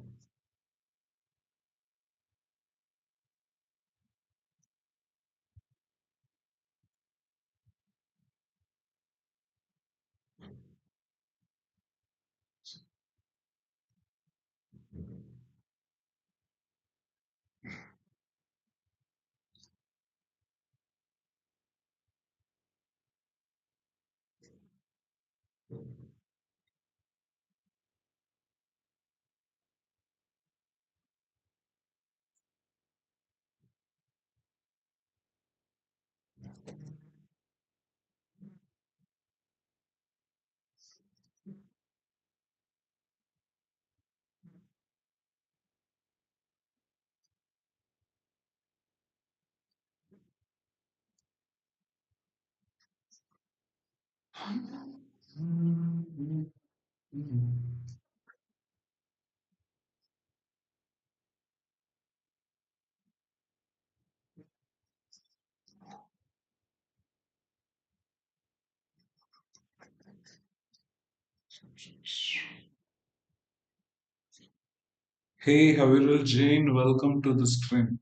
Hey, Havirul Jain, welcome to the stream.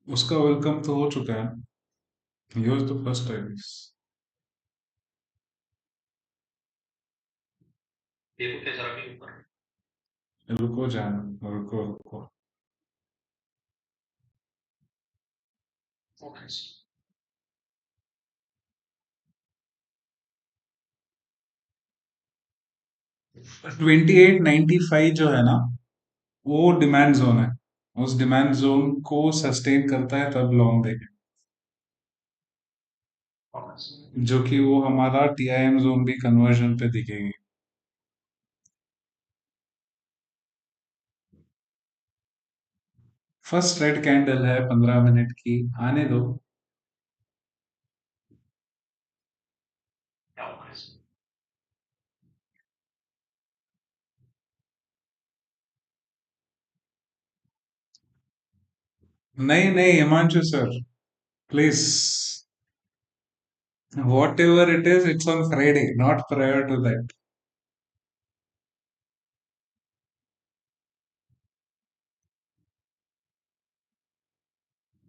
उसका वेलकम तो हो चुका है। Yours the first time. रुको जान, रुको रुको। 2895 जो है ना, वो डिमांड जोन है। उस डिमांड जोन को सस्टेन करता है तब लॉन्ग देखें, जो कि वो हमारा टीआईएम जोन भी कन्वर्जन पे दिखेगी। फर्स्ट रेड कैंडल है 15 मिनट की, आने दो। नहीं नहीं Himanshu sir, please, whatever it is, it's on Friday, not prior to that.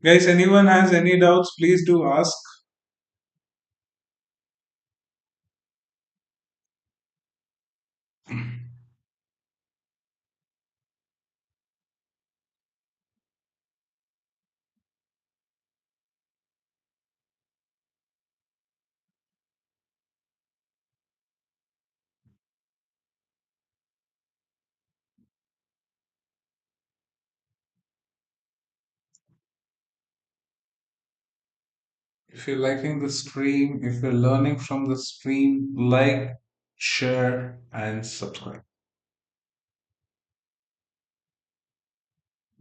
Guys, anyone has any doubts, please do ask. If you're liking the stream, if you're learning from the stream, like, share, and subscribe.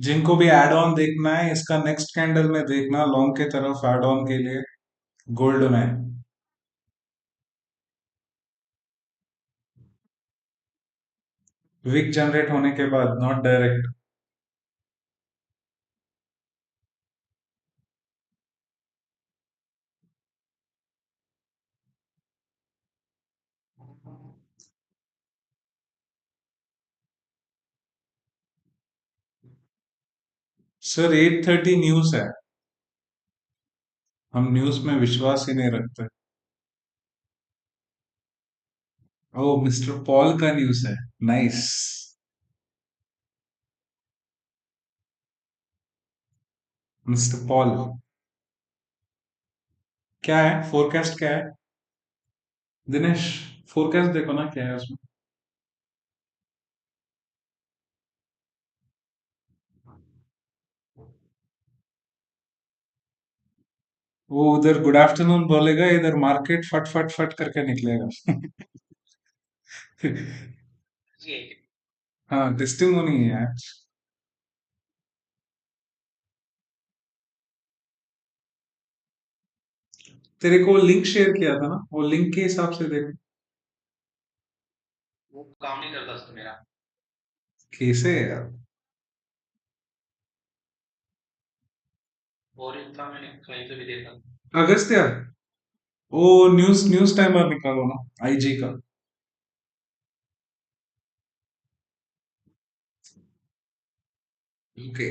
जिनको भी add on देखना है, इसका next candle में देखना, long के तरफ add on के लिए गोल्ड में। विक जनरेट होने के बाद, नॉट डायरेक्ट। सर 8:30 न्यूज है, हम न्यूज में विश्वास ही नहीं रखते। ओ, मिस्टर पॉल का न्यूज है, नाइस। मिस्टर पॉल, क्या है फोरकास्ट, क्या है दिनेश? फोरकास्ट देखो ना, क्या है उसमें। वो उधर गुड आफ्टरनून बोलेगा, इधर मार्केट फट फट फट करके निकलेगा। हाँ, टेस्टिमोनी है आज। तेरे को लिंक शेयर किया था ना, वो लिंक के हिसाब से देख। कैसे है यार? अगस्त्य, वो न्यूज न्यूज टाइमर निकालो ना, आईजी का। ओके।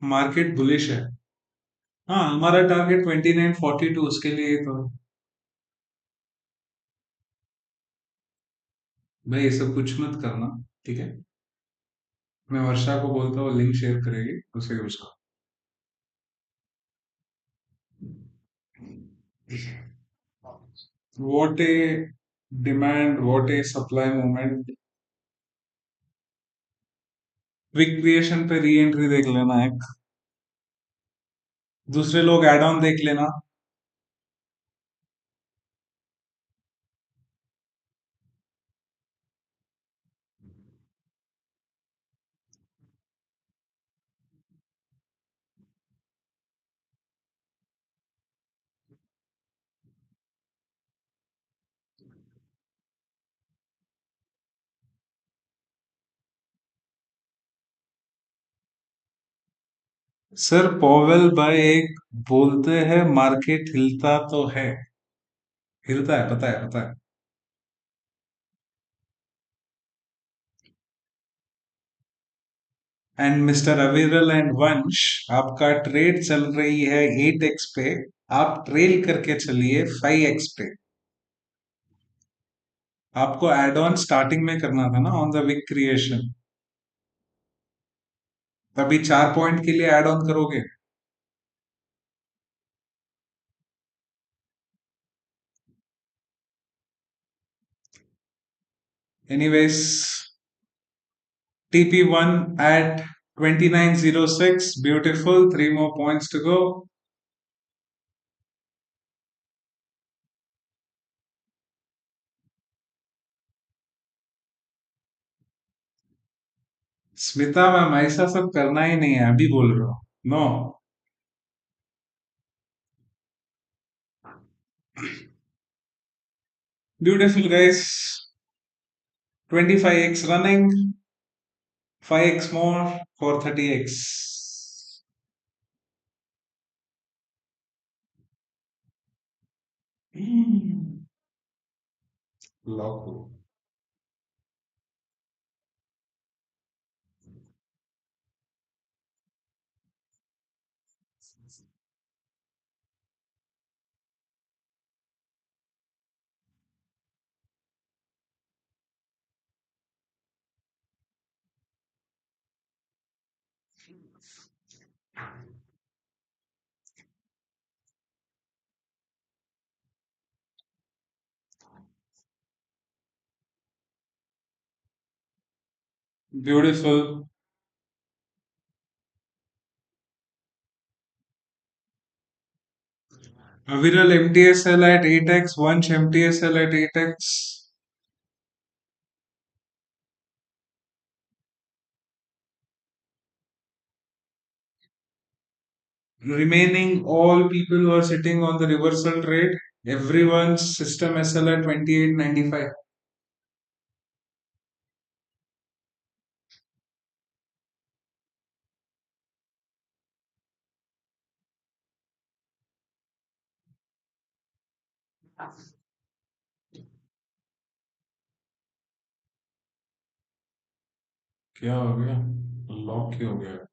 मार्केट बुलिश है। हाँ, हमारा टारगेट 2942, उसके लिए तो। भाई ये सब कुछ मत करना, ठीक है। मैं वर्षा को बोलता हूँ लिंक शेयर करेगी, उसे यूज करो। What a demand, what a supply movement। Quick creation पे री एंट्री देख लेना एक। दूसरे लोग एड ऑन देख लेना। सर पॉवेल भाई एक बोलते हैं मार्केट हिलता तो है, हिलता है, पता है, पता है। एंड मिस्टर अविरल एंड वंश, आपका ट्रेड चल रही है 8x पे। आप ट्रेल करके चलिए 5x पे। आपको एड ऑन स्टार्टिंग में करना था ना ऑन द विक क्रिएशन। तभी 4 पॉइंट के लिए एड ऑन करोगे। Anyways, TP1 at 2906. Beautiful. Three more points to go. Smita ma'am, ऐसा सब करना ही नहीं है, अभी बोल रहा हूँ। No. Beautiful guys. 25x running, 5x more for 30x। Lock. Beautiful. Aviral MTSL at 8x, Vanch MTSL at 8x. Remaining all people who are sitting on the reversal trade, everyone's system SL at 28.95। क्या हो गया? Lock ही हो गया।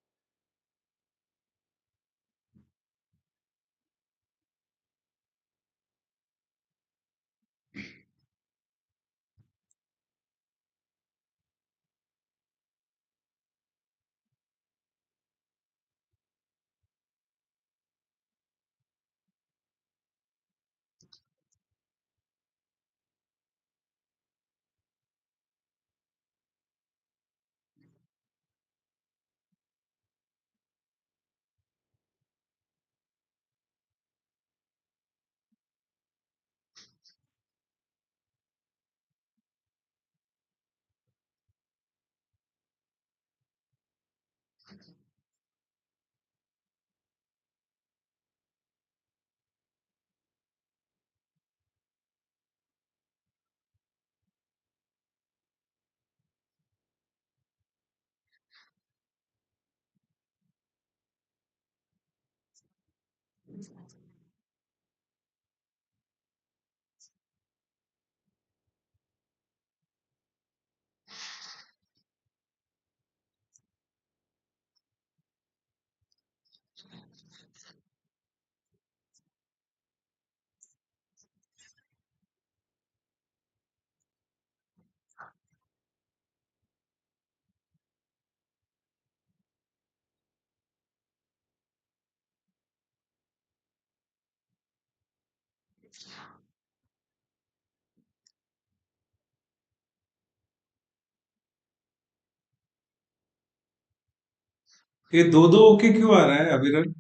ये दो दो okay क्यों आ रहा है अविरल?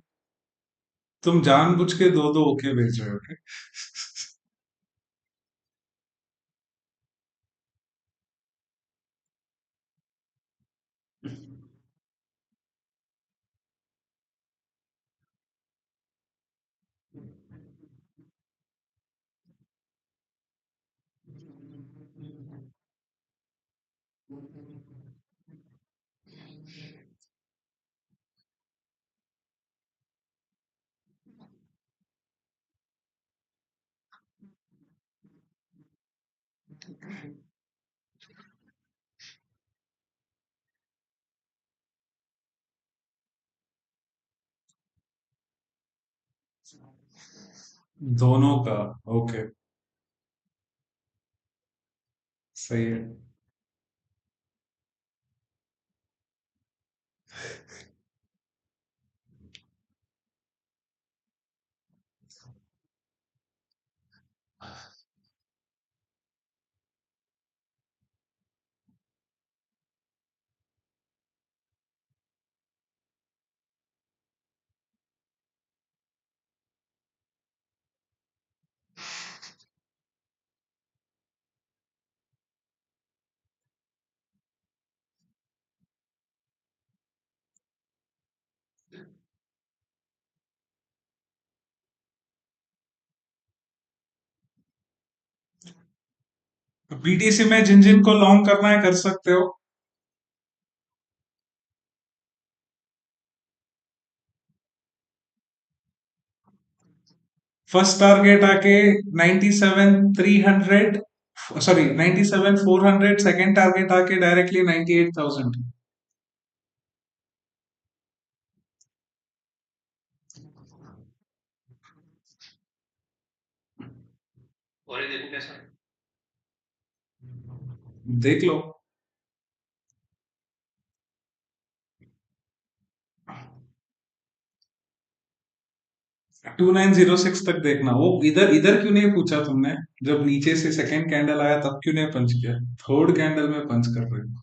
तुम जानबूझ के दो दो ओके भेज रहे हो क्या? दोनों का। ओके। सही है। बीटीसी में जिन जिन को लॉन्ग करना है कर सकते हो। फर्स्ट टारगेट आके 97,300, सॉरी 97,400। सेकंड टारगेट आके डायरेक्टली 98,000। देख लो। 2906 तक देखना। वो इधर इधर क्यों नहीं पूछा तुमने? जब नीचे से सेकंड कैंडल आया तब क्यों नहीं पंच किया? थर्ड कैंडल में पंच कर रहे हो।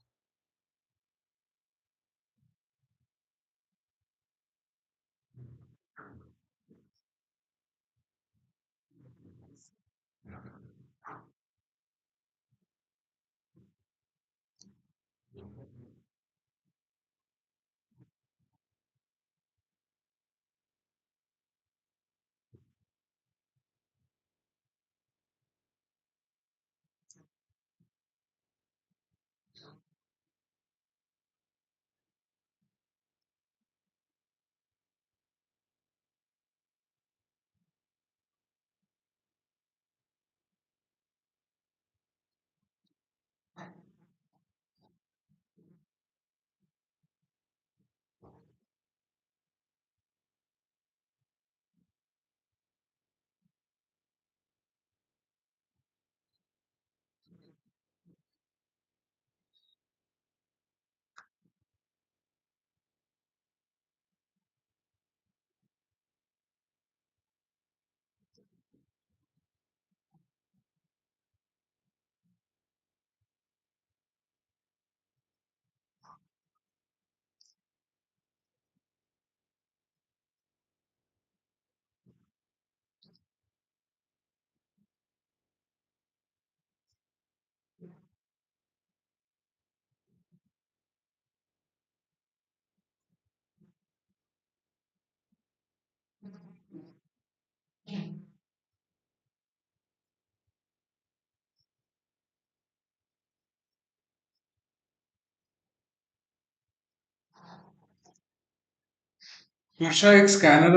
हर्षा, एक स्कैनर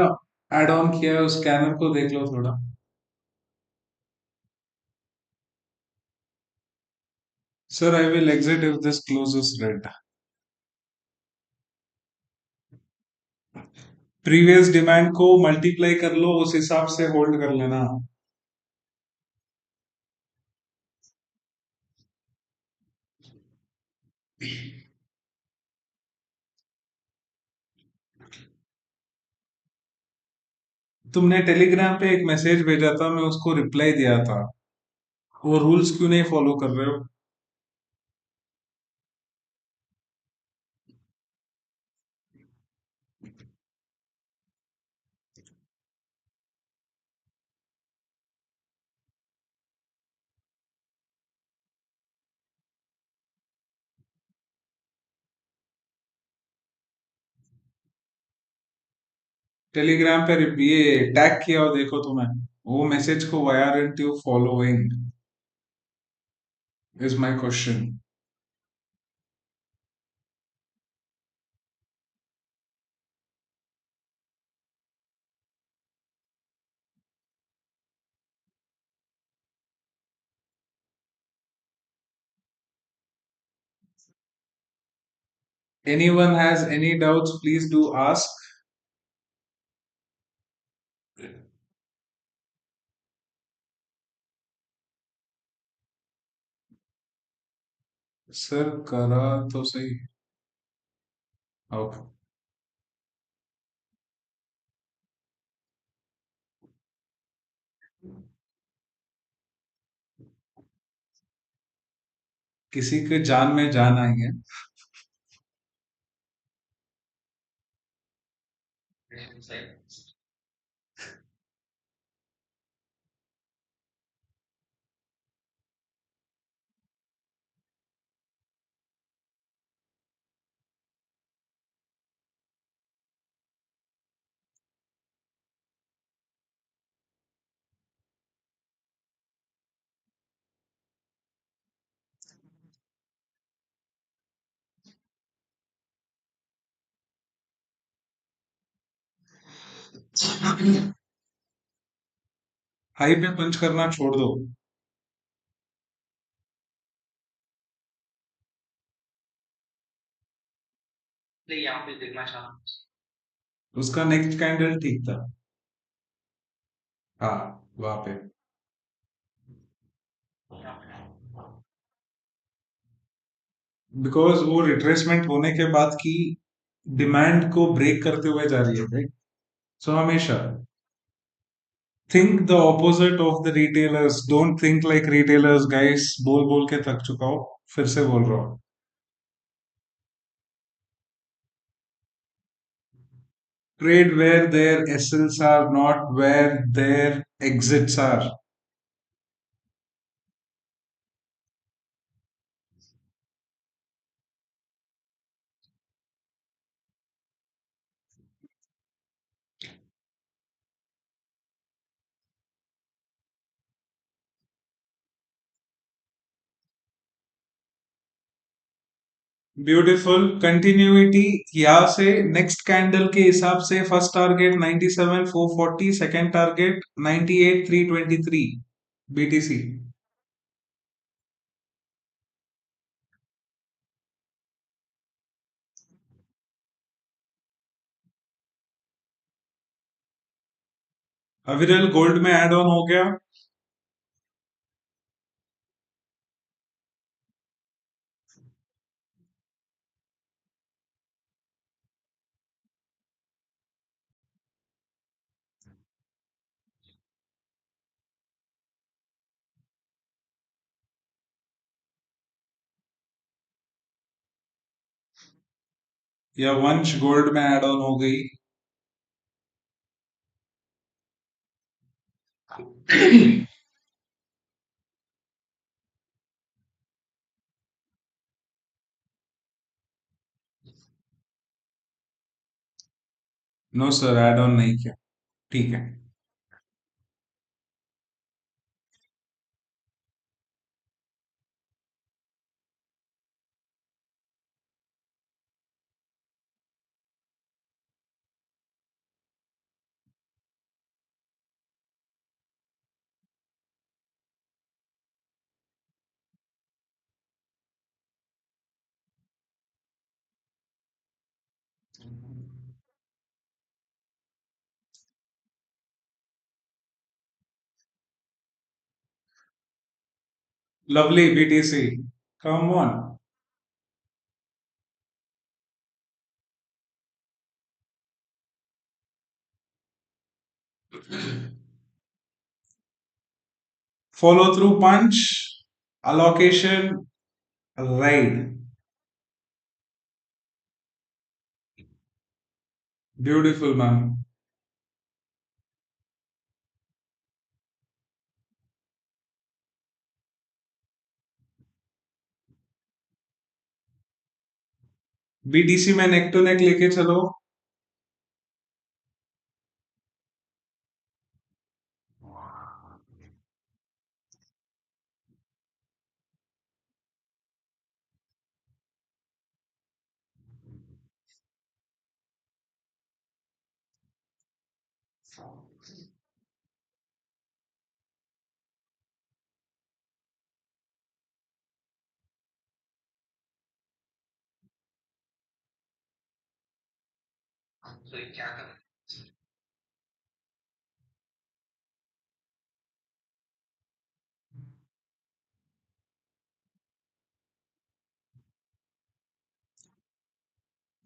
ऐड ऑन किया है, उस स्कैनर को देख लो थोड़ा। Sir I will exit if this closes red. Previous demand को मल्टीप्लाई कर लो, उस हिसाब से होल्ड कर लेना। तुमने टेलीग्राम पे एक मैसेज भेजा था, मैं उसको रिप्लाई दिया था। वो रूल्स क्यों नहीं फॉलो कर रहे हो? टेलीग्राम पे ये टैग किया हो, देखो तुम्हें वो मैसेज को, why aren't you following, is my question. Anyone has any doubts, please do ask. Sir करा तो सही। ओके। किसी के जान में जान आएंगे। हाई पे पंच करना छोड़ दो। उसका नेक्स्ट कैंडल ठीक था। हाँ, वहां पे। बिकॉज वो रिट्रेसमेंट होने के बाद की डिमांड को ब्रेक करते हुए जा रही है, राइट? सो हमेशा think the opposite of the retailers, don't think like retailers guys. बोल बोल के थक चुका हूं, फिर से बोल रहा हूँ। Trade where their SLs are, not where their exits are. Beautiful continuity. यहाँ से नेक्स्ट कैंडल के हिसाब से first target 97,440, second target 98,323 BTC. अविरल गोल्ड में ऐड ऑन हो गया। या वंश गोल्ड में ऐड ऑन हो गई। नो सर, ऐड ऑन नहीं किया। ठीक है। Lovely BTC. Come on. Follow through punch. Allocation. Ride. Beautiful, man. BTC में नेक टू नेक लेके चलो.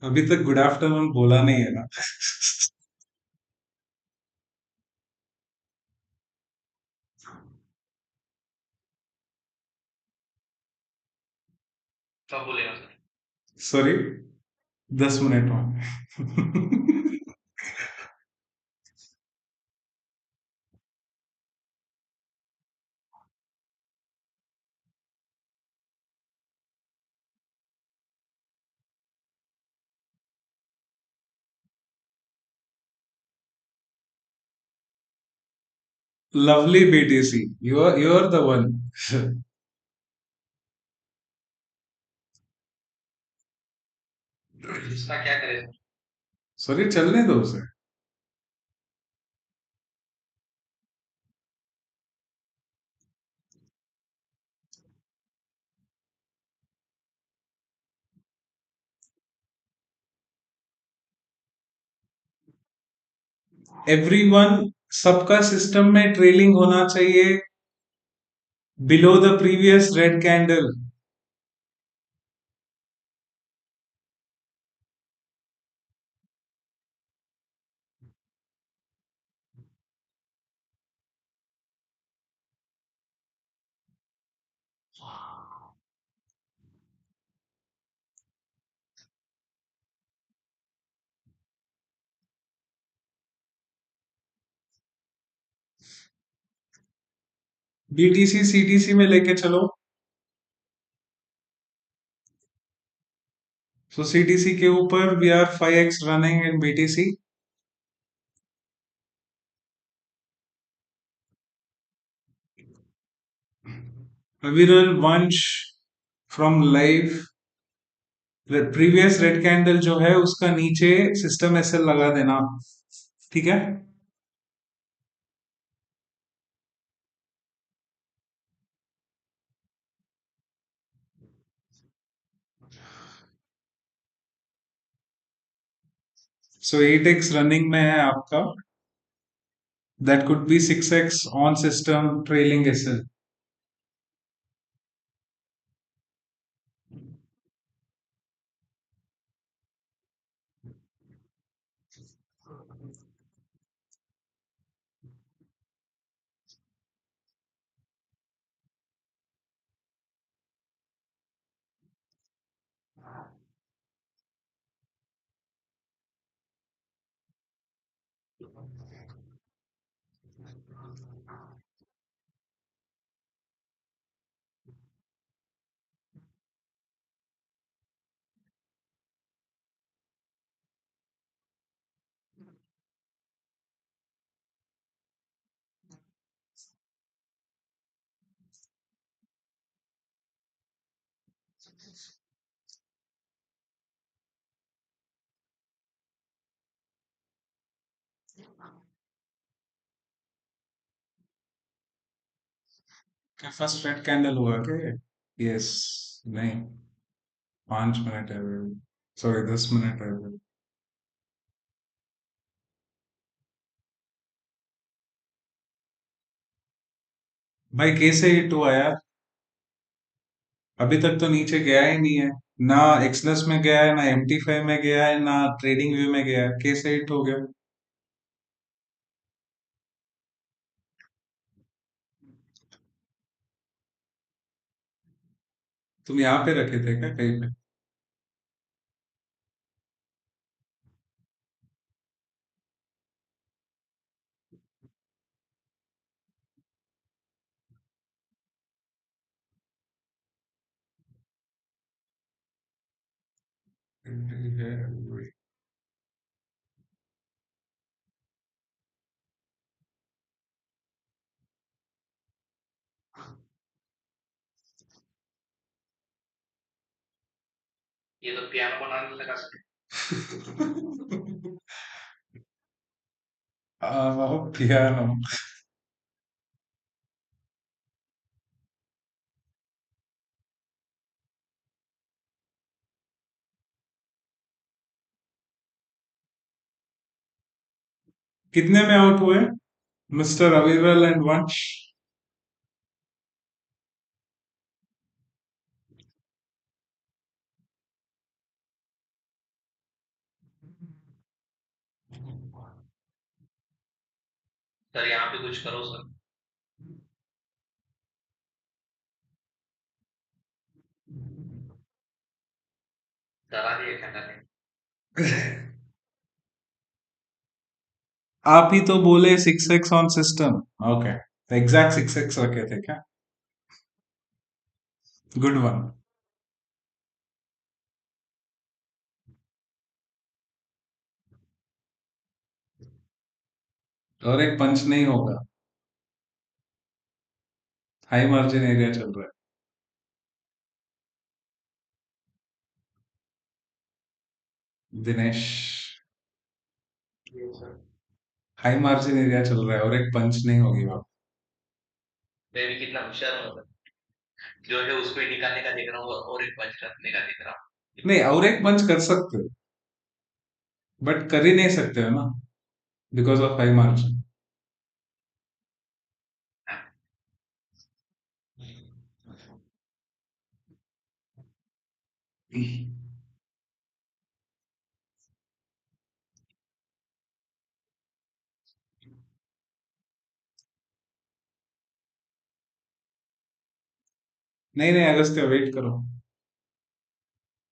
अभी तक गुड आफ्टरनून बोला नहीं है ना. सॉरी. 10 मिनट में. Lovely BTC. You are the one. Sorry चलने दो उसे. एवरीवन. सबका सिस्टम में ट्रेलिंग होना चाहिए below the previous red candle. BTC CTC में लेके चलो. सो सीटीसी के ऊपर we are 5x running in BTC. Aviral Vansh from live. Previous red candle जो है उसका नीचे सिस्टम एसएल लगा देना. ठीक है. सो 8x रनिंग में है आपका. That could be 6x on system trailing SL. क्या फर्स्ट रेड कैंडल हुआ क्या? यस. नहीं. 5 मिनट है. सॉरी 10 मिनट है. भाई कैसे हिट हुआ यार? अभी तक तो नीचे गया ही नहीं है। ना एक्सनेस में गया है, ना MT5 में गया है, ना ट्रेडिंग व्यू में गया है। कैसे हिट हो गया? तुम यहाँ पे रखे थे क्या कहीं पे? ये तो पियानो बनाने लगा सकते। पियानो। कितने में आउट हुए मिस्टर अविरल एंड वंश? सर यहाँ पे कुछ करो सर। डरा दिया क्या करने? आप ही तो बोले 6x on system. Okay, exact 6x रखे थे क्या? Good one. और एक पंच नहीं होगा। हाई मार्जिन एरिया चल रहा है दिनेश। हाई मार्जिन एरिया चल रहा है और एक पंच नहीं होगी वहां। मैं भी कितना होशियार हूँ, जो है उसको ही निकालने का देख रहा हूँ और एक पंच रखने का देख रहा हूँ। नहीं, और एक पंच कर सकते हो, बट कर ही नहीं सकते हो ना, बिकॉज ऑफ हाई मार्जिन। नहीं नहीं, अगस्त्य वेट करो।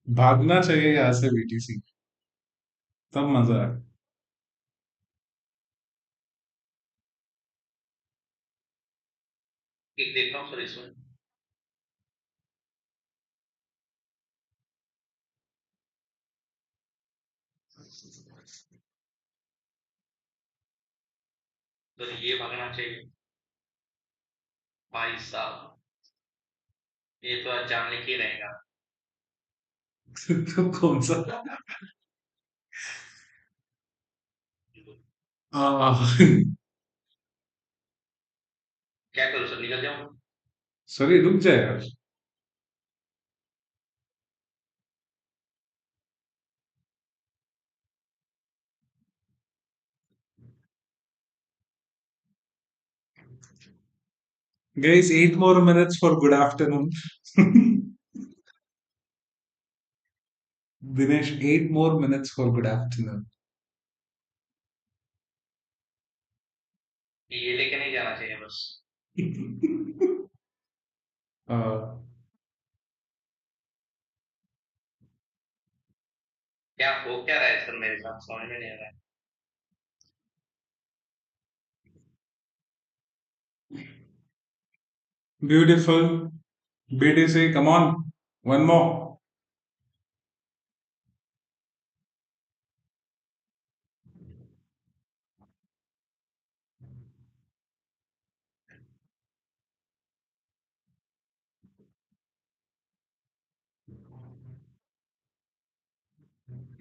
भागना चाहिए यहाँ से BTC, तब मजा है। एक देखता हूँ सर इसमें। तो ये भागना चाहिए भाई साहब। ये तो आज जान लेके ही रहेगा। तो कौन सा? क्या करूँ सर, निकल जाऊँ? सॉरी, रुक जाए यार। Guys, 8 more minutes for good afternoon. Dinesh, 8 more minutes for good afternoon. ये लेके नहीं जाना चाहिए बस। क्या हो क्या रहा है सर, मेरे साथ समझ में नहीं आ रहा है। Beautiful. BTC, come on. One more.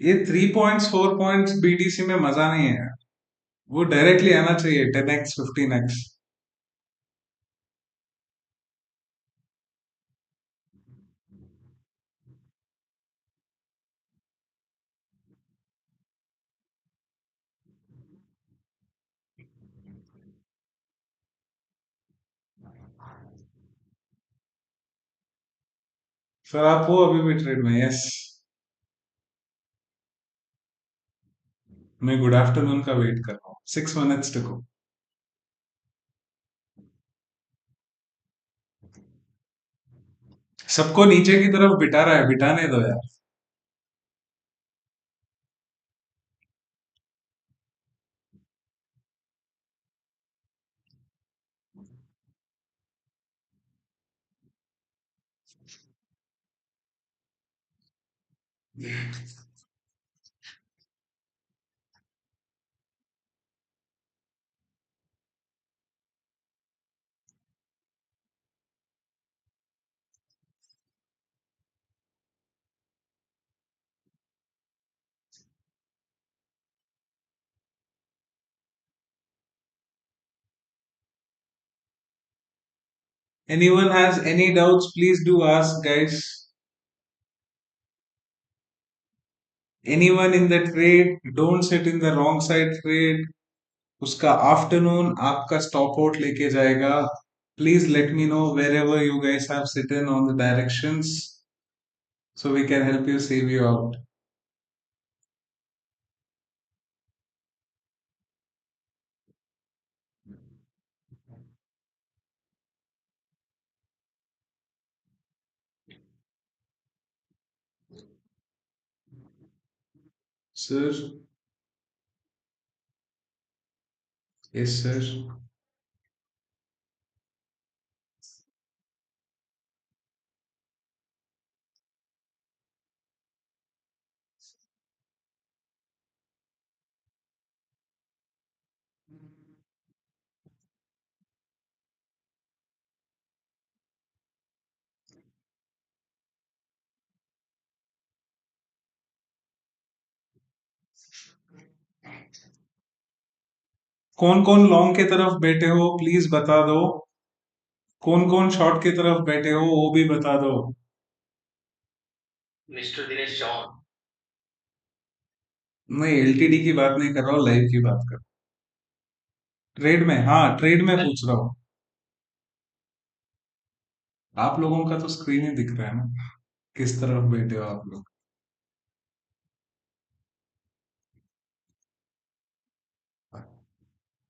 ये 3 पॉइंट्स 4 पॉइंट्स BTC में मजा नहीं है। वो डायरेक्टली आना चाहिए 10x 15x। सर आप हो अभी भी ट्रेड में? यस। मैं गुड आफ्टरनून का वेट कर रहा हूँ, 6 मिनट्स टू गो। सबको नीचे की तरफ बिठा रहा है, बिठाने दो यार। Anyone has any doubts, please do ask, guys. Anyone in the trade, don't sit in the wrong side trade. उसका आफ्टरनून आपका स्टॉप आउट लेके जाएगा. Please let me know wherever you guys have sit in on the directions so we can help you save you out. Sir, yes sir. कौन कौन long की तरफ बैठे हो प्लीज बता दो. कौन कौन शॉर्ट की तरफ बैठे हो वो भी बता दो. मिस्टर दिनेश चौहान. नहीं, एलटीडी की बात नहीं कर रहा हूँ, लाइव की बात कर. ट्रेड में, हाँ ट्रेड में पूछ रहा हूँ. आप लोगों का तो स्क्रीन ही दिख रहा है ना, किस तरफ बैठे हो आप लोग.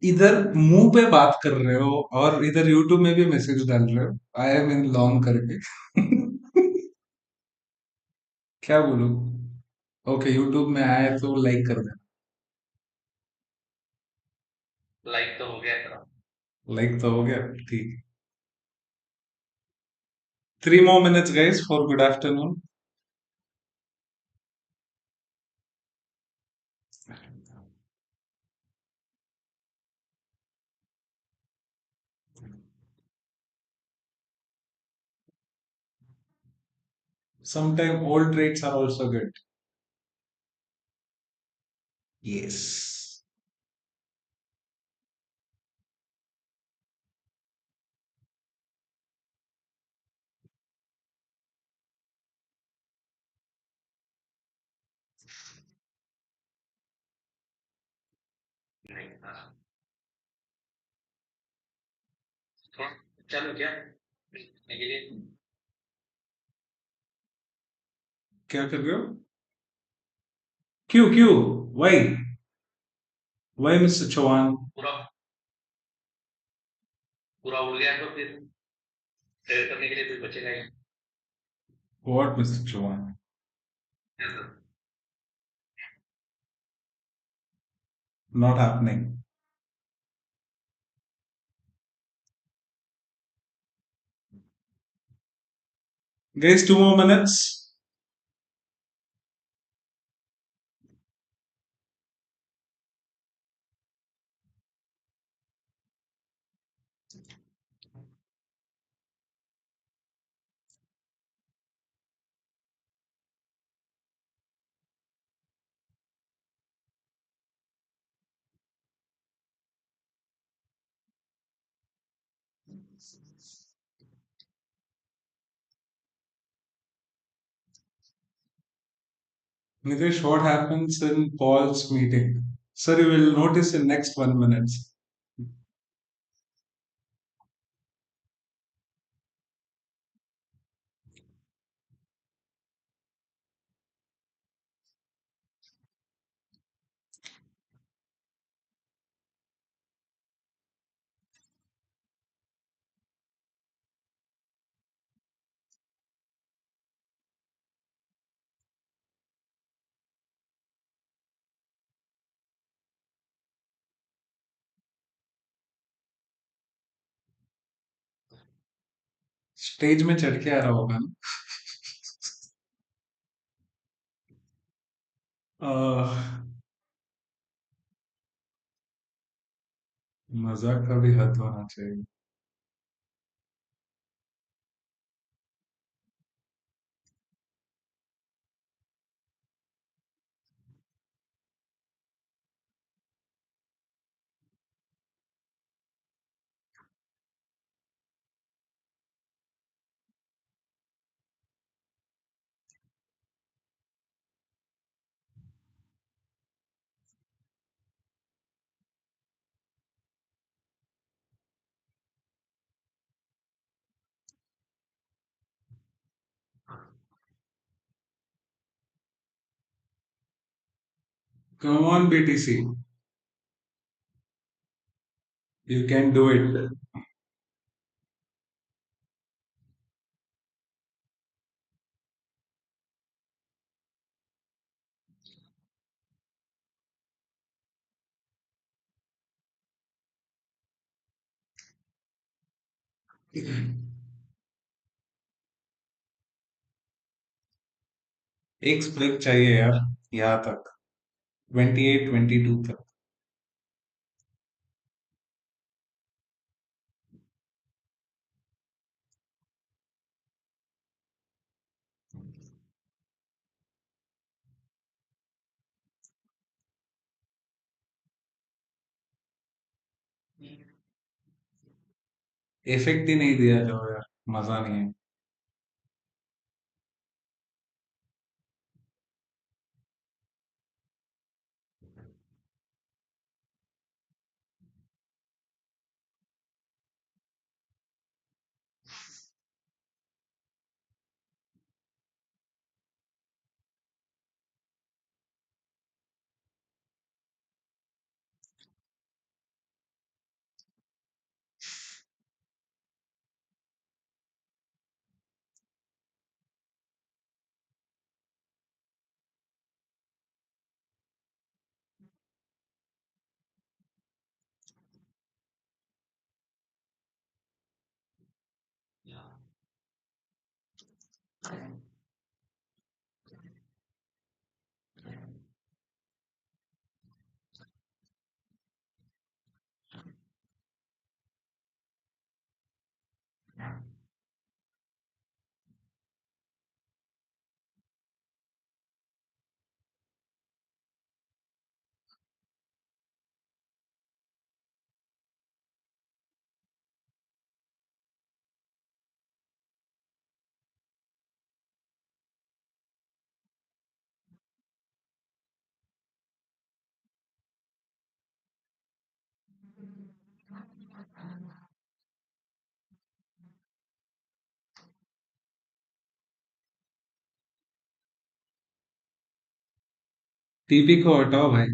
इधर मुंह पे बात कर रहे हो और इधर यूट्यूब में भी मैसेज डाल रहे हो, आई एम इन लॉन्ग करके. क्या बोलूं. ओके, यूट्यूब में आए तो लाइक कर देना. लाइक तो हो गया था. लाइक तो हो गया, ठीक. 3 more minutes guys for good afternoon. Sometimes old traits are also good. Yes. चलो क्या क्या कर रहे हो. क्यों क्यों. वाई. Why mister Chauhan. पूरा पूरा उड़ गया तो फिर ट्रेड करने के लिए कुछ बचेगा ही. What mister Chauhan. Not happening. Guys, 2 more minutes. Nitish, what happens in Paul's meeting? Sir, you will notice in next 1 minute. Stage में चढ़ के आ रहा होगा ना। आह, मजाक का भी हद होना चाहिए। Come on BTC, you can do it. एक स्प्लिट चाहिए यार, यहाँ तक 28-22 तक। इफेक्ट ही नहीं दिया जाओ यार, मजा नहीं है। टीपी को हटाओ भाई।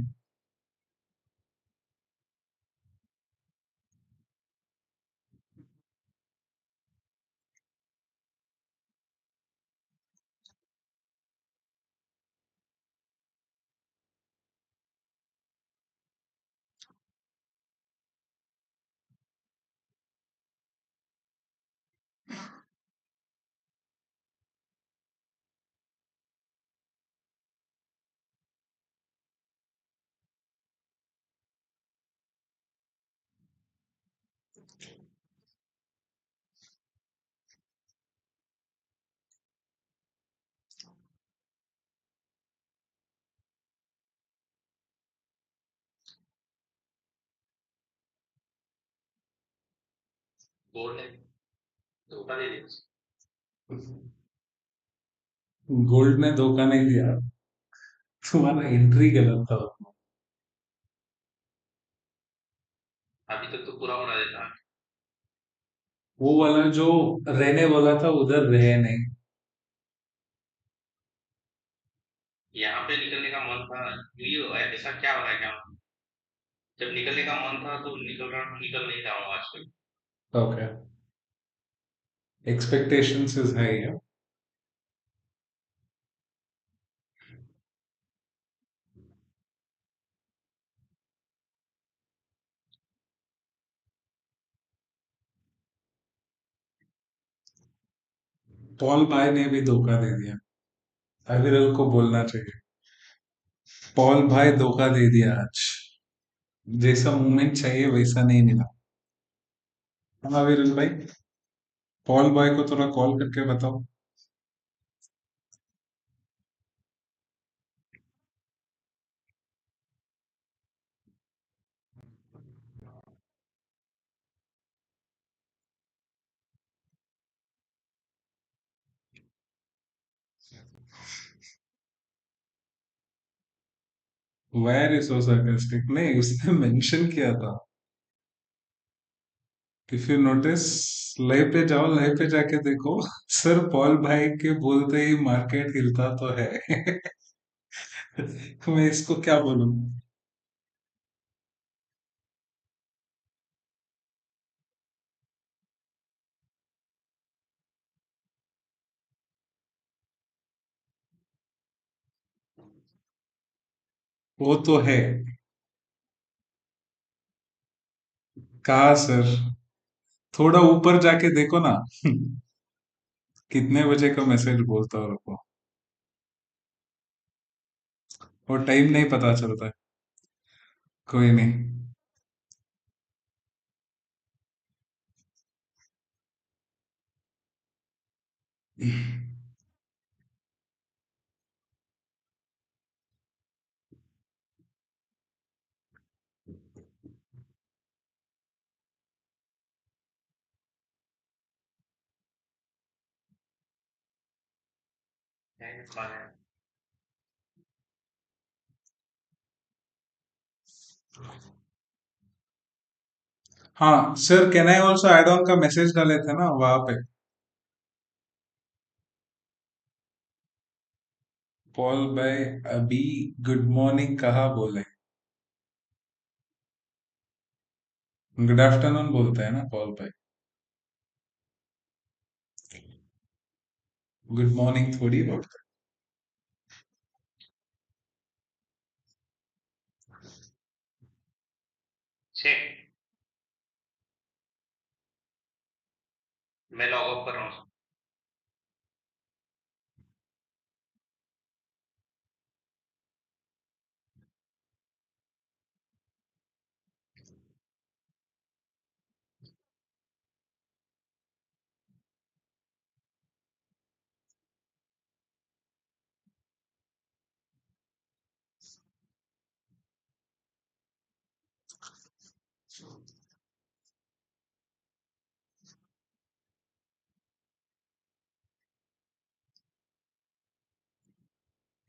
गोल्ड ने धोखा नहीं दिया, तुम्हारा एंट्री गलत था। वो वाला जो रहने वाला था उधर रहे नहीं। ओके, एक्सपेक्टेशंस इज हाई है। पॉल भाई ने भी धोखा दे दिया। अविरल को बोलना चाहिए, पॉल भाई धोखा दे दिया आज। जैसा मूवमेंट चाहिए वैसा नहीं मिला। हाँ अविरल भाई, पॉल भाई को थोड़ा कॉल करके बताओ। वेर इज सो sarcastic, नहीं उसने मेंशन किया था। इफ यू नोटिस, लाइव पे जाओ, लाइव पे जाके देखो। सर पॉल भाई के बोलते ही मार्केट हिलता तो है। मैं इसको क्या बोलूं। वो तो है। कहा सर, थोड़ा ऊपर जाके देखो ना। कितने बजे का मैसेज बोलता हो रुको। और टाइम नहीं पता चलता है। कोई नहीं। हाँ sir, can I also add on का मैसेज डाले थे ना वहां पे। पॉल भाई अभी गुड मॉर्निंग कहा बोले। गुड आफ्टरनून बोलते हैं ना पॉल भाई। गुड मॉर्निंग थोड़ी बोलते हैं।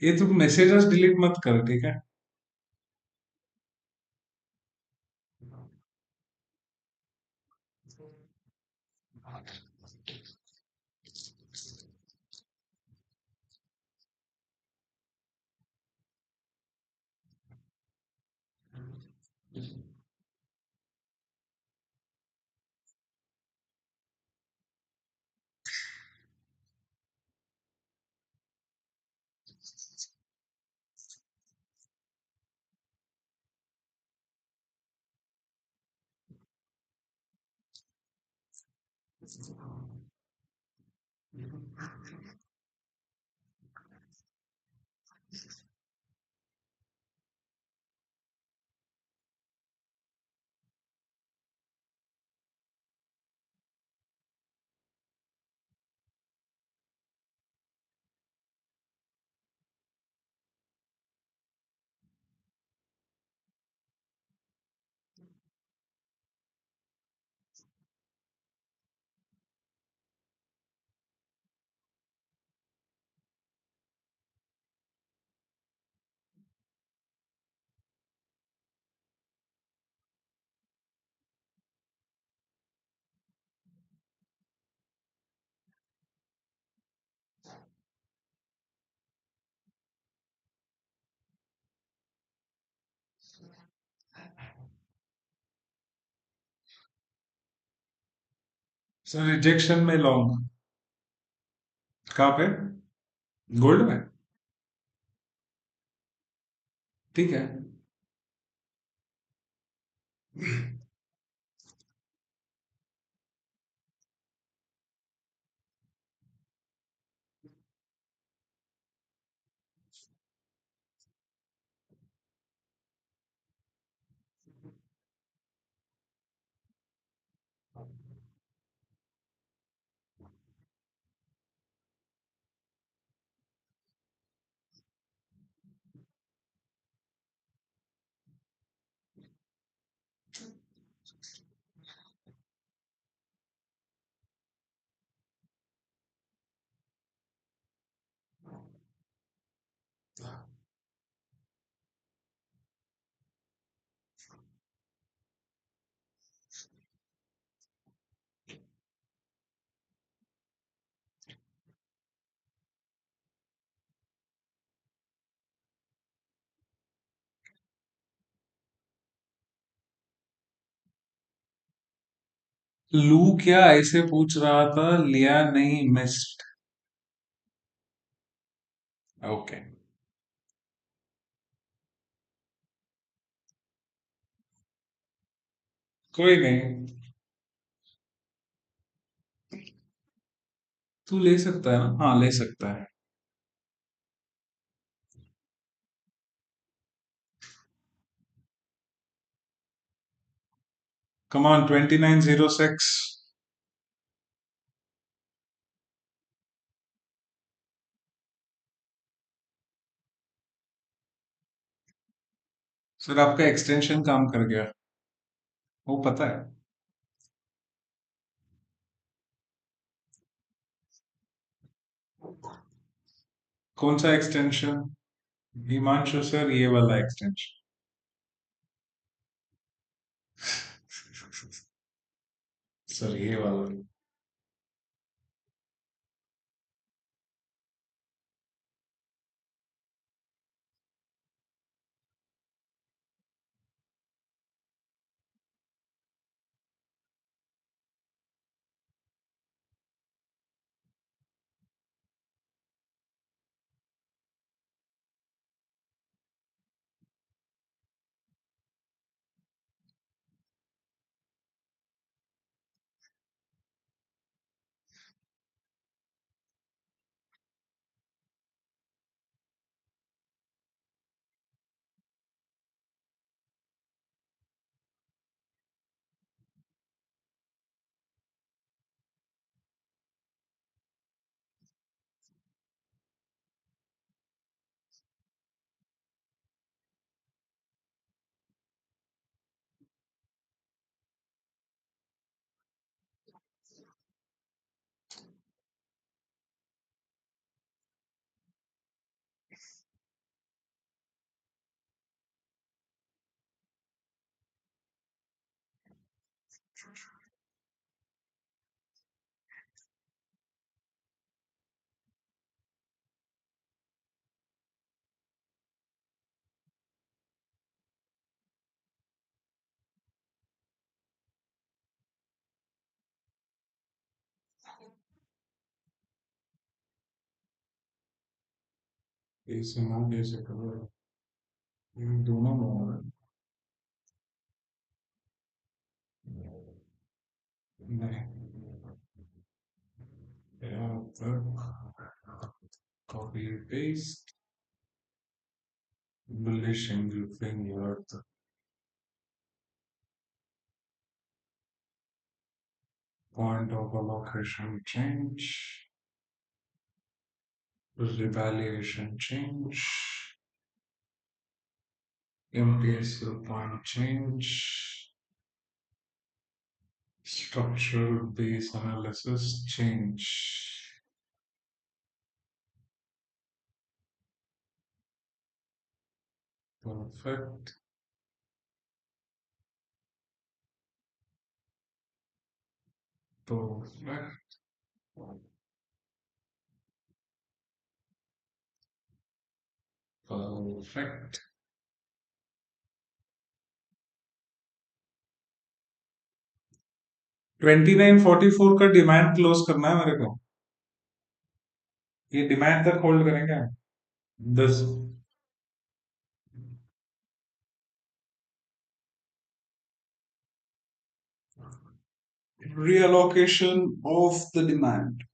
ये तुम मैसेजेस डिलीट मत कर, ठीक है। सर रिजेक्शन में लॉन्ग। कहाँ पे? गोल्ड में। ठीक है। लू क्या ऐसे पूछ रहा था, लिया नहीं, मिस्ड। ओके। कोई नहीं, तू ले सकता है ना, हाँ ले सकता है। कमान 2906। सर आपका एक्सटेंशन काम कर गया, वो पता है। कौन सा एक्सटेंशन? हिमांशु सर, ये वाला एक्सटेंशन। सर ये वाला। ऐसे ना कैसे करो, ये दोनों मोड है। नहीं, यहाँ पर copy paste, bullish engulfing your the point of allocation change, revaluation change, MPSL point change, structural base analysis change. Perfect. Perfect. Perfect. 2944 का डिमांड क्लोज करना है मेरे को। ये डिमांड तक होल्ड करेंगे। 10। reallocation of the demand।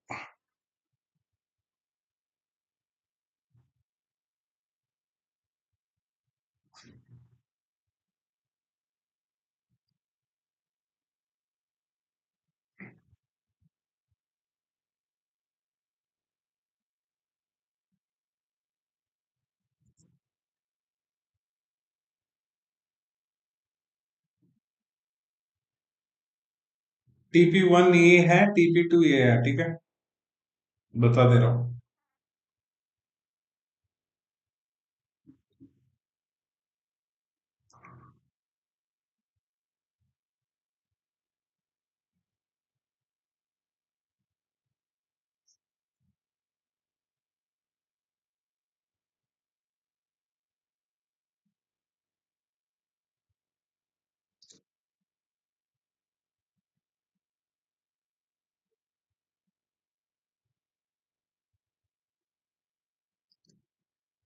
TP1 ये है, TP2 ये है, ठीक है, बता दे रहा हूँ।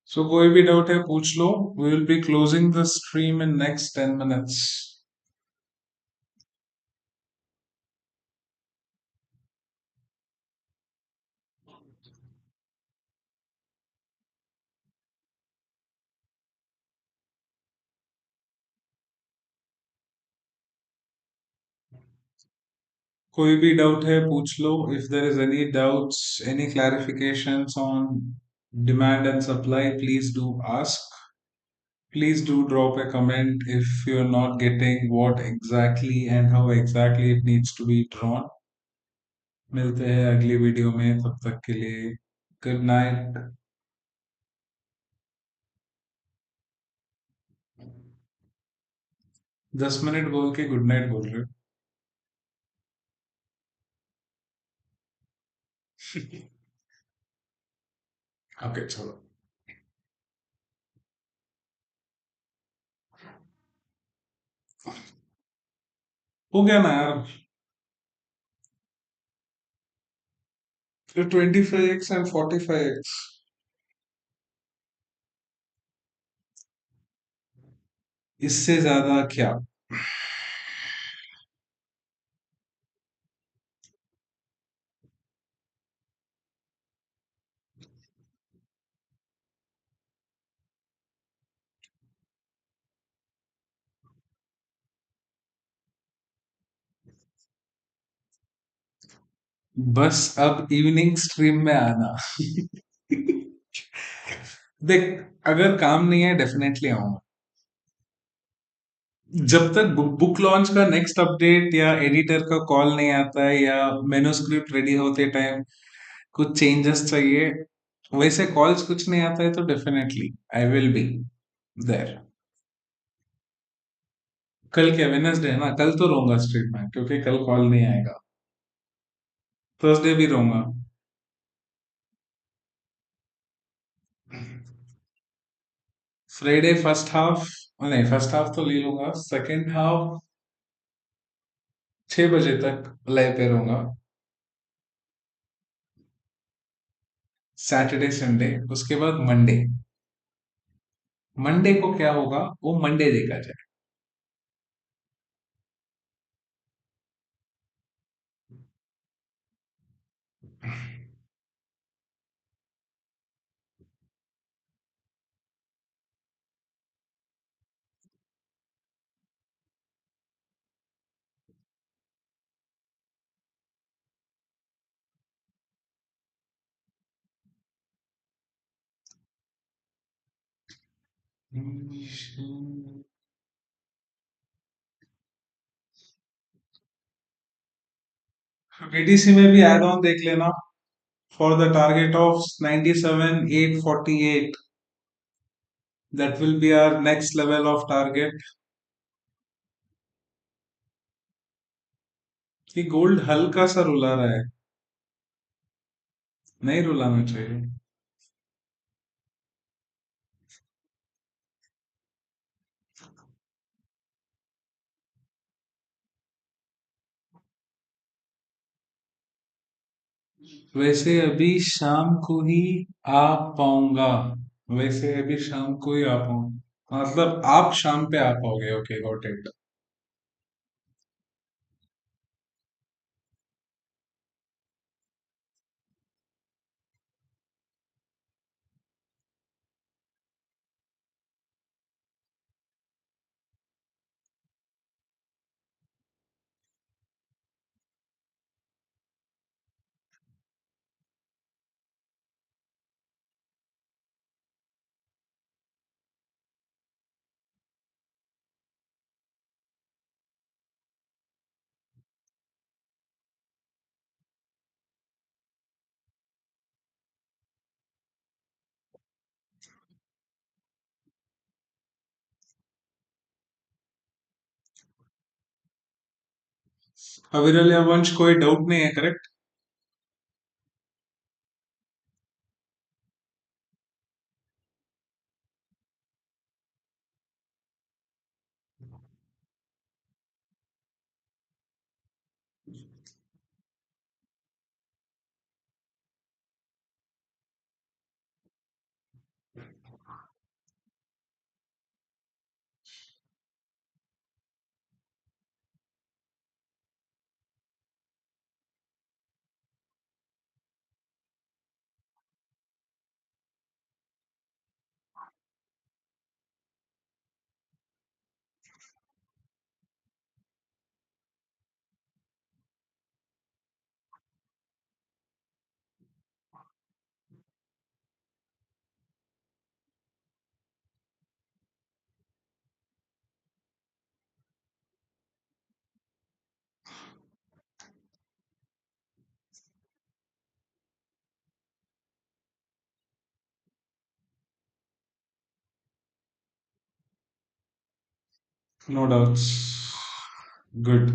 सो कोई भी डाउट है पूछ लो. We will be closing the stream in next 10 minutes. कोई भी डाउट है पूछ लो. If there is any doubts, any clarifications on demand and supply, please do ask. Please do drop a comment if you're not getting what exactly and how exactly it needs to be drawn. मिलते हैं अगली video में, तब तक के लिए good night. 10 minute बोल के गुड नाइट बोल रहे हो. ओके चलो. हो गया ना यार. फिर 25x एंड 45x. इससे ज्यादा क्या. बस अब इवनिंग स्ट्रीम में आना. देख, अगर काम नहीं है डेफिनेटली आऊंगा. जब तक बुक लॉन्च का नेक्स्ट अपडेट या एडिटर का कॉल नहीं आता है या मेनूस्क्रिप्ट रेडी होते टाइम कुछ चेंजेस चाहिए, वैसे कॉल्स कुछ नहीं आता है तो definitely I will be there. कल क्या वेडनेसडे है ना, कल तो रहूंगा स्ट्रीट में क्योंकि कल कॉल नहीं आएगा. थर्सडे भी रहूंगा. फ्राइडे फर्स्ट हाफ, नहीं फर्स्ट हाफ तो ले लूंगा. सेकेंड हाफ 6 बजे तक लाइव पे रहूंगा. सैटरडे संडे, उसके बाद मंडे. मंडे को क्या होगा वो मंडे देखा जाए. बीटीसी में भी एड ऑन देख लेना. For the target of 97,848, that will be our next level of target. कि गोल्ड हल्का सा रुला रहा है. नहीं रुलाना चाहिए. वैसे अभी शाम को ही आ पाऊंगा. वैसे अभी शाम को ही आ पाऊंगा, मतलब आप शाम पे आ पाओगे. Okay got it. अविरल या वंश कोई डाउट नहीं है, correct. No doubts. Good.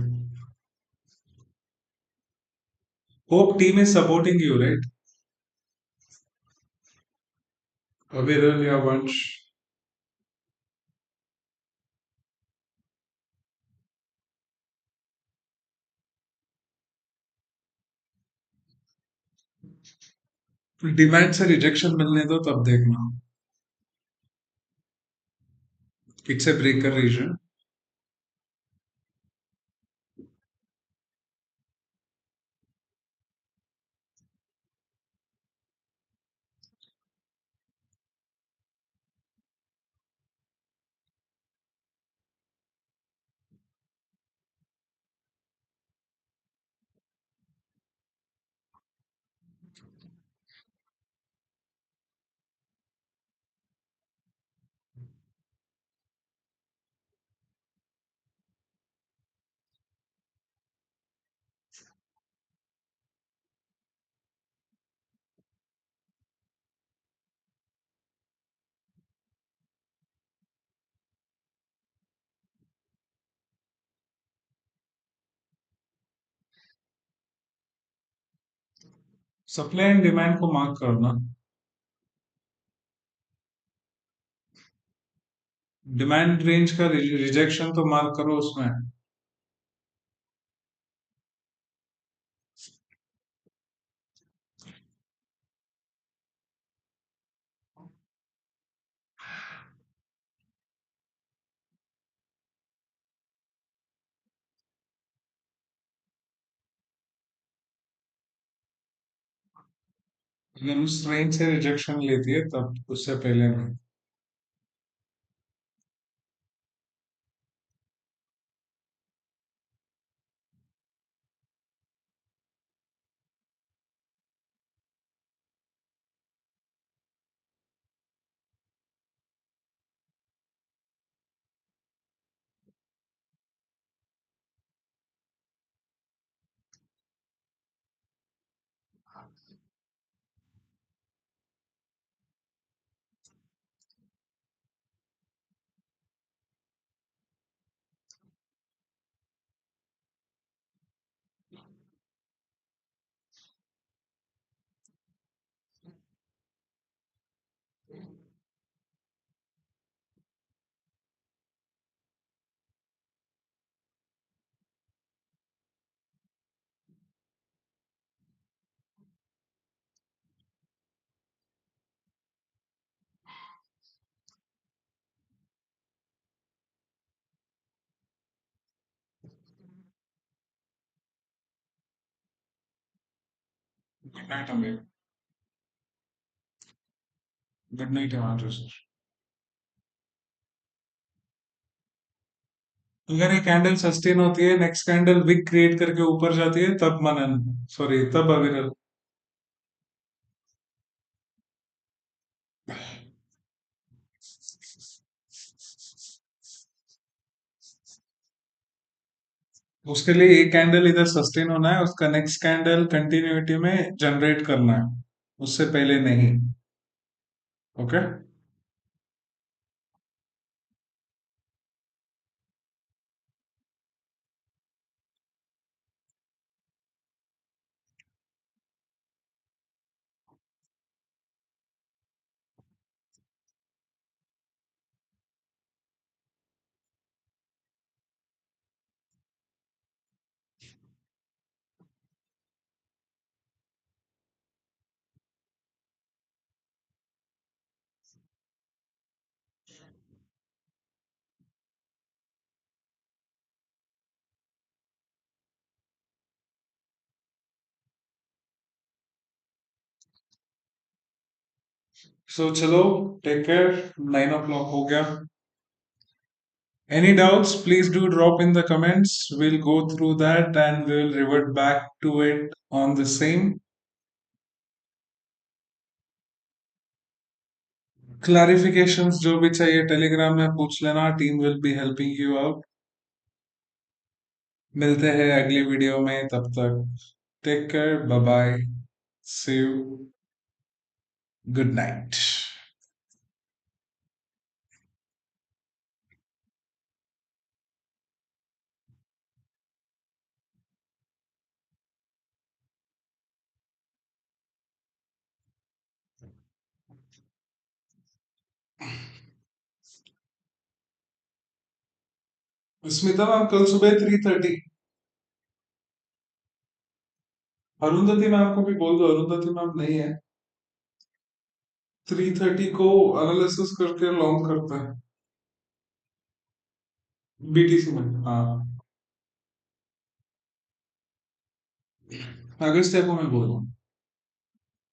Hope team is supporting you, right? Aviral, yeah, Vansh. Demand से रिजेक्शन मिलने दो तब देखना. It's a breaker reason. Supply and demand को मार्क करना. डिमांड रेंज का रिजेक्शन तो मार्क करो उसमें. अगर उस रेंज से रिजेक्शन लेती है तब उससे पहले नहीं. गुड नाइट अमीर. Good night Himanshu sir. अगर ये कैंडल सस्टेन होती है, नेक्स्ट कैंडल विक क्रिएट करके ऊपर जाती है, तब मनन, सॉरी, तब अविरल. उसके लिए एक कैंडल इधर सस्टेन होना है, उसका नेक्स्ट कैंडल कंटिन्यूटी में जनरेट करना है, उससे पहले नहीं. ओके. सो चलो, टेक केयर. 9 o'clock हो गया. Any doubts, please do drop in the comments. We'll go through that and we'll revert back to it on the same. Clarifications जो भी चाहिए टेलीग्राम में पूछ लेना. Team will be helping you out. मिलते हैं अगली वीडियो में, तब तक take care, bye bye, see you, good night. Smita ma'am कल सुबह 3:30। अरुंधति मैम को भी बोल दो, अरुंधति मैम नहीं है। 3:30 को एनालिसिस करके लॉन्ग करता है बीटीसी में। हाँ, अगस्त को मैं बोल रहा हूँ।